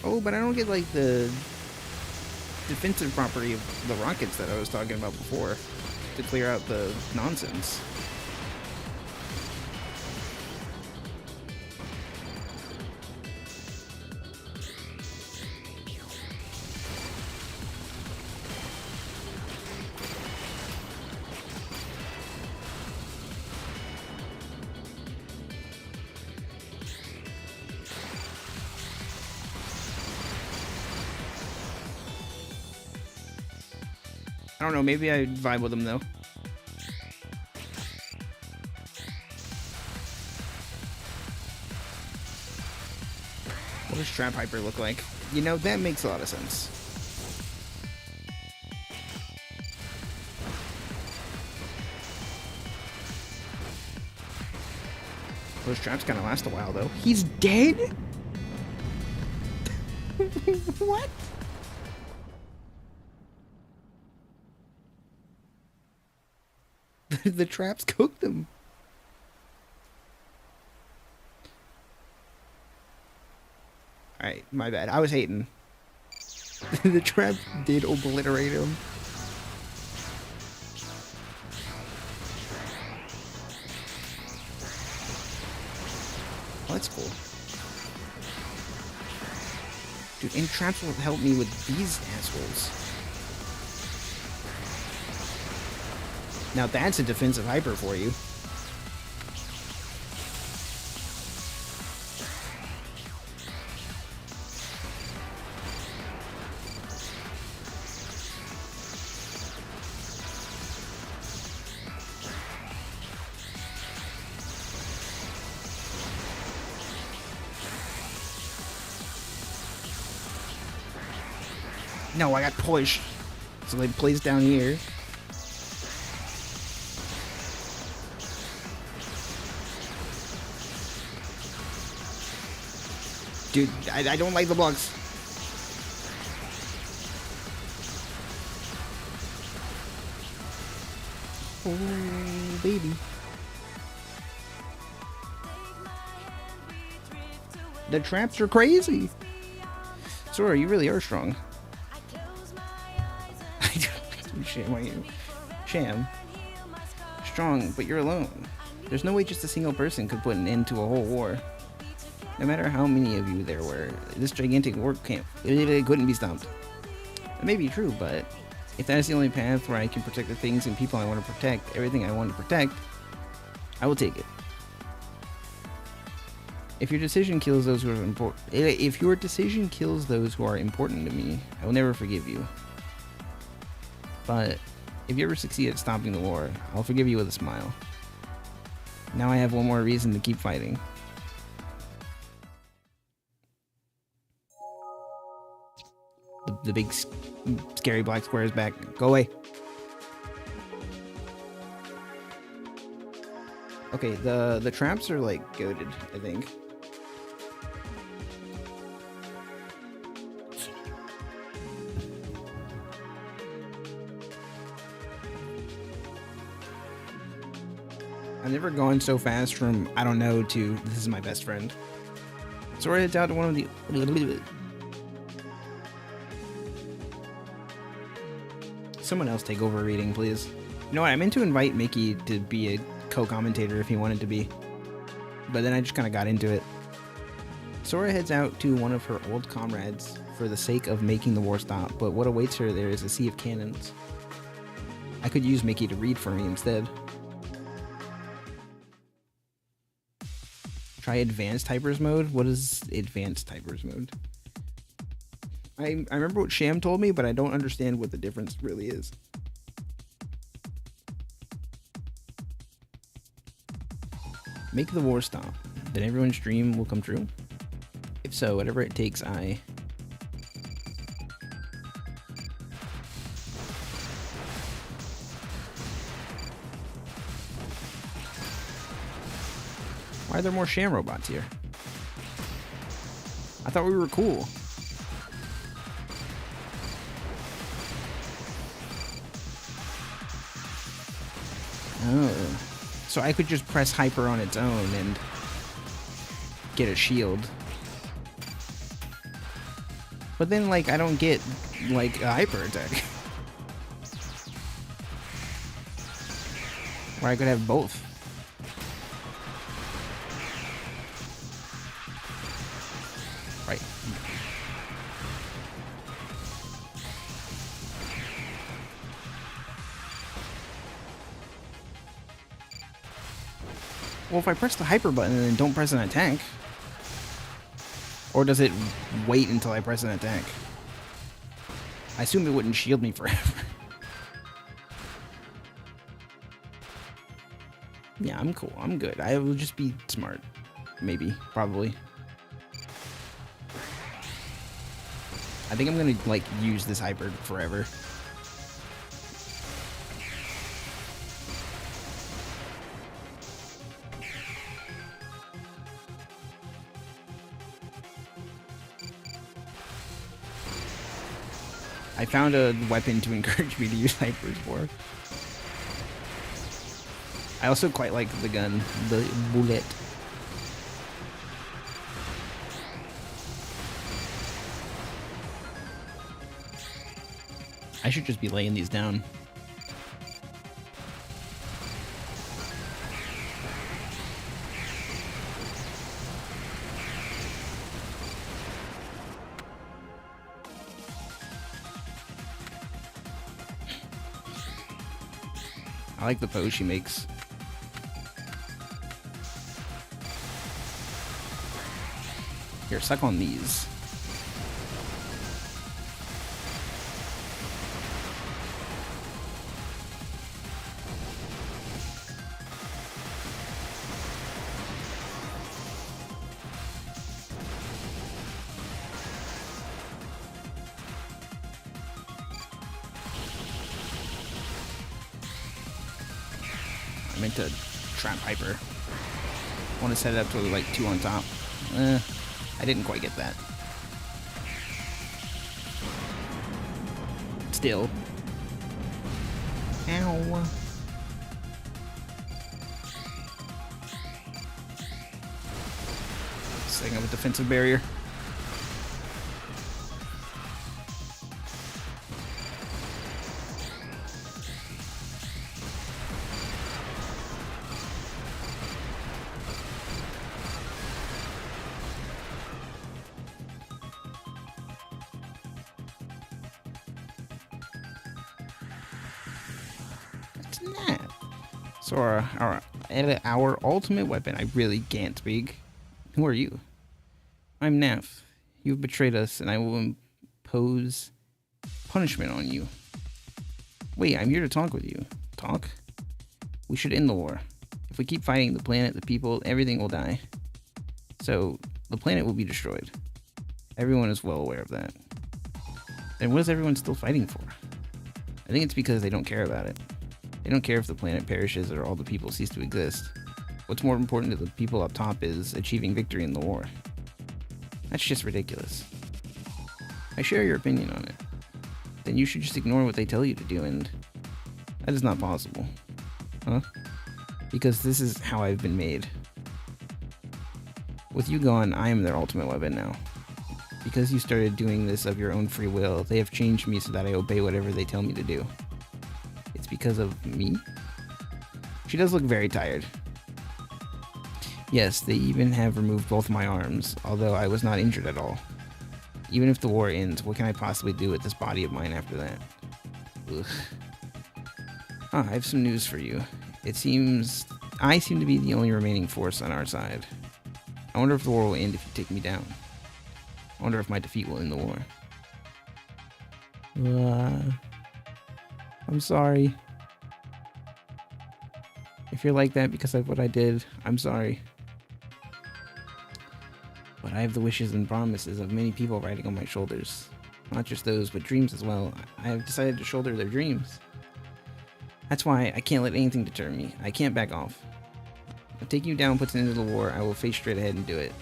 Speaker 1: Oh, but I don't get, like, the defensive property of the rockets that I was talking about before to clear out the nonsense. I don't know, maybe I vibe with him though. trap hyper look like? You know, that makes a lot of sense. Those traps kind of last a while, though. He's dead? What? The traps cooked him. Alright, my bad. I was hating. The trap did obliterate him. Oh, that's cool. Dude, and traps will help me with these assholes. Now that's a defensive hyper for you. No, I got pushed. So they plays down here. Dude, I don't like the blocks. Oh, baby. The traps are crazy. Sora, you really are strong. Sham, are you? Sham. Strong, but you're alone. There's no way just a single person could put an end to a whole war. No matter how many of you there were, this gigantic war camp, it couldn't be stopped. That may be true, but if that is the only path where I can protect the things and people I want to protect, everything I want to protect, I will take it. If your decision kills those who are important, if your decision kills those who are important to me, I will never forgive you. But if you ever succeed at stopping the war, I'll forgive you with a smile. Now I have one more reason to keep fighting. The big scary black square is back. Go away. Okay, the traps are like goated, I think. I've never gone so fast from I don't know to this is my best friend. Sora heads out to one of the. Someone else take over reading, please. You know what? I meant to invite Mickey to be a co-commentator if he wanted to be, but then I just kind of got into it. Sora heads out to one of her old comrades for the sake of making the war stop, but what awaits her there is a sea of cannons. I could use Mickey to read for me instead. Try advanced hypers mode? What is advanced hypers mode? I remember what Sham told me, but I don't understand what the difference really is. Make the war stop. Then everyone's dream will come true? If so, whatever it takes, I... Why are there more Sham robots here? I thought we were cool. Oh. So I could just press hyper on its own and get a shield. But then, like, I don't get, like, a hyper attack. Or I could have both. Right. Well, if I press the hyper button and then don't press an attack, or does it wait until I press an attack? I assume it wouldn't shield me forever. Yeah, I'm cool. I'm good. I will just be smart. Maybe. Probably. I think I'm gonna, like, use this hyper forever. I found a weapon to encourage me to use hypers more. I also quite like the gun, the bullet. I should just be laying these down. I like the pose she makes. Here, suck on these. I meant to trap hyper. I want to set it up to like 2 on top. I didn't quite get that. Still. Ow. Setting up a defensive barrier. Sora, our ultimate weapon. I really can't speak. Who are you? I'm Naf. You have betrayed us, and I will impose punishment on you. Wait, I'm here to talk with you. Talk? We should end the war. If we keep fighting the planet, the people, everything will die. So, the planet will be destroyed. Everyone is well aware of that. Then what is everyone still fighting for? I think it's because they don't care about it. They don't care if the planet perishes or all the people cease to exist. What's more important to the people up top is achieving victory in the war. That's just ridiculous. I share your opinion on it. Then you should just ignore what they tell you to do, and that is not possible. Huh? Because this is how I've been made. With you gone, I am their ultimate weapon now. Because you started doing this of your own free will, they have changed me so that I obey whatever they tell me to do. It's because of me? She does look very tired. Yes, they even have removed both my arms, although I was not injured at all. Even if the war ends, what can I possibly do with this body of mine after that? Ugh. I have some news for you. It seems I seem to be the only remaining force on our side. I wonder if the war will end if you take me down. I wonder if my defeat will end the war. I'm sorry. If you're like that because of what I did, I'm sorry. But I have the wishes and promises of many people riding on my shoulders. Not just those, but dreams as well. I have decided to shoulder their dreams. That's why I can't let anything deter me. I can't back off. If taking you down puts an end to the war, I will face straight ahead and do it.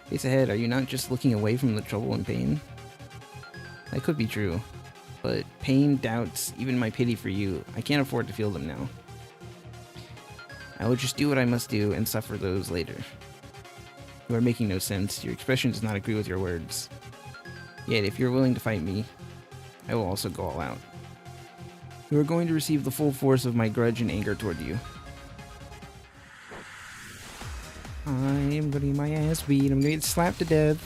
Speaker 1: Face ahead, are you not just looking away from the trouble and pain? That could be true. But pain, doubts, even my pity for you, I can't afford to feel them now. I will just do what I must do and suffer those later. You are making no sense. Your expression does not agree with your words. Yet, if you're willing to fight me, I will also go all out. You are going to receive the full force of my grudge and anger toward you. I am gonna get my ass beat. I'm gonna get slapped to death.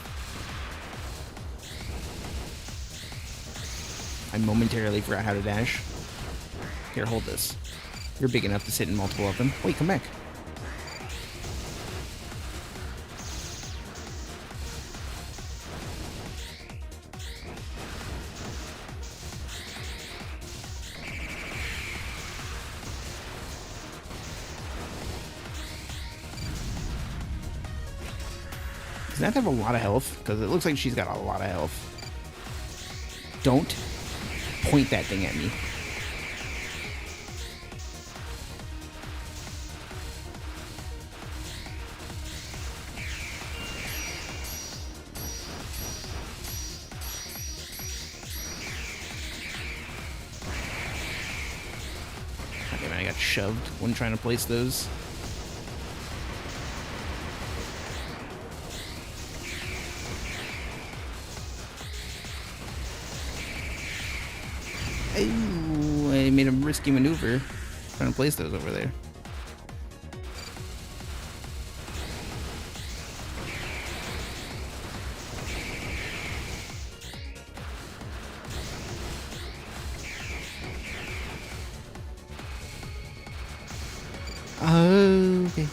Speaker 1: I momentarily forgot how to dash. Here, hold this. You're big enough to sit in multiple of them. Wait, come back. Does that have a lot of health? Because it looks like she's got a lot of health. Don't point that thing at me. Okay, man, I got shoved when trying to place those. Ooh, I made a risky maneuver trying to place those over there. Okay.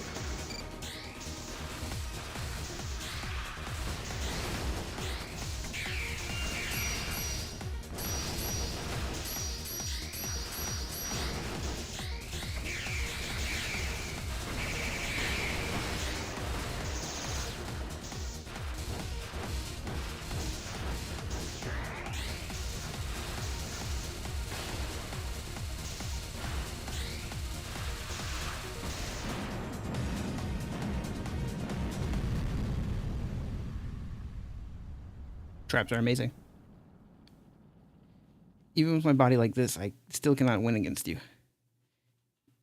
Speaker 1: Traps are amazing. Even with my body like this, I still cannot win against you.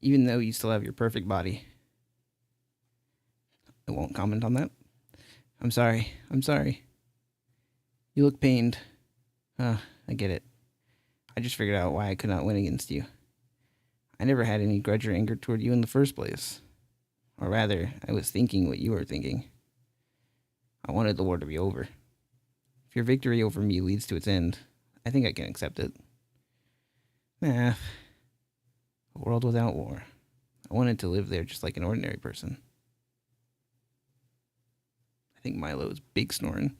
Speaker 1: Even though you still have your perfect body. I won't comment on that. I'm sorry. I'm sorry. You look pained. I get it. I just figured out why I could not win against you. I never had any grudge or anger toward you in the first place. Or rather, I was thinking what you were thinking. I wanted the war to be over. If your victory over me leads to its end, I think I can accept it. Nah. A world without war. I wanted to live there just like an ordinary person. I think Milo is big snoring.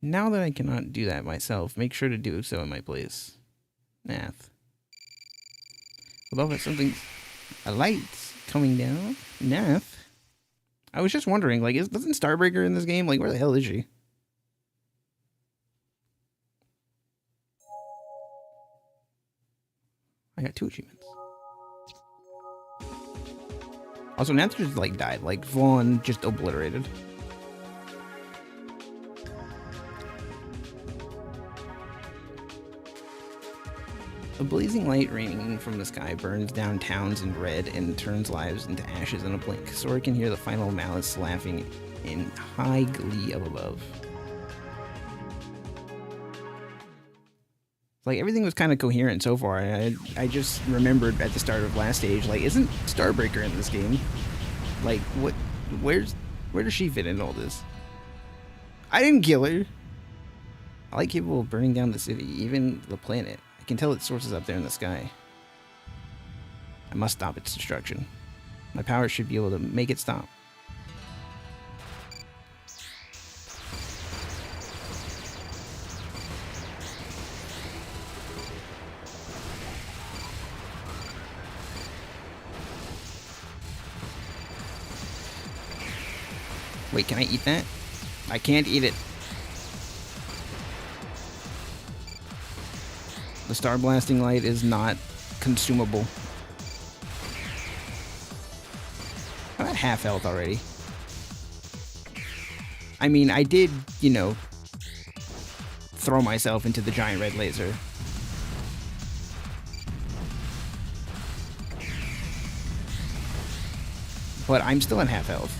Speaker 1: Now that I cannot do that myself, make sure to do so in my place. Nath. Above it, something... A light's coming down. Nath. I was just wondering, like, doesn't Starbreaker in this game? Like, where the hell is she? I got 2 achievements. Also, Nath just, like, died. Like, Vaughn just obliterated. A blazing light raining from the sky burns down towns in red and turns lives into ashes in a blink. Sora can hear the final malice laughing in high glee up above. Like, everything was kind of coherent so far. I just remembered at the start of last stage, like, isn't Starbreaker in this game? Like, where does she fit in all this? I didn't kill her. I like capable of burning down the city, even the planet. I can tell its sources up there in the sky. I must stop its destruction. My powers should be able to make it stop. Wait, can I eat that? I can't eat it. The star blasting light is not consumable. I'm at half health already. I mean, I did, you know, throw myself into the giant red laser. But I'm still at half health.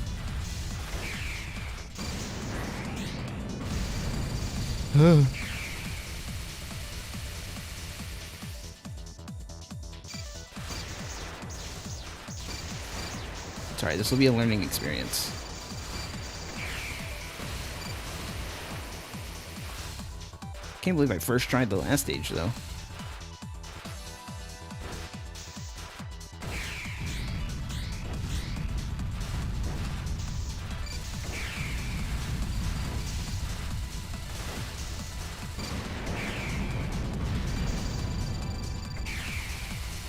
Speaker 1: Sorry, this will be a learning experience. Can't believe I first tried the last stage, though.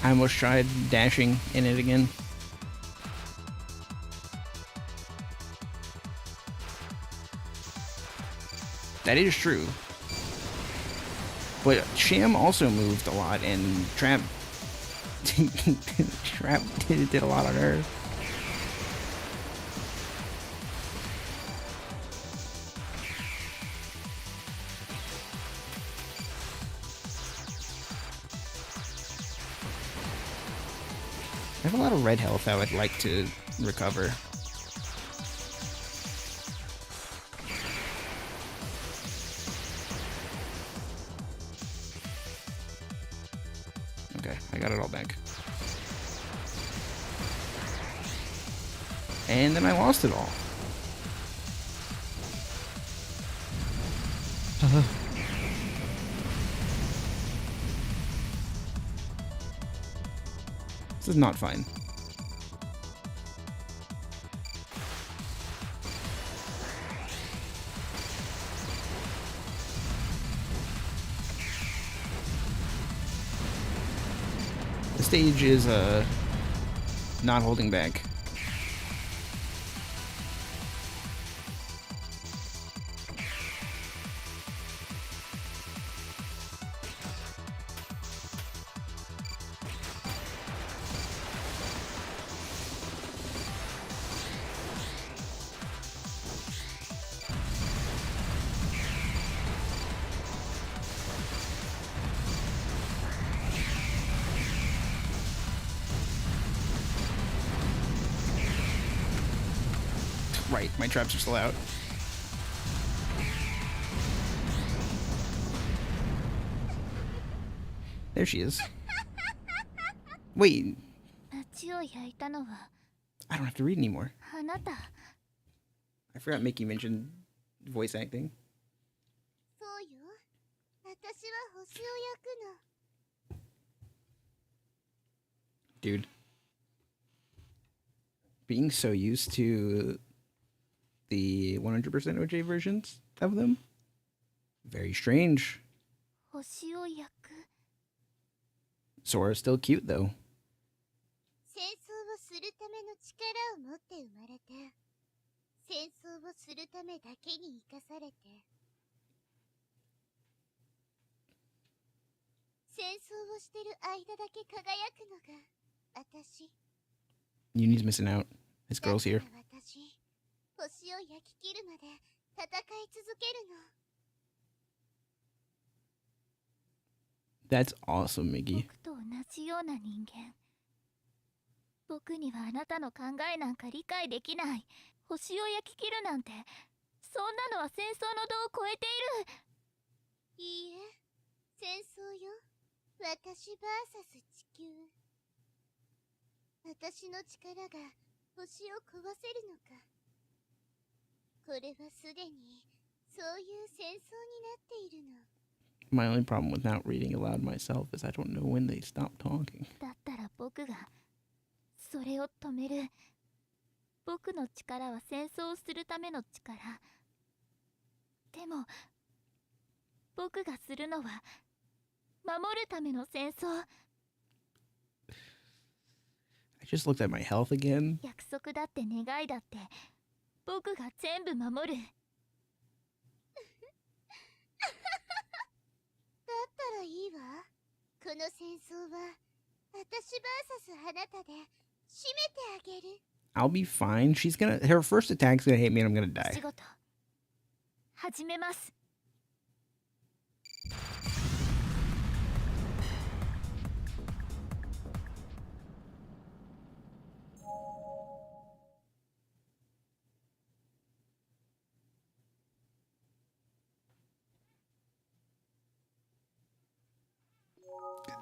Speaker 1: I almost tried dashing in it again. That is true. But Sham also moved a lot, and Trap Trap did a lot on her. I have a lot of red health I would like to recover. Okay, I got it all back. And then I lost it all. This is not fine. The stage is not holding back. Right, my traps are still out. There she is. Wait. I don't have to read anymore. I forgot Mikky mentioned voice acting. Dude. Being so used to the 100% OJ versions of them. Very strange. Sora's still cute though. Uni's missing out. His girl's here. That's awesome, Mikky. My only problem with not reading aloud myself is I don't know when they stop talking. I just looked at my health again. I'll be fine. She's gonna. Her first attack's gonna hit me and I'm gonna die.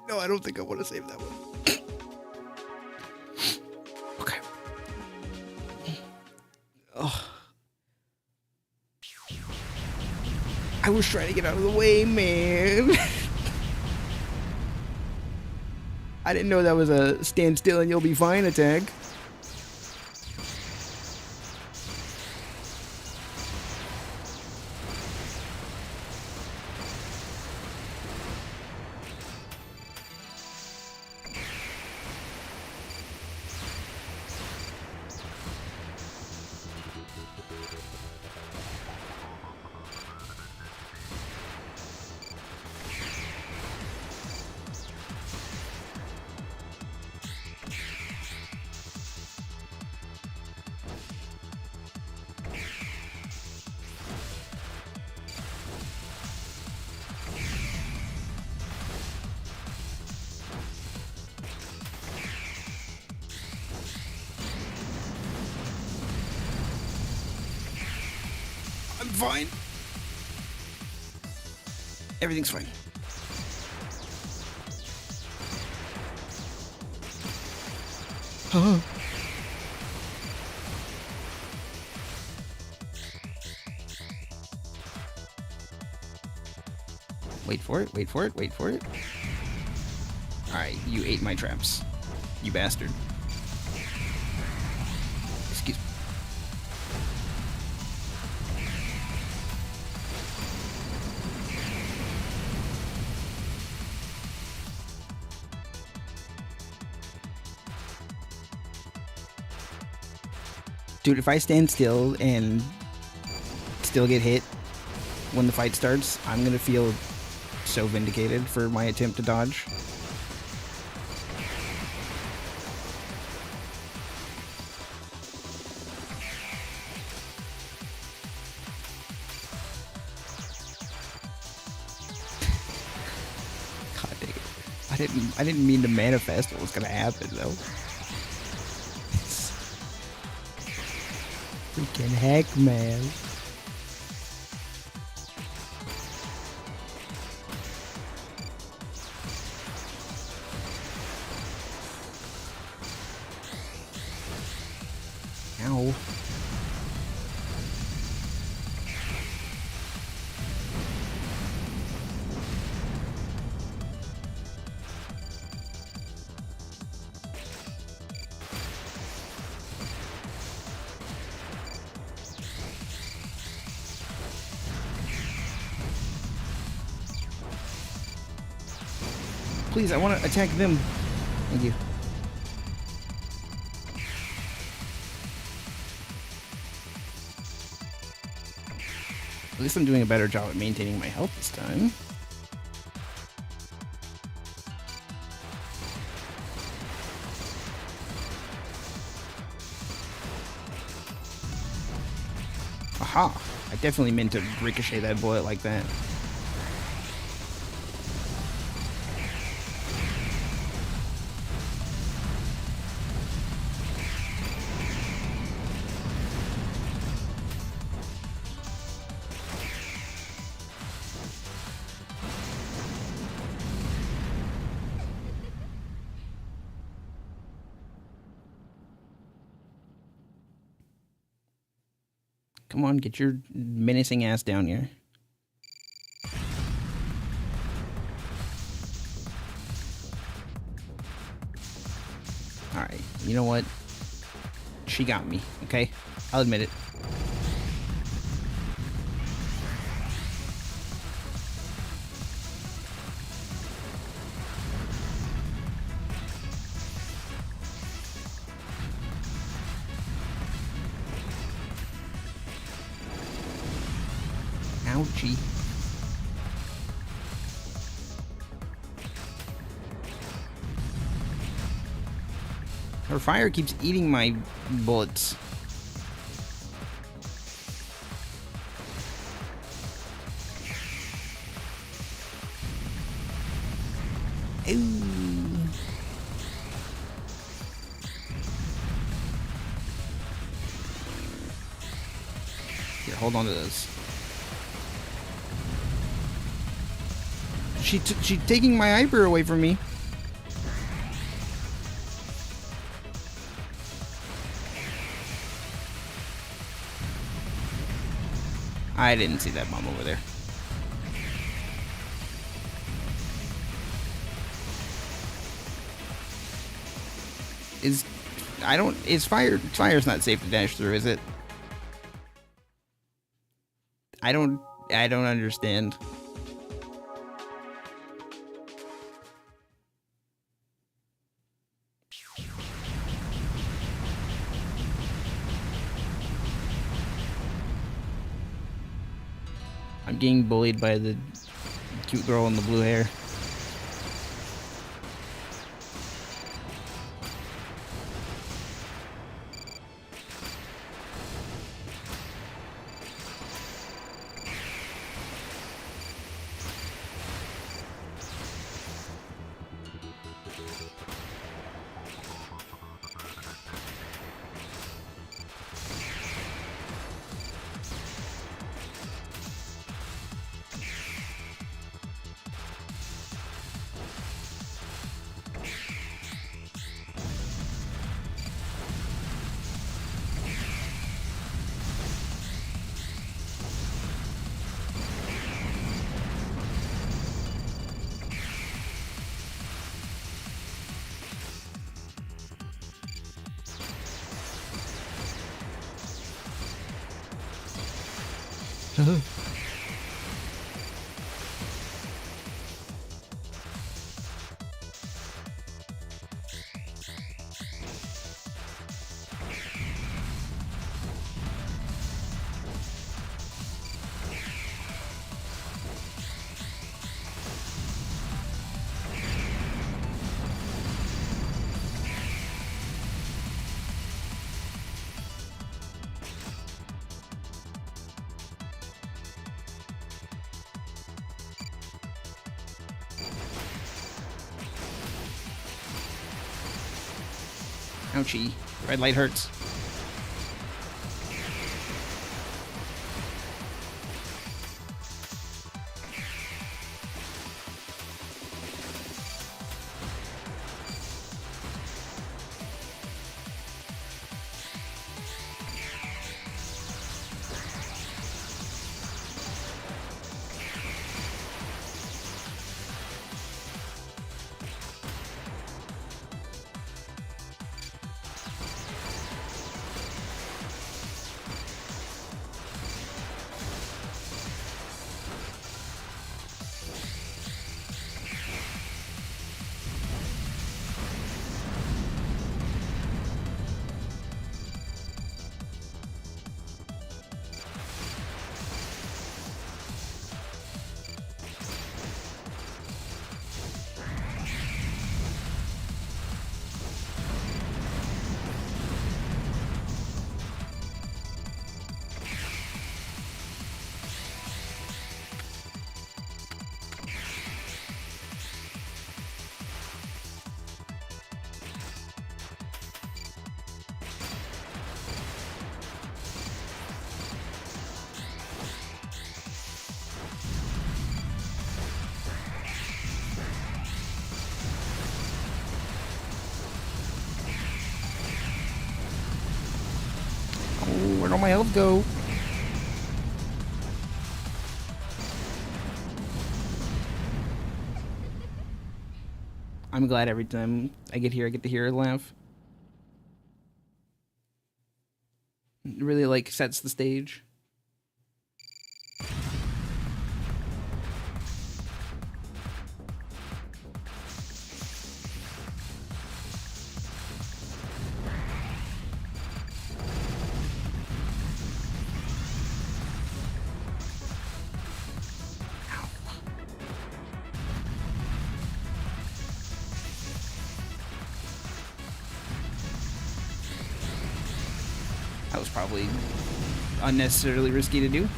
Speaker 1: No, I don't think I want to save that one. Okay. Oh. I was trying to get out of the way, man. I didn't know that was a stand still and you'll be fine attack. I'm fine. Everything's fine. Huh? Wait for it, wait for it, wait for it. Alright, you ate my traps. You bastard. Excuse me. Dude, if I stand still and still get hit when the fight starts, I'm gonna feel so vindicated for my attempt to dodge. God dang it. I didn't mean to manifest what was gonna happen though. Freaking heck, man. Ow. Please, I want to attack them. Thank you. At least I'm doing a better job at maintaining my health this time. Aha! I definitely meant to ricochet that bullet like that. Come on, get your menacing ass down here. Alright, you know what? She got me, okay? I'll admit it. Ouchie. Her fire keeps eating my bullets. Ooh. Here, hold on to this. She's taking my hyper away from me. I didn't see that bomb over there. Fire's not safe to dash through, is it? I don't understand. I'm getting bullied by the cute girl in the blue hair. Ouchie. Red light hurts. Where'd all my health go? I'm glad every time I get here, I get to hear her laugh. It really, like, sets the stage. That was probably unnecessarily risky to do.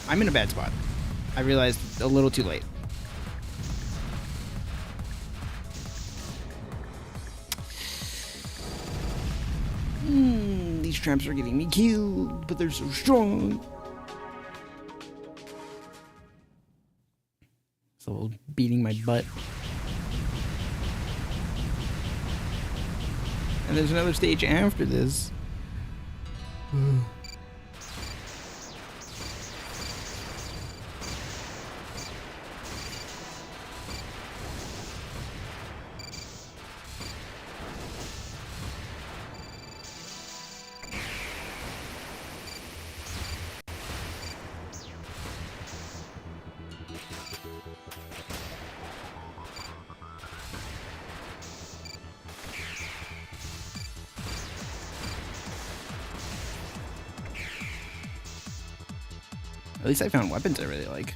Speaker 1: I'm in a bad spot. I realized a little too late. These traps are getting me killed, but they're so strong. So beating my butt. And there's another stage after this. At least I found weapons I really like.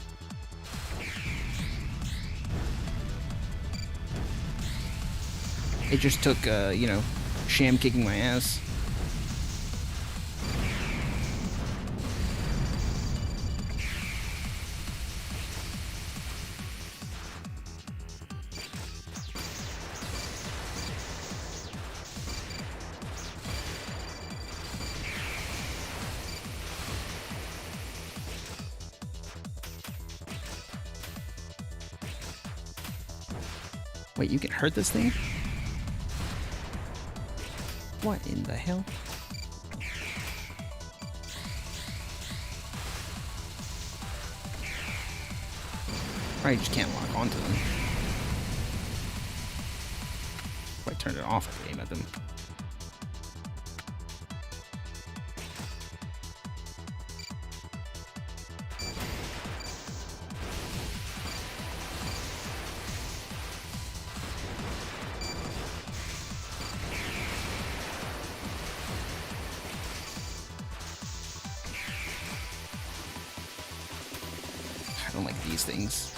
Speaker 1: It just took, you know, sham kicking my ass. Wait, you can hurt this thing? What in the hell? Probably just can't lock onto them. If I turn it off, I can aim at them. don't like these things.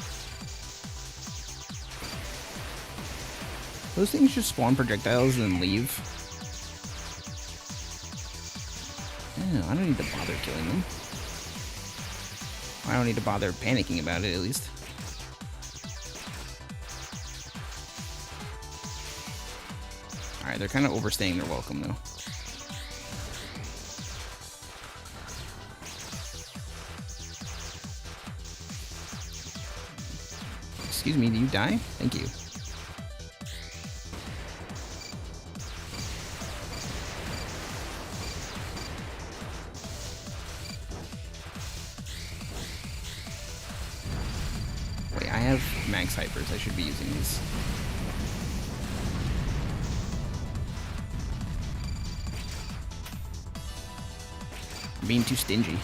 Speaker 1: Those things just spawn projectiles and then leave. Yeah, I don't need to bother killing them. I don't need to bother panicking about it, at least. Alright, they're kind of overstaying their welcome, though. Excuse me, do you die? Thank you. Wait, I have max hypers. I should be using these. I'm being too stingy.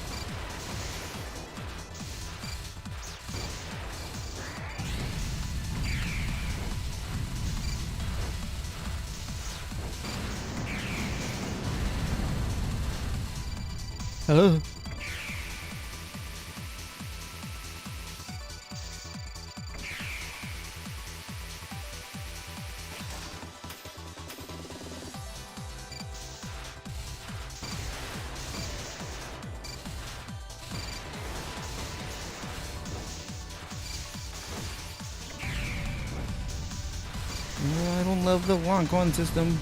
Speaker 1: Oh. Oh, I don't love the lock-on system.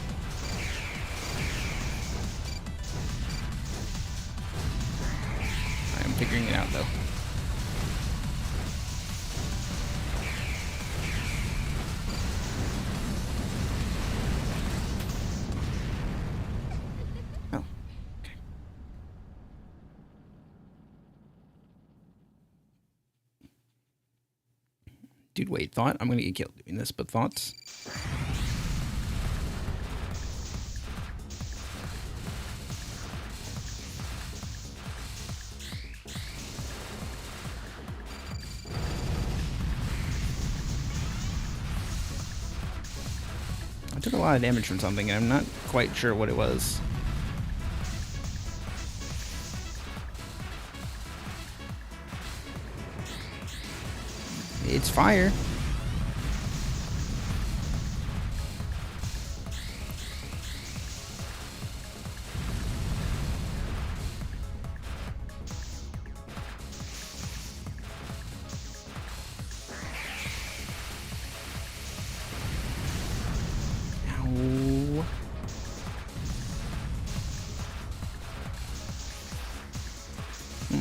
Speaker 1: I'm figuring it out, though. Oh, okay. Dude, wait, thought? I'm gonna get killed doing this, but thoughts? I took a lot of damage from something, and I'm not quite sure what it was. It's fire. Ow.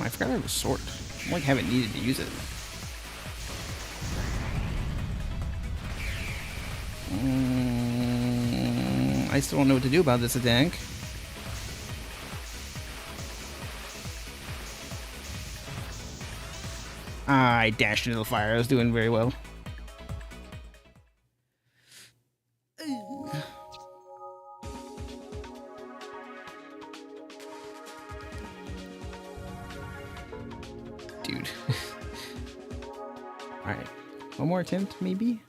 Speaker 1: I forgot I have a sword. I like haven't needed to use it. I still don't know what to do about this attack. I dashed into the fire. I was doing very well. Dude. Alright. One more attempt, maybe?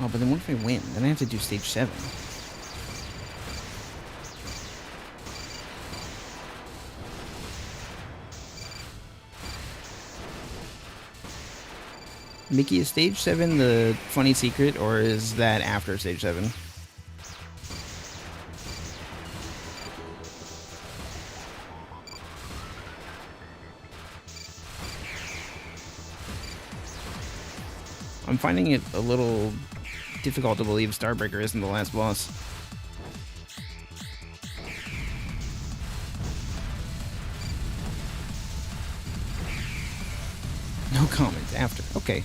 Speaker 1: Oh, but then what if I win? Then I have to do stage 7. Mikky, is stage 7 the funny secret, or is that after stage 7? I'm finding it a little difficult to believe Starbreaker isn't the last boss. No comments after. Okay.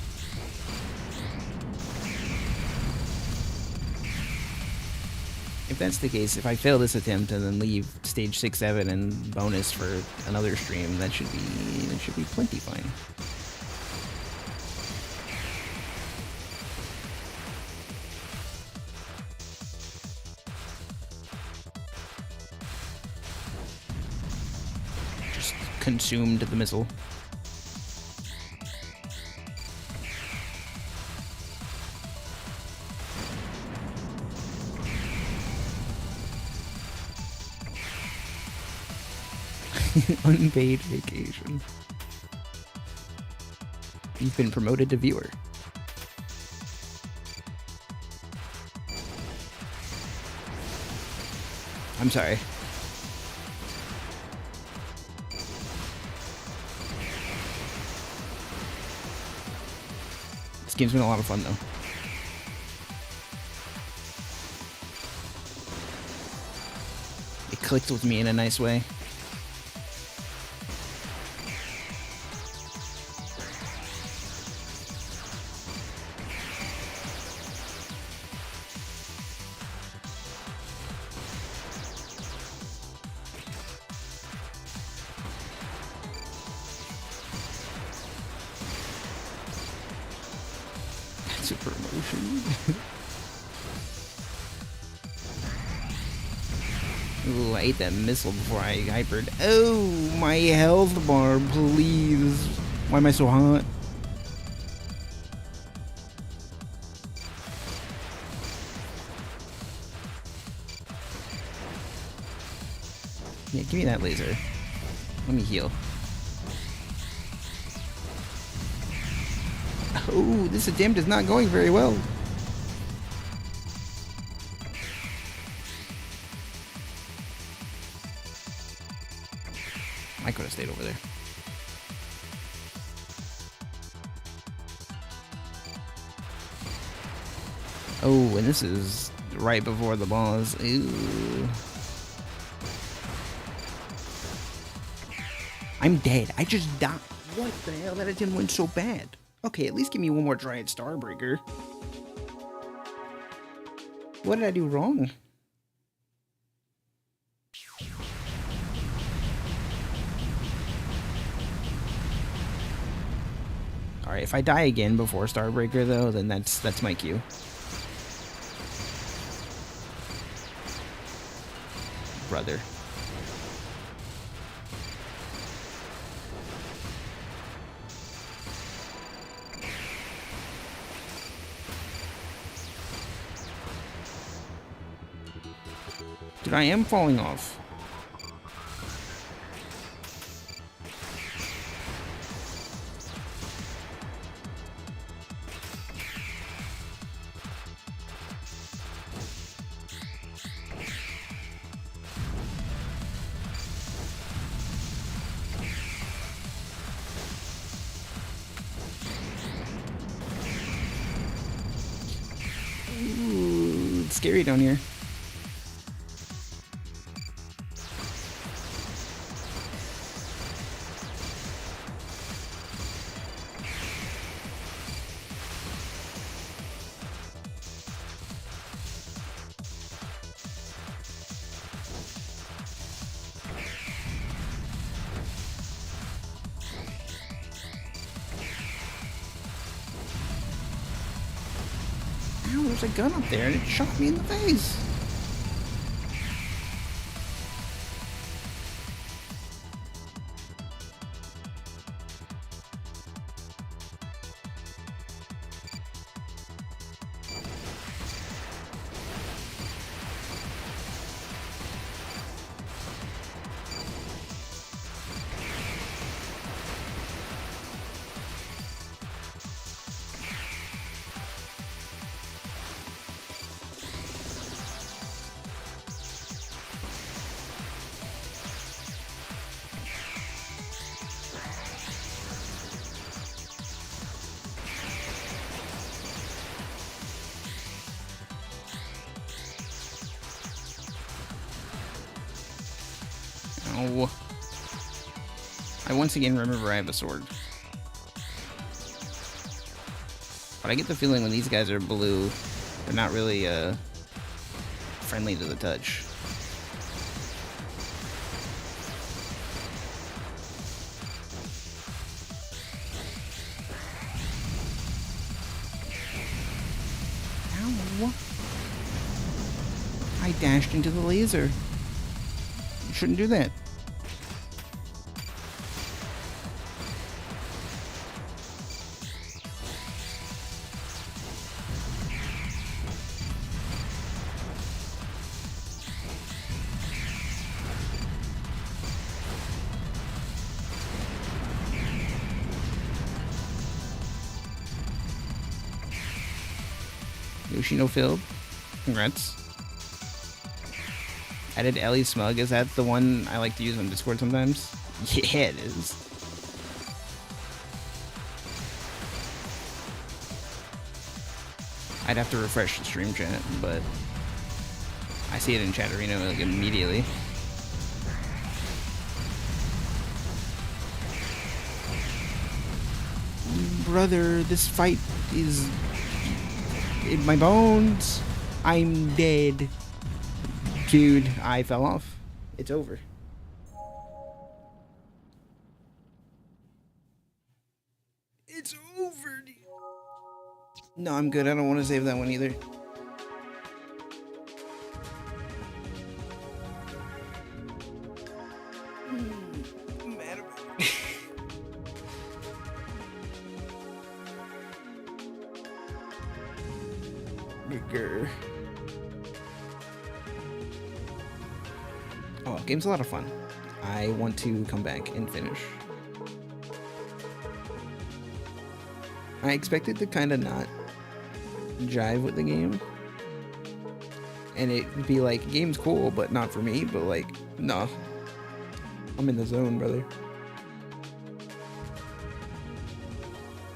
Speaker 1: If that's the case, if I fail this attempt and then leave stage 6, 7 and bonus for another stream, that should be plenty fine. Just consumed the missile. Unpaid vacation. You've been promoted to viewer. I'm sorry. This game's been a lot of fun, though. It clicked with me in a nice way. Super emotion. Ooh, I ate that missile before I hypered. Oh, my health bar, please. Why am I so hot? Yeah, give me that laser. Let me heal. Oh, this attempt is not going very well. I could have stayed over there. Oh, and this is right before the boss. Ooh. I'm dead. I just died. What the hell? That attempt went so bad. Okay, at least give me one more try at Starbreaker. What did I do wrong? Alright, if I die again before Starbreaker, though, then that's my cue. Brother. Dude, I am falling off. Ooh, it's scary down here. Ow, there's a gun up there and it shot me in the face. Ow. I once again remember I have a sword. But I get the feeling when these guys are blue, they're not really friendly to the touch. Ow. I dashed into the laser. You shouldn't do that. Yoshino filled. Congrats. Added Ellie Smug. Is that the one I like to use on Discord sometimes? Yeah, it is. I'd have to refresh the stream chat, but I see it in chat arena like immediately. Brother, this fight is in my bones. I'm dead. Dude, I fell off. It's over. It's over, dude. No, I'm good. I don't want to save that one either. I'm mad about it. Bigger. Oh, game's a lot of fun. I want to come back and finish. I expected to kind of not jive with the game. And it'd be like, game's cool, but not for me. But like, no. I'm in the zone, brother.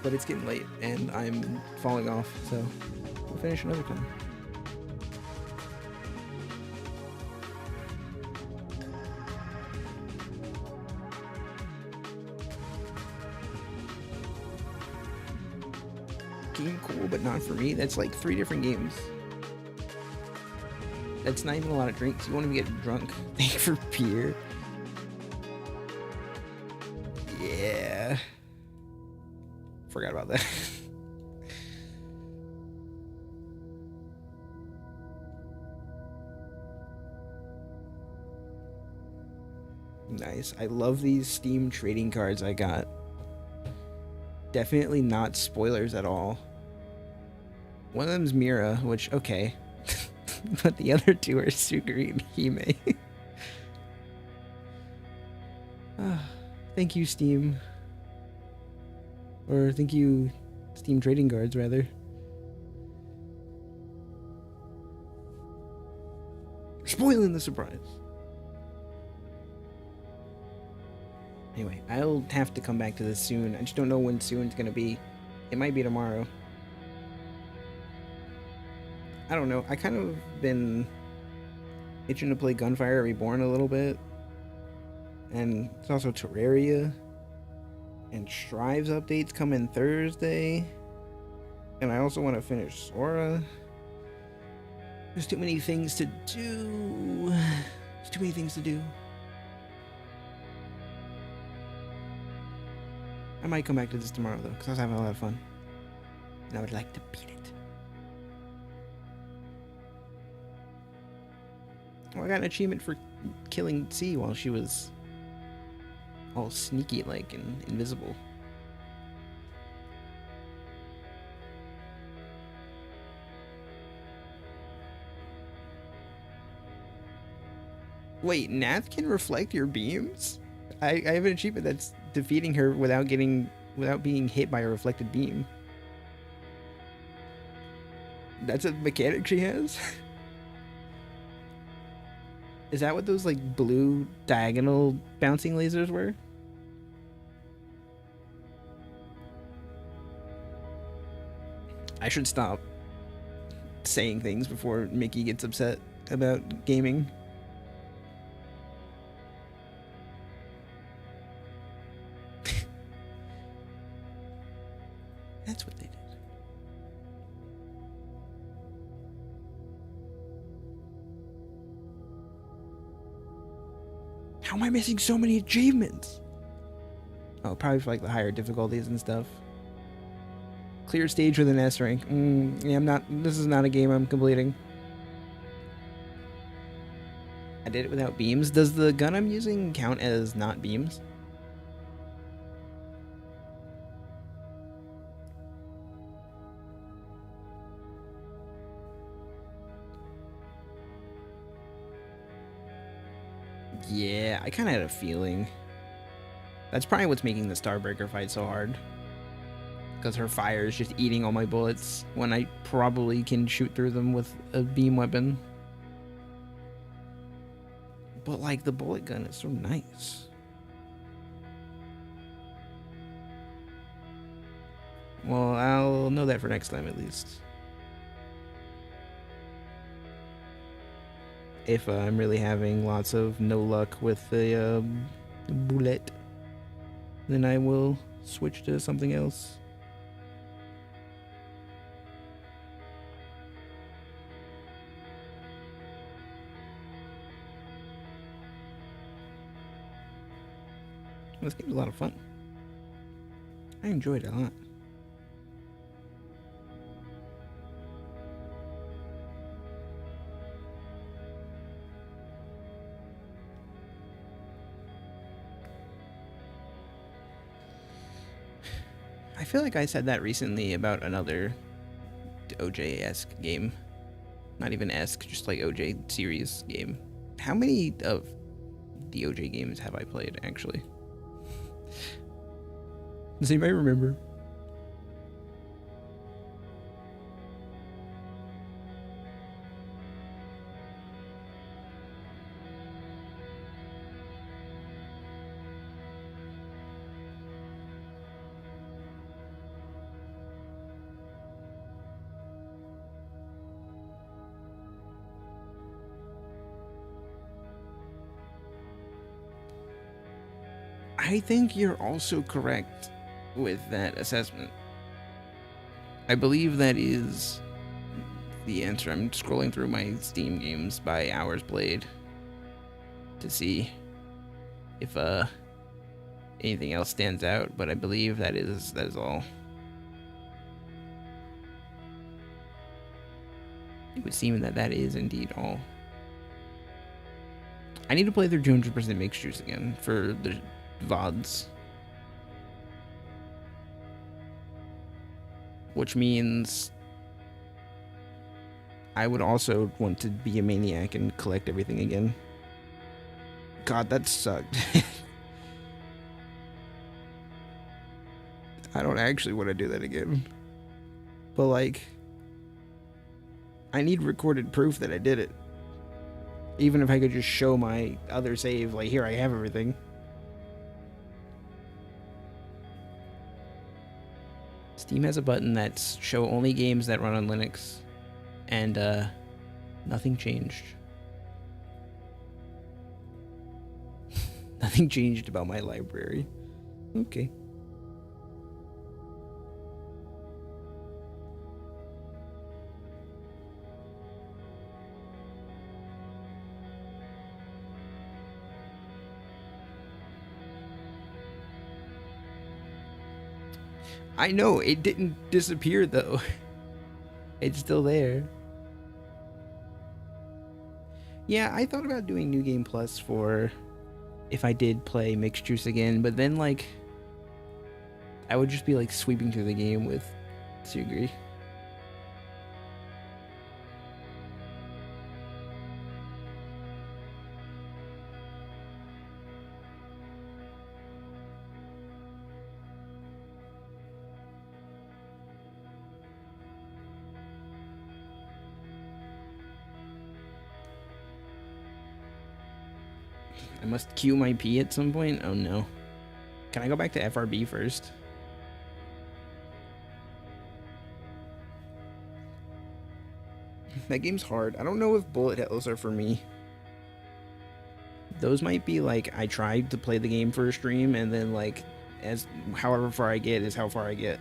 Speaker 1: But it's getting late, and I'm falling off, so we'll finish another time. Game cool, but not for me. That's like 3 different games. That's not even a lot of drinks. You want to get drunk? Thank you for beer. Yeah. Forgot about that. Nice. I love these Steam trading cards I got. Definitely not spoilers at all. One of them's Mira, which, okay. But the other 2 are Suguri and Hime. Thank you, Steam. Or thank you, Steam trading cards, rather. Spoiling the surprise. Anyway, I'll have to come back to this soon. I just don't know when soon's gonna be. It might be tomorrow. I don't know. I kind of been itching to play Gunfire Reborn a little bit. And it's also Terraria. And Strives updates come in Thursday. And I also want to finish Sora. There's too many things to do. There's too many things to do. I might come back to this tomorrow, though, because I was having a lot of fun. And I would like to beat it. Oh, I got an achievement for killing C while she was all sneaky-like and invisible. Wait, Nath can reflect your beams? I have an achievement that's defeating her without being hit by a reflected beam. That's a mechanic she has? Is that what those like blue diagonal bouncing lasers were? I should stop saying things before Mickey gets upset about gaming. That's what they did. How am I missing so many achievements? Oh, probably for like the higher difficulties and stuff. Clear stage with an S rank. Yeah, this is not a game I'm completing. I did it without beams. Does the gun I'm using count as not beams? Yeah, I kind of had a feeling. That's probably what's making the Starbreaker fight so hard. because her fire is just eating all my bullets when I probably can shoot through them with a beam weapon. But like the bullet gun is so nice. Well, I'll know that for next time at least. If I'm really having lots of no luck with the bullet, then I will switch to something else. This game's a lot of fun. I enjoyed it a lot. I feel like I said that recently about another OJ-esque game. Not even esque, just like OJ series game. How many of the OJ games have I played, actually? Does anybody remember? I think you're also correct with that assessment. I believe that is the answer. I'm scrolling through my Steam games by hours played to see if anything else stands out, but I believe that is all. It would seem that that is indeed all. I need to play their 200% mixtures again for the VODs. Which means I would also want to be a maniac and collect everything again. God, that sucked. I don't actually want to do that again. But like, I need recorded proof that I did it. Even if I could just show my other save, like, here, I have everything. Steam has a button that's show only games that run on Linux, and nothing changed. Nothing changed about my library. Okay. I know, it didn't disappear though. It's still there. Yeah, I thought about doing New Game Plus for if I did play Mixed Juice again, but then like I would just be like sweeping through the game with Sugri. I must cue my P at some point? Oh no. Can I go back to FRB first? That game's hard. I don't know if bullet hells are for me. Those might be like, I tried to play the game for a stream and then like, as however far I get is how far I get.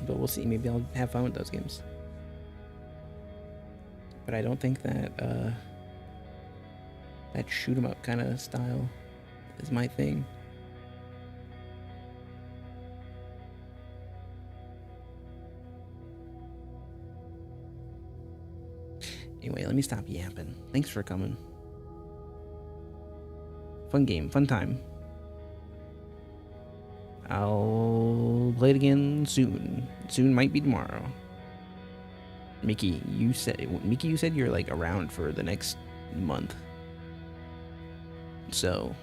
Speaker 1: But we'll see. Maybe I'll have fun with those games. But I don't think that that shoot 'em up kind of style is my thing. Anyway, let me stop yapping. Thanks for coming. Fun game, fun time. I'll play it again soon. Soon might be tomorrow. Mickey, you said you're like around for the next month, so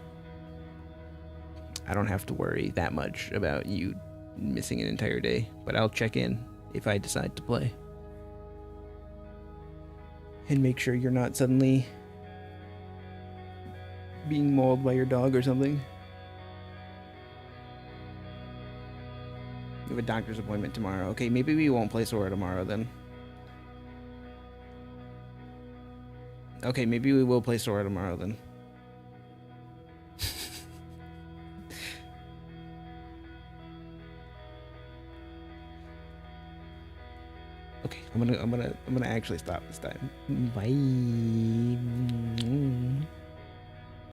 Speaker 1: I don't have to worry that much about you missing an entire day. But I'll check in if I decide to play, and make sure you're not suddenly being mauled by your dog or something. You have a doctor's appointment tomorrow. Okay, maybe we won't play Sora tomorrow then. Okay, maybe we will play Sora tomorrow then. Okay, I'm gonna actually stop this time. Bye.